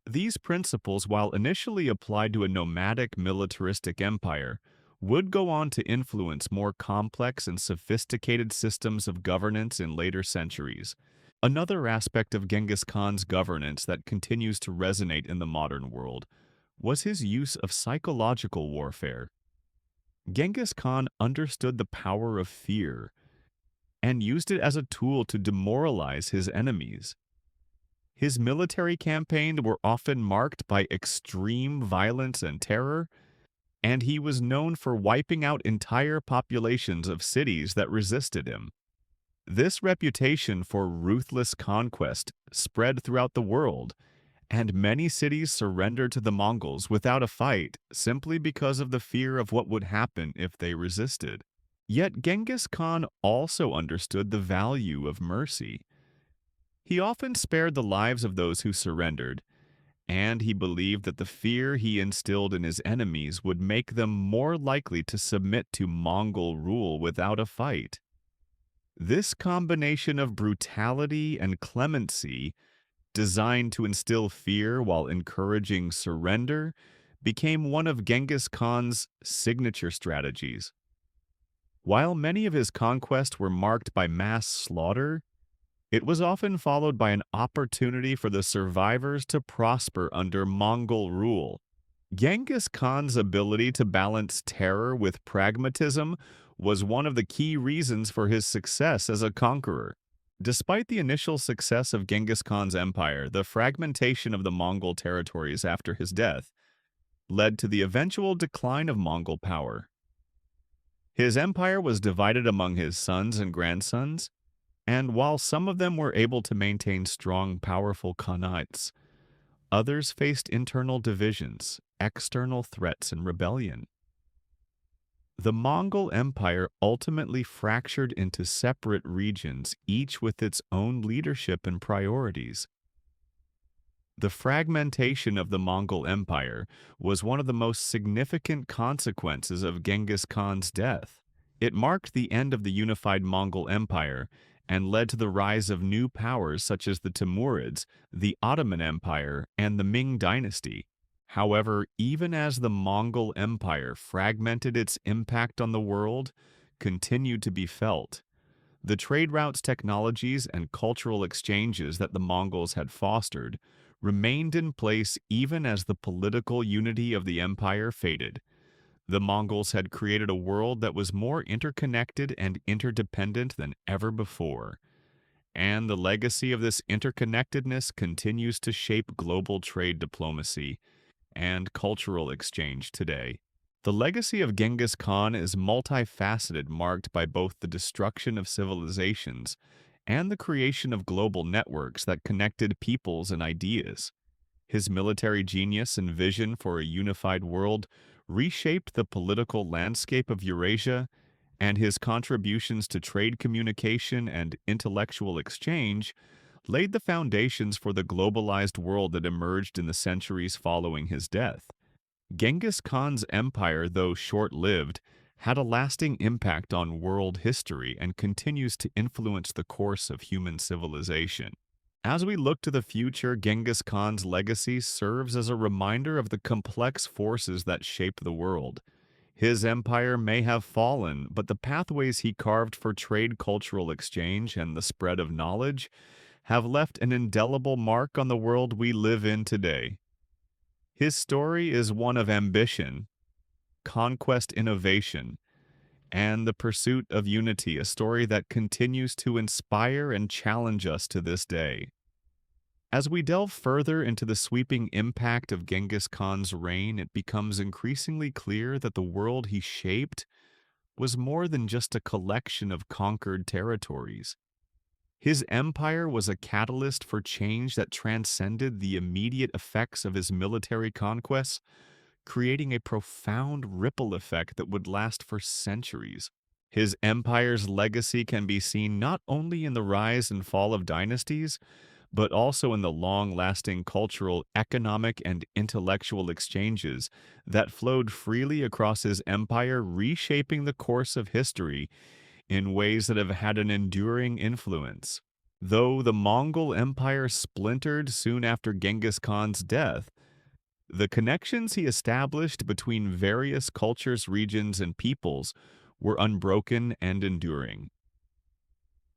These principles, while initially applied to a nomadic militaristic empire, would go on to influence more complex and sophisticated systems of governance in later centuries. Another aspect of Genghis Khan's governance that continues to resonate in the modern world was his use of psychological warfare. Genghis Khan understood the power of fear and used it as a tool to demoralize his enemies. His military campaigns were often marked by extreme violence and terror, and he was known for wiping out entire populations of cities that resisted him. This reputation for ruthless conquest spread throughout the world, and many cities surrendered to the Mongols without a fight simply because of the fear of what would happen if they resisted. Yet Genghis Khan also understood the value of mercy. He often spared the lives of those who surrendered, and he believed that the fear he instilled in his enemies would make them more likely to submit to Mongol rule without a fight. This combination of brutality and clemency, designed to instill fear while encouraging surrender, became one of Genghis Khan's signature strategies. While many of his conquests were marked by mass slaughter, it was often followed by an opportunity for the survivors to prosper under Mongol rule. Genghis Khan's ability to balance terror with pragmatism was one of the key reasons for his success as a conqueror. Despite the initial success of Genghis Khan's empire, the fragmentation of the Mongol territories after his death led to the eventual decline of Mongol power. His empire was divided among his sons and grandsons, and while some of them were able to maintain strong, powerful khanates, others faced internal divisions, external threats, and rebellion. The Mongol Empire ultimately fractured into separate regions, each with its own leadership and priorities. The fragmentation of the Mongol Empire was one of the most significant consequences of Genghis Khan's death. It marked the end of the unified Mongol Empire and led to the rise of new powers such as the Timurids, the Ottoman Empire, and the Ming Dynasty. However, even as the Mongol Empire fragmented, its impact on the world continued to be felt. The trade routes, technologies, and cultural exchanges that the Mongols had fostered remained in place even as the political unity of the empire faded. The Mongols had created a world that was more interconnected and interdependent than ever before, and the legacy of this interconnectedness continues to shape global trade diplomacy and cultural exchange today. The legacy of Genghis Khan is multifaceted, marked by both the destruction of civilizations and the creation of global networks that connected peoples and ideas. His military genius and vision for a unified world reshaped the political landscape of Eurasia, and his contributions to trade communication and intellectual exchange laid the foundations for the globalized world that emerged in the centuries following his death. Genghis Khan's empire, though short-lived, had a lasting impact on world history and continues to influence the course of human civilization. As we look to the future, Genghis Khan's legacy serves as a reminder of the complex forces that shape the world. His empire may have fallen, but the pathways he carved for trade, cultural exchange, and the spread of knowledge have left an indelible mark on the world we live in today. His story is one of ambition, conquest, innovation, and the pursuit of unity, a story that continues to inspire and challenge us to this day. As we delve further into the sweeping impact of Genghis Khan's reign, it becomes increasingly clear that the world he shaped was more than just a collection of conquered territories. His empire was a catalyst for change that transcended the immediate effects of his military conquests, creating a profound ripple effect that would last for centuries. His empire's legacy can be seen not only in the rise and fall of dynasties, but also in the long-lasting cultural, economic, and intellectual exchanges that flowed freely across his empire, reshaping the course of history in ways that have had an enduring influence. Though the Mongol Empire splintered soon after Genghis Khan's death, the connections he established between various cultures, regions, and peoples were unbroken and enduring.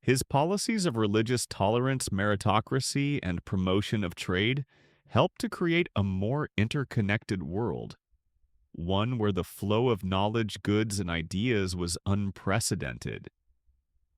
His policies of religious tolerance, meritocracy, and promotion of trade helped to create a more interconnected world, one where the flow of knowledge, goods, and ideas was unprecedented.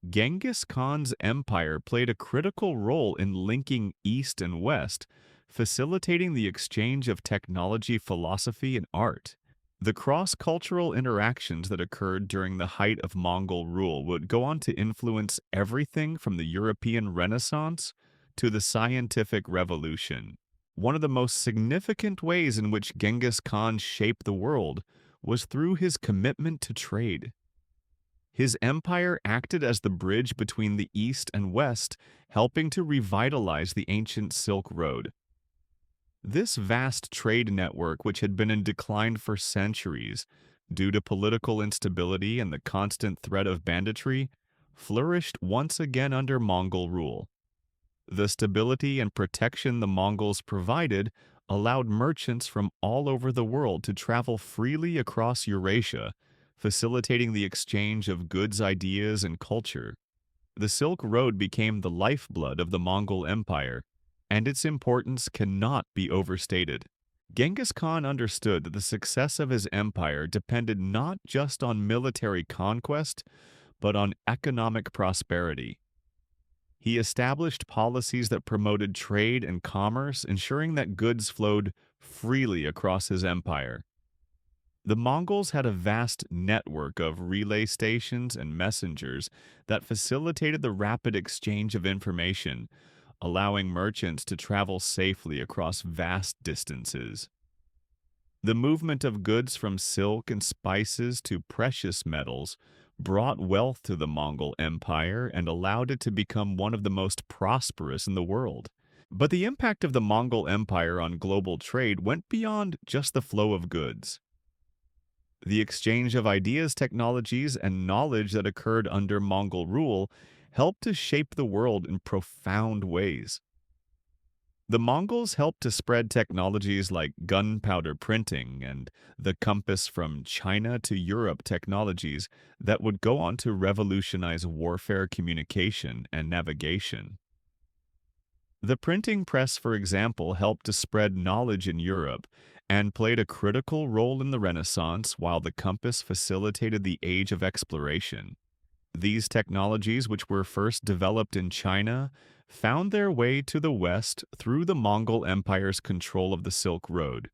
Genghis Khan's empire played a critical role in linking East and West, facilitating the exchange of technology, philosophy, and art. The cross-cultural interactions that occurred during the height of Mongol rule would go on to influence everything from the European Renaissance to the scientific revolution. One of the most significant ways in which Genghis Khan shaped the world was through his commitment to trade. His empire acted as the bridge between the East and West, helping to revitalize the ancient Silk Road. This vast trade network, which had been in decline for centuries due to political instability and the constant threat of banditry, flourished once again under Mongol rule. The stability and protection the Mongols provided allowed merchants from all over the world to travel freely across Eurasia, facilitating the exchange of goods, ideas, and culture. The Silk Road became the lifeblood of the Mongol Empire, and its importance cannot be overstated. Genghis Khan understood that the success of his empire depended not just on military conquest, but on economic prosperity. He established policies that promoted trade and commerce, ensuring that goods flowed freely across his empire. The Mongols had a vast network of relay stations and messengers that facilitated the rapid exchange of information, allowing merchants to travel safely across vast distances. The movement of goods from silk and spices to precious metals brought wealth to the Mongol Empire and allowed it to become one of the most prosperous in the world. But the impact of the Mongol Empire on global trade went beyond just the flow of goods. The exchange of ideas, technologies, and knowledge that occurred under Mongol rule helped to shape the world in profound ways. The Mongols helped to spread technologies like gunpowder printing and the compass from China to Europe, technologies that would go on to revolutionize warfare, communication, and navigation. The printing press, for example, helped to spread knowledge in Europe and played a critical role in the Renaissance, while the compass facilitated the age of exploration. These technologies, which were first developed in China, found their way to the West through the Mongol Empire's control of the Silk Road.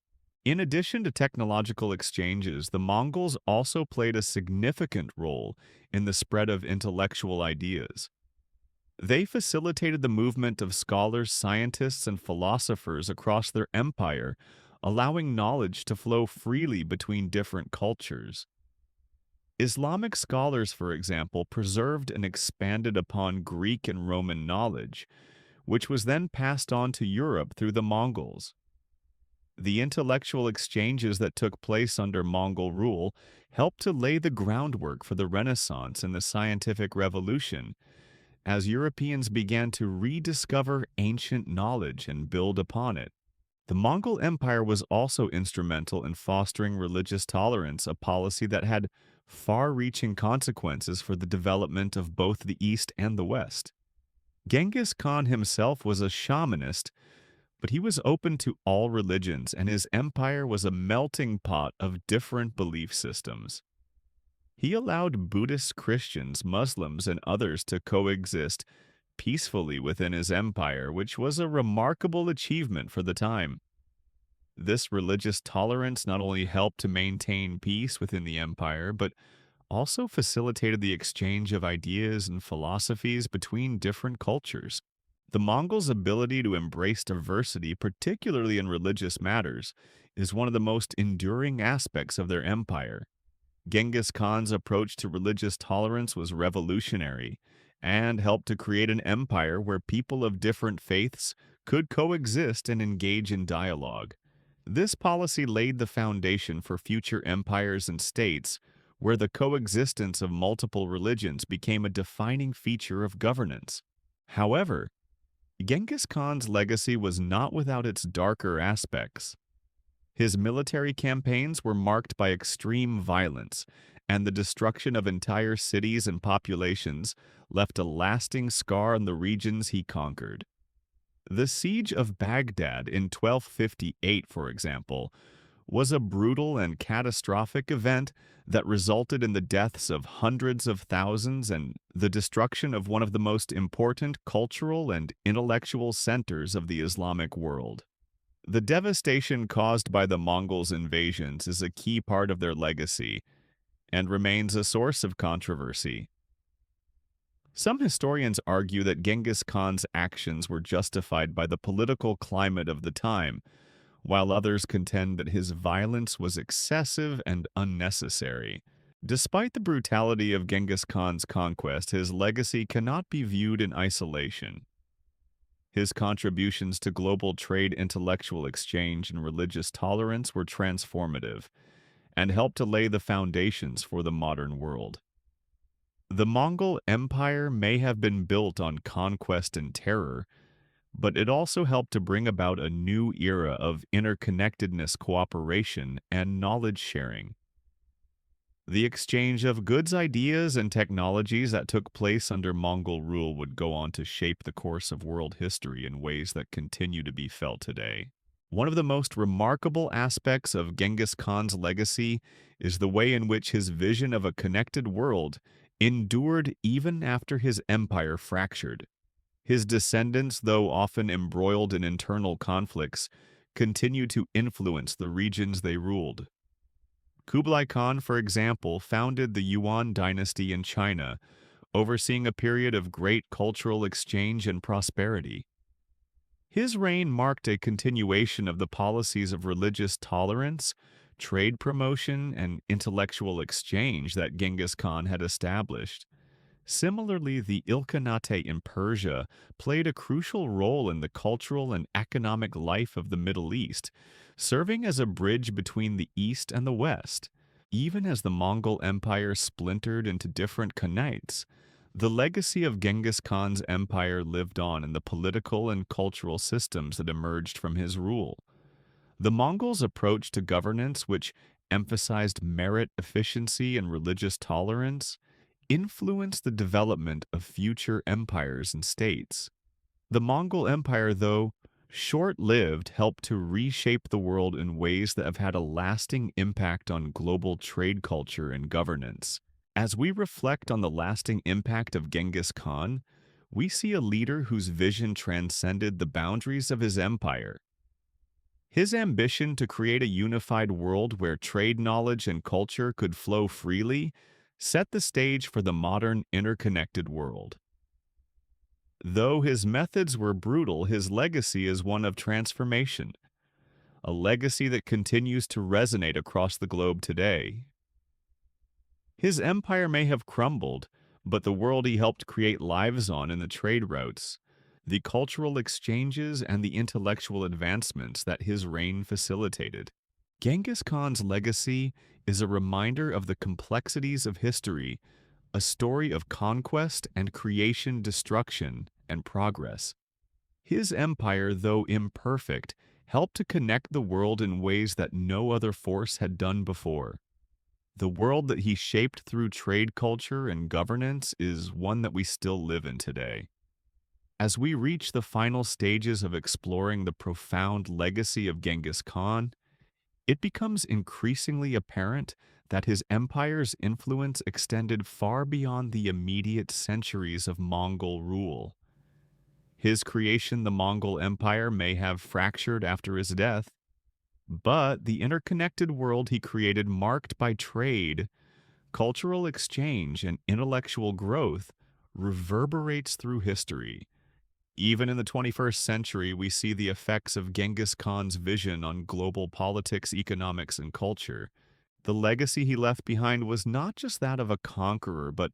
In addition to technological exchanges, the Mongols also played a significant role in the spread of intellectual ideas. They facilitated the movement of scholars, scientists, and philosophers across their empire, allowing knowledge to flow freely between different cultures. Islamic scholars, for example, preserved and expanded upon Greek and Roman knowledge, which was then passed on to Europe through the Mongols. The intellectual exchanges that took place under Mongol rule helped to lay the groundwork for the Renaissance and the scientific revolution, as Europeans began to rediscover ancient knowledge and build upon it. The Mongol Empire was also instrumental in fostering religious tolerance, a policy that had far-reaching consequences for the development of both the East and the West. Genghis Khan himself was a shamanist, but he was open to all religions, and his empire was a melting pot of different belief systems. He allowed Buddhists, Christians, Muslims, and others to coexist peacefully within his empire, which was a remarkable achievement for the time. This religious tolerance not only helped to maintain peace within the empire, but also facilitated the exchange of ideas and philosophies between different cultures. The Mongols' ability to embrace diversity, particularly in religious matters, is one of the most enduring aspects of their empire. Genghis Khan's approach to religious tolerance was revolutionary and helped to create an empire where people of different faiths could coexist and engage in dialogue. This policy laid the foundation for future empires and states where the coexistence of multiple religions became a defining feature of governance. However, Genghis Khan's legacy was not without its darker aspects. His military campaigns were marked by extreme violence, and the destruction of entire cities and populations left a lasting scar on the regions he conquered. The siege of Baghdad in 1258, for example, was a brutal and catastrophic event that resulted in the deaths of hundreds of thousands and the destruction of one of the most important cultural and intellectual centers of the Islamic world. The devastation caused by the Mongols' invasions is a key part of their legacy and remains a source of controversy. Some historians argue that Genghis Khan's actions were justified by the political climate of the time, while others contend that his violence was excessive and unnecessary. Despite the brutality of Genghis Khan's conquest, his legacy cannot be viewed in isolation. His contributions to global trade, intellectual exchange, and religious tolerance were transformative and helped to lay the foundations for the modern world. The Mongol Empire may have been built on conquest and terror, but it also helped to bring about a new era of interconnectedness, cooperation, and knowledge sharing. The exchange of goods, ideas, and technologies that took place under Mongol rule would go on to shape the course of world history in ways that continue to be felt today. One of the most remarkable aspects of Genghis Khan's legacy is the way in which his vision of a connected world endured even after his empire fractured. His descendants, though often embroiled in internal conflicts, continued to influence the regions they ruled. Kublai Khan, for example, founded the Yuan dynasty in China, overseeing a period of great cultural exchange and prosperity. His reign marked a continuation of the policies of religious tolerance, trade promotion, and intellectual exchange that Genghis Khan had established. Similarly, the Ilkhanate in Persia played a crucial role in the cultural and economic life of the Middle East, serving as a bridge between the East and the West. Even as the Mongol Empire splintered into different khanates, the legacy of Genghis Khan's empire lived on in the political and cultural systems that emerged from his rule. The Mongols' approach to governance, which emphasized merit, efficiency, and religious tolerance, influenced the development of future empires and states. The Mongol Empire, though short-lived, helped to reshape the world in ways that have had a lasting impact on global trade culture and governance. As we reflect on the lasting impact of Genghis Khan, we see a leader whose vision transcended the boundaries of his empire. His ambition to create a unified world where trade knowledge and culture could flow freely set the stage for the modern interconnected world. Though his methods were brutal, his legacy is one of transformation, a legacy that continues to resonate across the globe today. His empire may have crumbled, but the world he helped create lives on in the trade routes, the cultural exchanges, and the intellectual advancements that his reign facilitated. Genghis Khan's legacy is a reminder of the complexities of history, a story of conquest and creation, destruction, and progress. His empire, though imperfect, helped to connect the world in ways that no other force had done before. The world that he shaped through trade culture and governance is one that we still live in today. As we reach the final stages of exploring the profound legacy of Genghis Khan, it becomes increasingly apparent that his empire's influence extended far beyond the immediate centuries of Mongol rule. His creation, the Mongol Empire, may have fractured after his death, but the interconnected world he created, marked by trade, cultural exchange, and intellectual growth, reverberates through history. Even in the 21st century, we see the effects of Genghis Khan's vision on global politics, economics, and culture. The legacy he left behind was not just that of a conqueror, but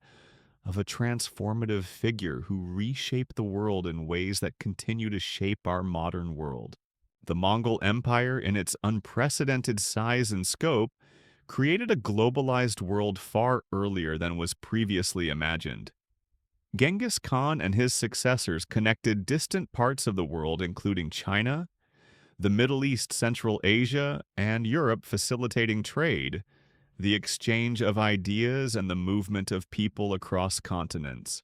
of a transformative figure who reshaped the world in ways that continue to shape our modern world. The Mongol Empire, in its unprecedented size and scope, created a globalized world far earlier than was previously imagined. Genghis Khan and his successors connected distant parts of the world, including China, the Middle East, Central Asia, and Europe, facilitating trade, the exchange of ideas, and the movement of people across continents.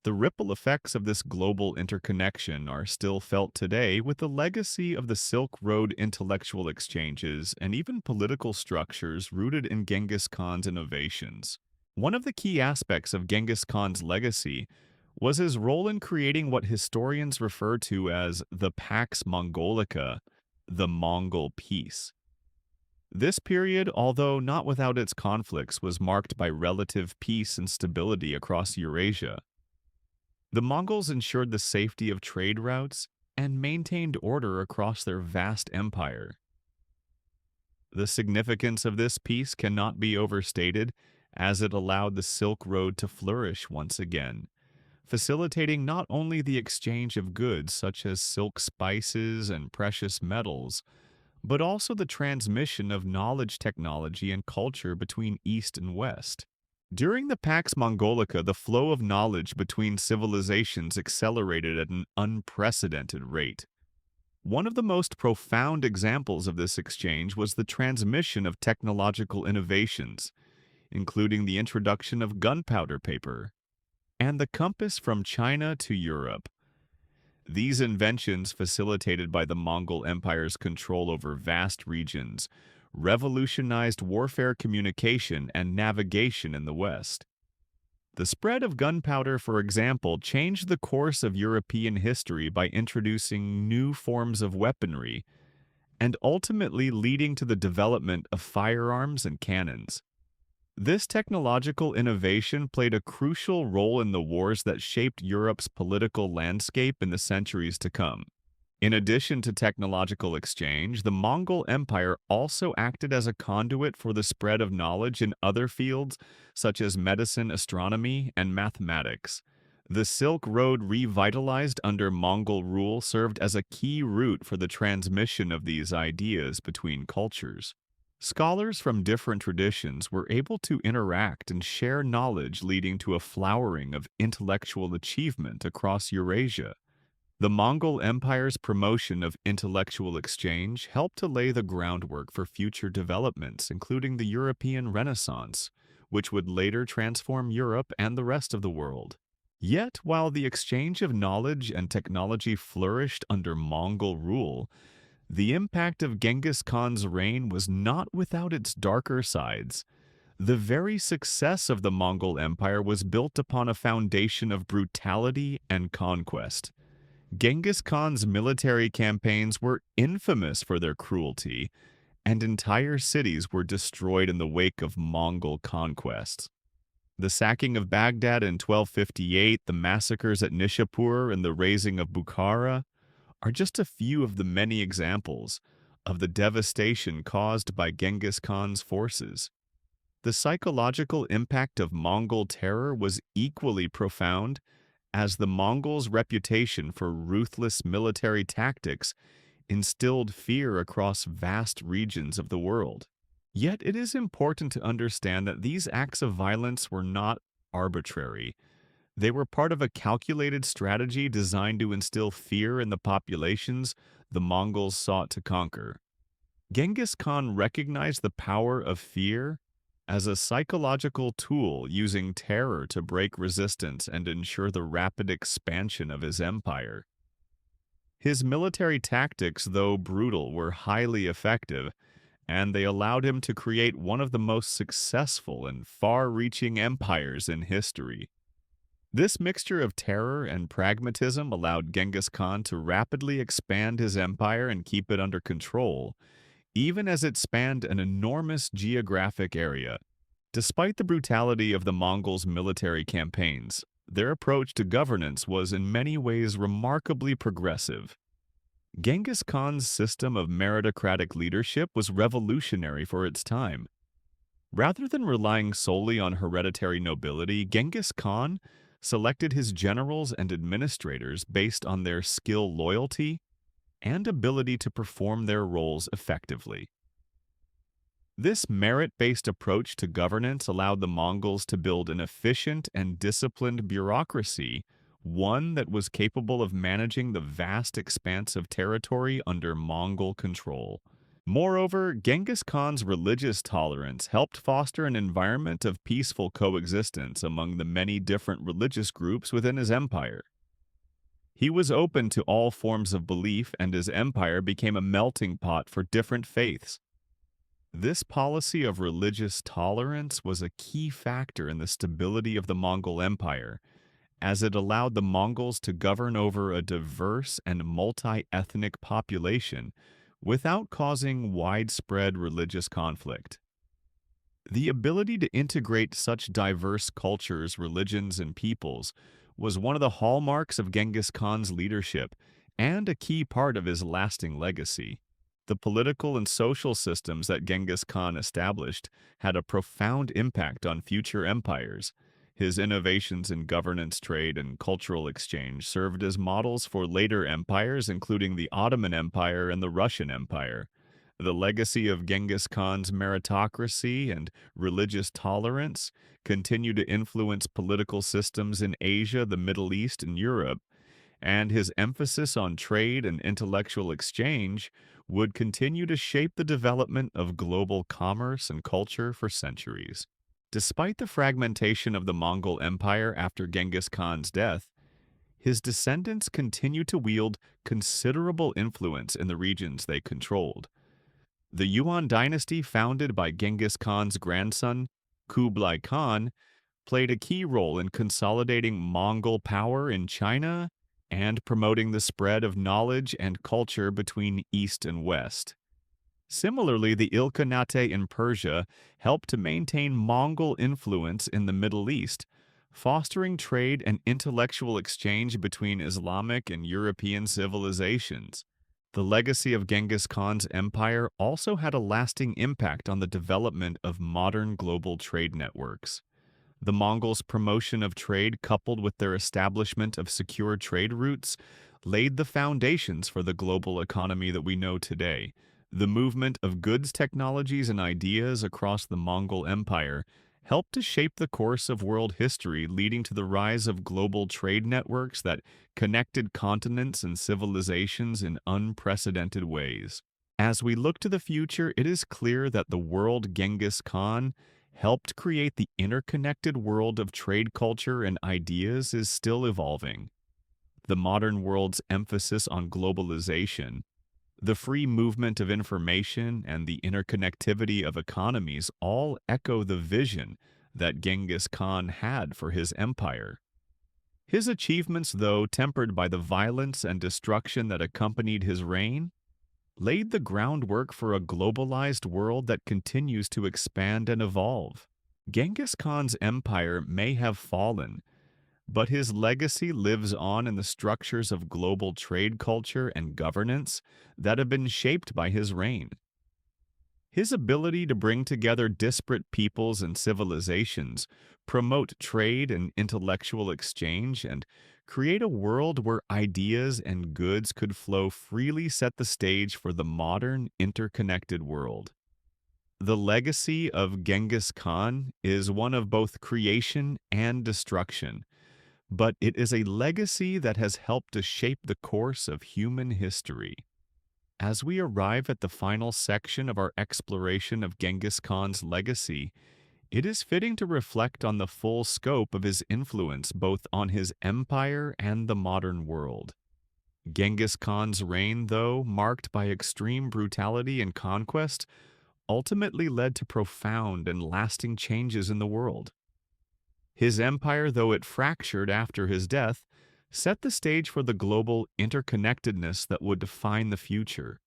The ripple effects of this global interconnection are still felt today, with the legacy of the Silk Road intellectual exchanges and even political structures rooted in Genghis Khan's innovations. One of the key aspects of Genghis Khan's legacy was his role in creating what historians refer to as the Pax Mongolica, the Mongol Peace. This period, although not without its conflicts, was marked by relative peace and stability across Eurasia. The Mongols ensured the safety of trade routes and maintained order across their vast empire. The significance of this peace cannot be overstated, as it allowed the Silk Road to flourish once again, facilitating not only the exchange of goods such as silk spices and precious metals, but also the transmission of knowledge, technology, and culture between East and West. During the Pax Mongolica, the flow of knowledge between civilizations accelerated at an unprecedented rate. One of the most profound examples of this exchange was the transmission of technological innovations, including the introduction of gunpowder paper and the compass from China to Europe. These inventions, facilitated by the Mongol Empire's control over vast regions, revolutionized warfare communication and navigation in the West. The spread of gunpowder, for example, changed the course of European history by introducing new forms of weaponry and ultimately leading to the development of firearms and cannons. This technological innovation played a crucial role in the wars that shaped Europe's political landscape in the centuries to come. In addition to technological exchange, the Mongol Empire also acted as a conduit for the spread of knowledge in other fields such as medicine, astronomy, and mathematics. The Silk Road, revitalized under Mongol rule, served as a key route for the transmission of these ideas between cultures. Scholars from different traditions were able to interact and share knowledge, leading to a flowering of intellectual achievement across Eurasia. The Mongol Empire's promotion of intellectual exchange helped to lay the groundwork for future developments, including the European Renaissance, which would later transform Europe and the rest of the world. Yet, while the exchange of knowledge and technology flourished under Mongol rule, the impact of Genghis Khan's reign was not without its darker sides. The very success of the Mongol Empire was built upon a foundation of brutality and conquest. Genghis Khan's military campaigns were infamous for their cruelty, and entire cities were destroyed in the wake of Mongol conquests. The sacking of Baghdad in 1258, the massacres at Nishapur, and the razing of Bukhara are just a few of the many examples of the devastation caused by Genghis Khan's forces. The psychological impact of Mongol terror was equally profound, as the Mongols' reputation for ruthless military tactics instilled fear across vast regions of the world. Yet it is important to understand that these acts of violence were not arbitrary. They were part of a calculated strategy designed to instill fear in the populations the Mongols sought to conquer. Genghis Khan recognized the power of fear as a psychological tool, using terror to break resistance and ensure the rapid expansion of his empire. His military tactics, though brutal, were highly effective, and they allowed him to create one of the most successful and far-reaching empires in history. This mixture of terror and pragmatism allowed Genghis Khan to rapidly expand his empire and keep it under control, even as it spanned an enormous geographic area. Despite the brutality of the Mongols' military campaigns, their approach to governance was in many ways remarkably progressive. Genghis Khan's system of meritocratic leadership was revolutionary for its time. Rather than relying solely on hereditary nobility, Genghis Khan selected his generals and administrators based on their skill, loyalty, and ability to perform their roles effectively. This merit-based approach to governance allowed the Mongols to build an efficient and disciplined bureaucracy, one that was capable of managing the vast expanse of territory under Mongol control. Moreover, Genghis Khan's religious tolerance helped foster an environment of peaceful coexistence among the many different religious groups within his empire. He was open to all forms of belief, and his empire became a melting pot for different faiths. This policy of religious tolerance was a key factor in the stability of the Mongol Empire, as it allowed the Mongols to govern over a diverse and multi-ethnic population without causing widespread religious conflict. The ability to integrate such diverse cultures, religions, and peoples was one of the hallmarks of Genghis Khan's leadership and a key part of his lasting legacy. The political and social systems that Genghis Khan established had a profound impact on future empires. His innovations in governance, trade, and cultural exchange served as models for later empires, including the Ottoman Empire and the Russian Empire. The legacy of Genghis Khan's meritocracy and religious tolerance continued to influence political systems in Asia, the Middle East, and Europe, and his emphasis on trade and intellectual exchange would continue to shape the development of global commerce and culture for centuries. Despite the fragmentation of the Mongol Empire after Genghis Khan's death, his descendants continued to wield considerable influence in the regions they controlled. The Yuan dynasty, founded by Genghis Khan's grandson, Kublai Khan, played a key role in consolidating Mongol power in China and promoting the spread of knowledge and culture between East and West. Similarly, the Ilkhanate in Persia helped to maintain Mongol influence in the Middle East, fostering trade and intellectual exchange between Islamic and European civilizations. The legacy of Genghis Khan's empire also had a lasting impact on the development of modern global trade networks. The Mongols' promotion of trade, coupled with their establishment of secure trade routes, laid the foundations for the global economy that we know today. The movement of goods, technologies, and ideas across the Mongol Empire helped to shape the course of world history, leading to the rise of global trade networks that connected continents and civilizations in unprecedented ways. As we look to the future, it is clear that the world Genghis Khan helped create the interconnected world of trade, culture, and ideas is still evolving. The modern world's emphasis on globalization, the free movement of information, and the interconnectivity of economies all echo the vision that Genghis Khan had for his empire. His achievements, though tempered by the violence and destruction that accompanied his reign, laid the groundwork for a globalized world that continues to expand and evolve. Genghis Khan's empire may have fallen, but his legacy lives on in the structures of global trade culture and governance that have been shaped by his reign. His ability to bring together disparate peoples and civilizations, promote trade and intellectual exchange, and create a world where ideas and goods could flow freely set the stage for the modern, interconnected world. The legacy of Genghis Khan is one of both creation and destruction, but it is a legacy that has helped to shape the course of human history. As we arrive at the final section of our exploration of Genghis Khan's legacy, it is fitting to reflect on the full scope of his influence both on his empire and the modern world. Genghis Khan's reign, though marked by extreme brutality and conquest, ultimately led to profound and lasting changes in the world. His empire, though it fractured after his death, set the stage for the global interconnectedness that would define the future.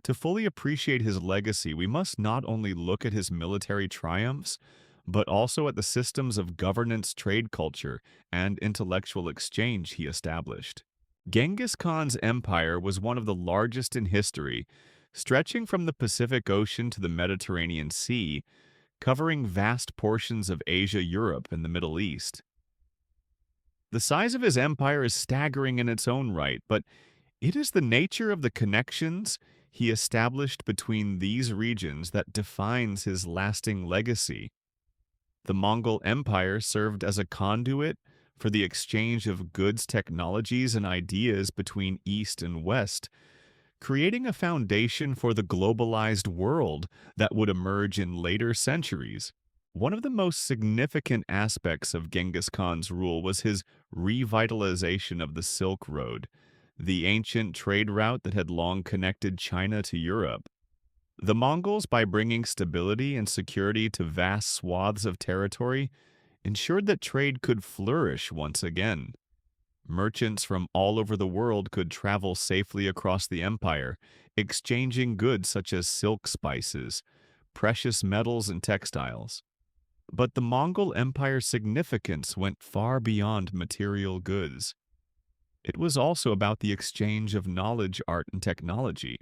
To fully appreciate his legacy, we must not only look at his military triumphs, but also at the systems of governance, trade culture, and intellectual exchange he established. Genghis Khan's empire was one of the largest in history, stretching from the Pacific Ocean to the Mediterranean Sea, covering vast portions of Asia, Europe, and the Middle East. The size of his empire is staggering in its own right, but it is the nature of the connections he established between these regions that defines his lasting legacy. The Mongol Empire served as a conduit for the exchange of goods, technologies, and ideas between East and West, creating a foundation for the globalized world that would emerge in later centuries. One of the most significant aspects of Genghis Khan's rule was his revitalization of the Silk Road, the ancient trade route that had long connected China to Europe. The Mongols, by bringing stability and security to vast swaths of territory, ensured that trade could flourish once again. Merchants from all over the world could travel safely across the empire, exchanging goods such as silk spices, precious metals, and textiles. But the Mongol Empire's significance went far beyond material goods. It was also about the exchange of knowledge, art, and technology.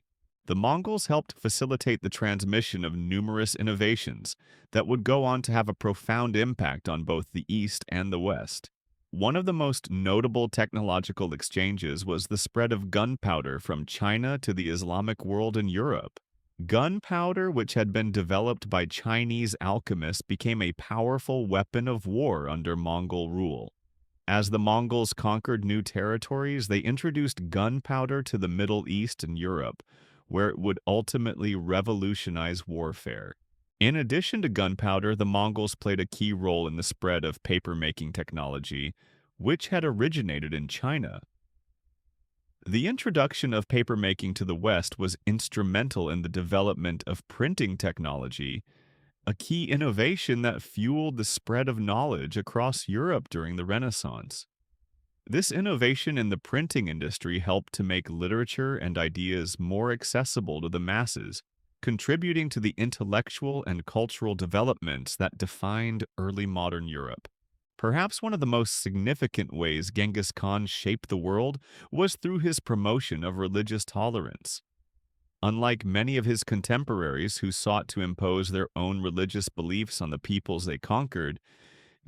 The Mongols helped facilitate the transmission of numerous innovations that would go on to have a profound impact on both the East and the West. One of the most notable technological exchanges was the spread of gunpowder from China to the Islamic world and Europe. Gunpowder, which had been developed by Chinese alchemists, became a powerful weapon of war under Mongol rule. As the Mongols conquered new territories, they introduced gunpowder to the Middle East and Europe, where it would ultimately revolutionize warfare. In addition to gunpowder, the Mongols played a key role in the spread of paper-making technology, which had originated in China. The introduction of papermaking to the West was instrumental in the development of printing technology, a key innovation that fueled the spread of knowledge across Europe during the Renaissance. This innovation in the printing industry helped to make literature and ideas more accessible to the masses, contributing to the intellectual and cultural developments that defined early modern Europe. Perhaps one of the most significant ways Genghis Khan shaped the world was through his promotion of religious tolerance. Unlike many of his contemporaries who sought to impose their own religious beliefs on the peoples they conquered,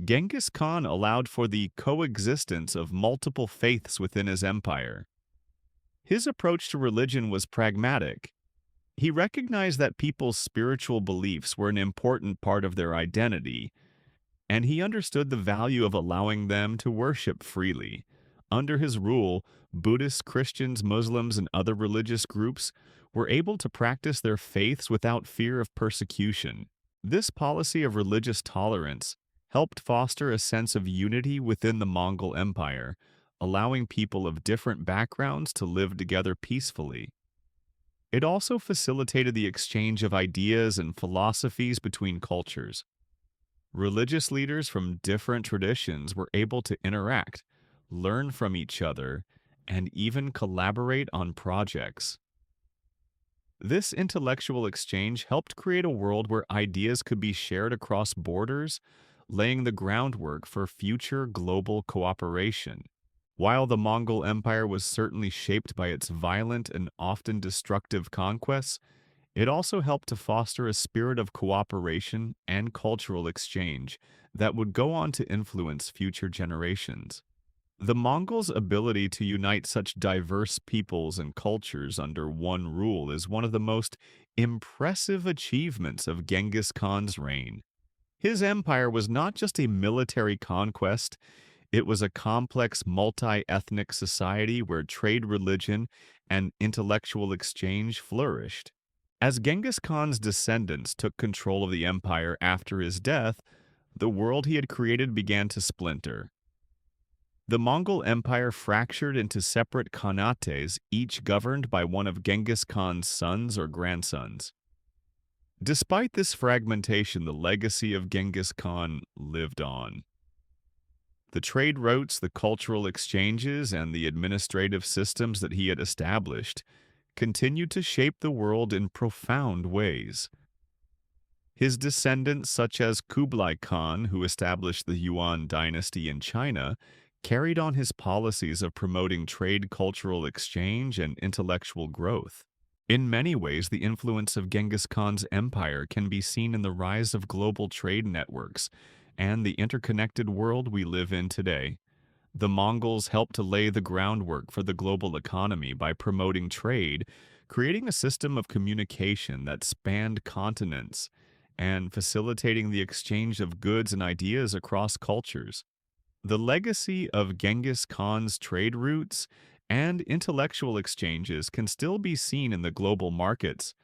Genghis Khan allowed for the coexistence of multiple faiths within his empire. His approach to religion was pragmatic. He recognized that people's spiritual beliefs were an important part of their identity, and he understood the value of allowing them to worship freely. Under his rule, Buddhists, Christians, Muslims, and other religious groups were able to practice their faiths without fear of persecution. This policy of religious tolerance helped foster a sense of unity within the Mongol Empire, allowing people of different backgrounds to live together peacefully. It also facilitated the exchange of ideas and philosophies between cultures. Religious leaders from different traditions were able to interact, learn from each other, and even collaborate on projects. This intellectual exchange helped create a world where ideas could be shared across borders, laying the groundwork for future global cooperation. While the Mongol Empire was certainly shaped by its violent and often destructive conquests, it also helped to foster a spirit of cooperation and cultural exchange that would go on to influence future generations. The Mongols' ability to unite such diverse peoples and cultures under one rule is one of the most impressive achievements of Genghis Khan's reign. His empire was not just a military conquest, it was a complex multi-ethnic society where trade, religion, and intellectual exchange flourished. As Genghis Khan's descendants took control of the empire after his death, the world he had created began to splinter. The Mongol Empire fractured into separate khanates, each governed by one of Genghis Khan's sons or grandsons. Despite this fragmentation, the legacy of Genghis Khan lived on. The trade routes, the cultural exchanges, and the administrative systems that he had established continued to shape the world in profound ways. His descendants, such as Kublai Khan, who established the Yuan dynasty in China, carried on his policies of promoting trade, cultural exchange, and intellectual growth. In many ways, the influence of Genghis Khan's empire can be seen in the rise of global trade networks and the interconnected world we live in today. The Mongols helped to lay the groundwork for the global economy by promoting trade, creating a system of communication that spanned continents, and facilitating the exchange of goods and ideas across cultures. The legacy of Genghis Khan's trade routes and intellectual exchanges can still be seen in the global markets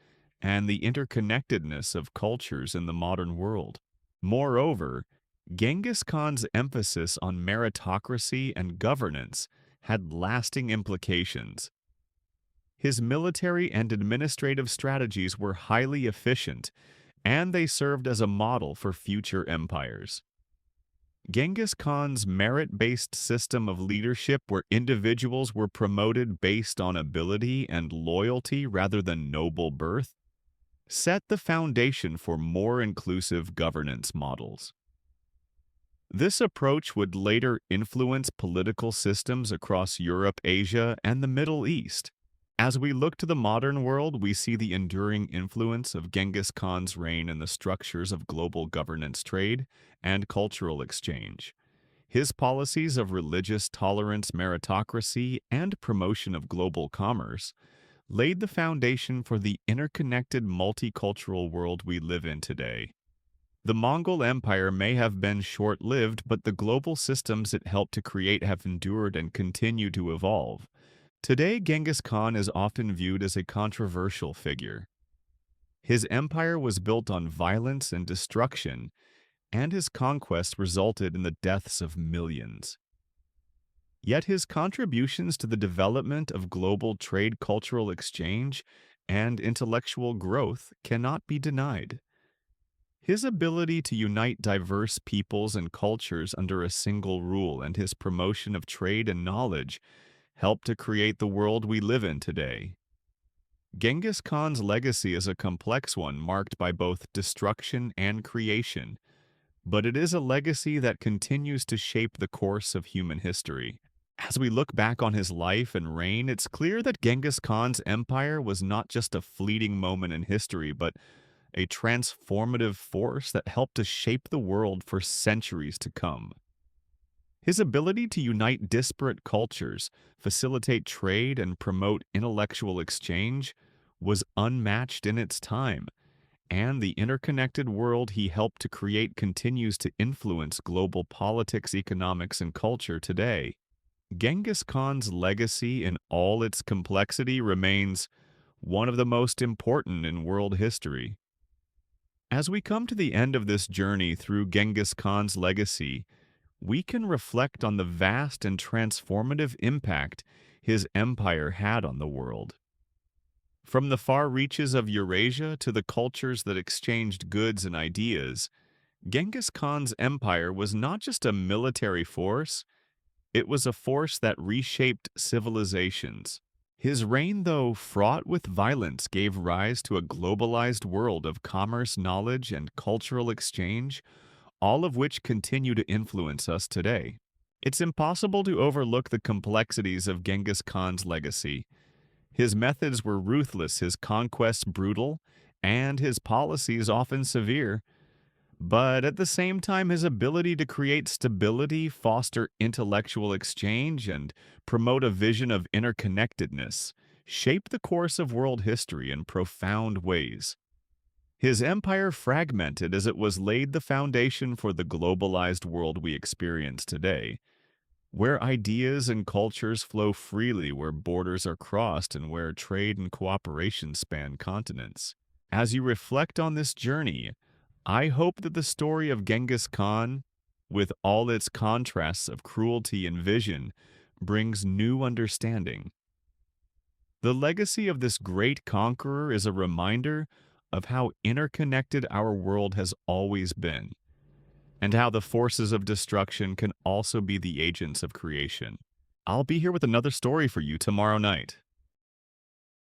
and the interconnectedness of cultures in the modern world. Moreover, Genghis Khan's emphasis on meritocracy and governance had lasting implications. His military and administrative strategies were highly efficient, and they served as a model for future empires. Genghis Khan's merit-based system of leadership, where individuals were promoted based on ability and loyalty rather than noble birth, set the foundation for more inclusive governance models. This approach would later influence political systems across Europe, Asia, and the Middle East. As we look to the modern world, we see the enduring influence of Genghis Khan's reign in the structures of global governance, trade, and cultural exchange. His policies of religious tolerance, meritocracy, and promotion of global commerce laid the foundation for the interconnected multicultural world we live in today. The Mongol Empire may have been short-lived, but the global systems it helped to create have endured and continue to evolve. Today, Genghis Khan is often viewed as a controversial figure. His empire was built on violence and destruction, and his conquests resulted in the deaths of millions. Yet his contributions to the development of global trade, cultural exchange, and intellectual growth cannot be denied. His ability to unite diverse peoples and cultures under a single rule and his promotion of trade and knowledge helped to create the world we live in today. Genghis Khan's legacy is a complex one marked by both destruction and creation, but it is a legacy that continues to shape the course of human history. As we look back on his life and reign, it's clear that Genghis Khan's empire was not just a fleeting moment in history, but a transformative force that helped to shape the world for centuries to come. His ability to unite disparate cultures, facilitate trade, and promote intellectual exchange was unmatched in its time, and the interconnected world he helped to create continues to influence global politics, economics, and culture today. Genghis Khan's legacy in all its complexity remains one of the most important in world history. As we come to the end of this journey through Genghis Khan's legacy, we can reflect on the vast and transformative impact his empire had on the world. From the far reaches of Eurasia to the cultures that exchanged goods and ideas, Genghis Khan's empire was not just a military force, It was a force that reshaped civilizations. His reign, though fraught with violence, gave rise to a globalized world of commerce, knowledge, and cultural exchange, all of which continue to influence us today. It's impossible to overlook the complexities of Genghis Khan's legacy. His methods were ruthless, his conquests brutal, and his policies often severe. But at the same time, his ability to create stability, foster intellectual exchange, and promote a vision of interconnectedness shaped the course of world history in profound ways. His empire fragmented as it was laid the foundation for the globalized world we experience today, where ideas and cultures flow freely, where borders are crossed, and where trade and cooperation span continents. As you reflect on this journey, I hope that the story of Genghis Khan, with all its contrasts of cruelty and vision, brings new understanding. The legacy of this great conqueror is a reminder of how interconnected our world has always been, and how the forces of destruction can also be the agents of creation. I'll be here with another story for you tomorrow night.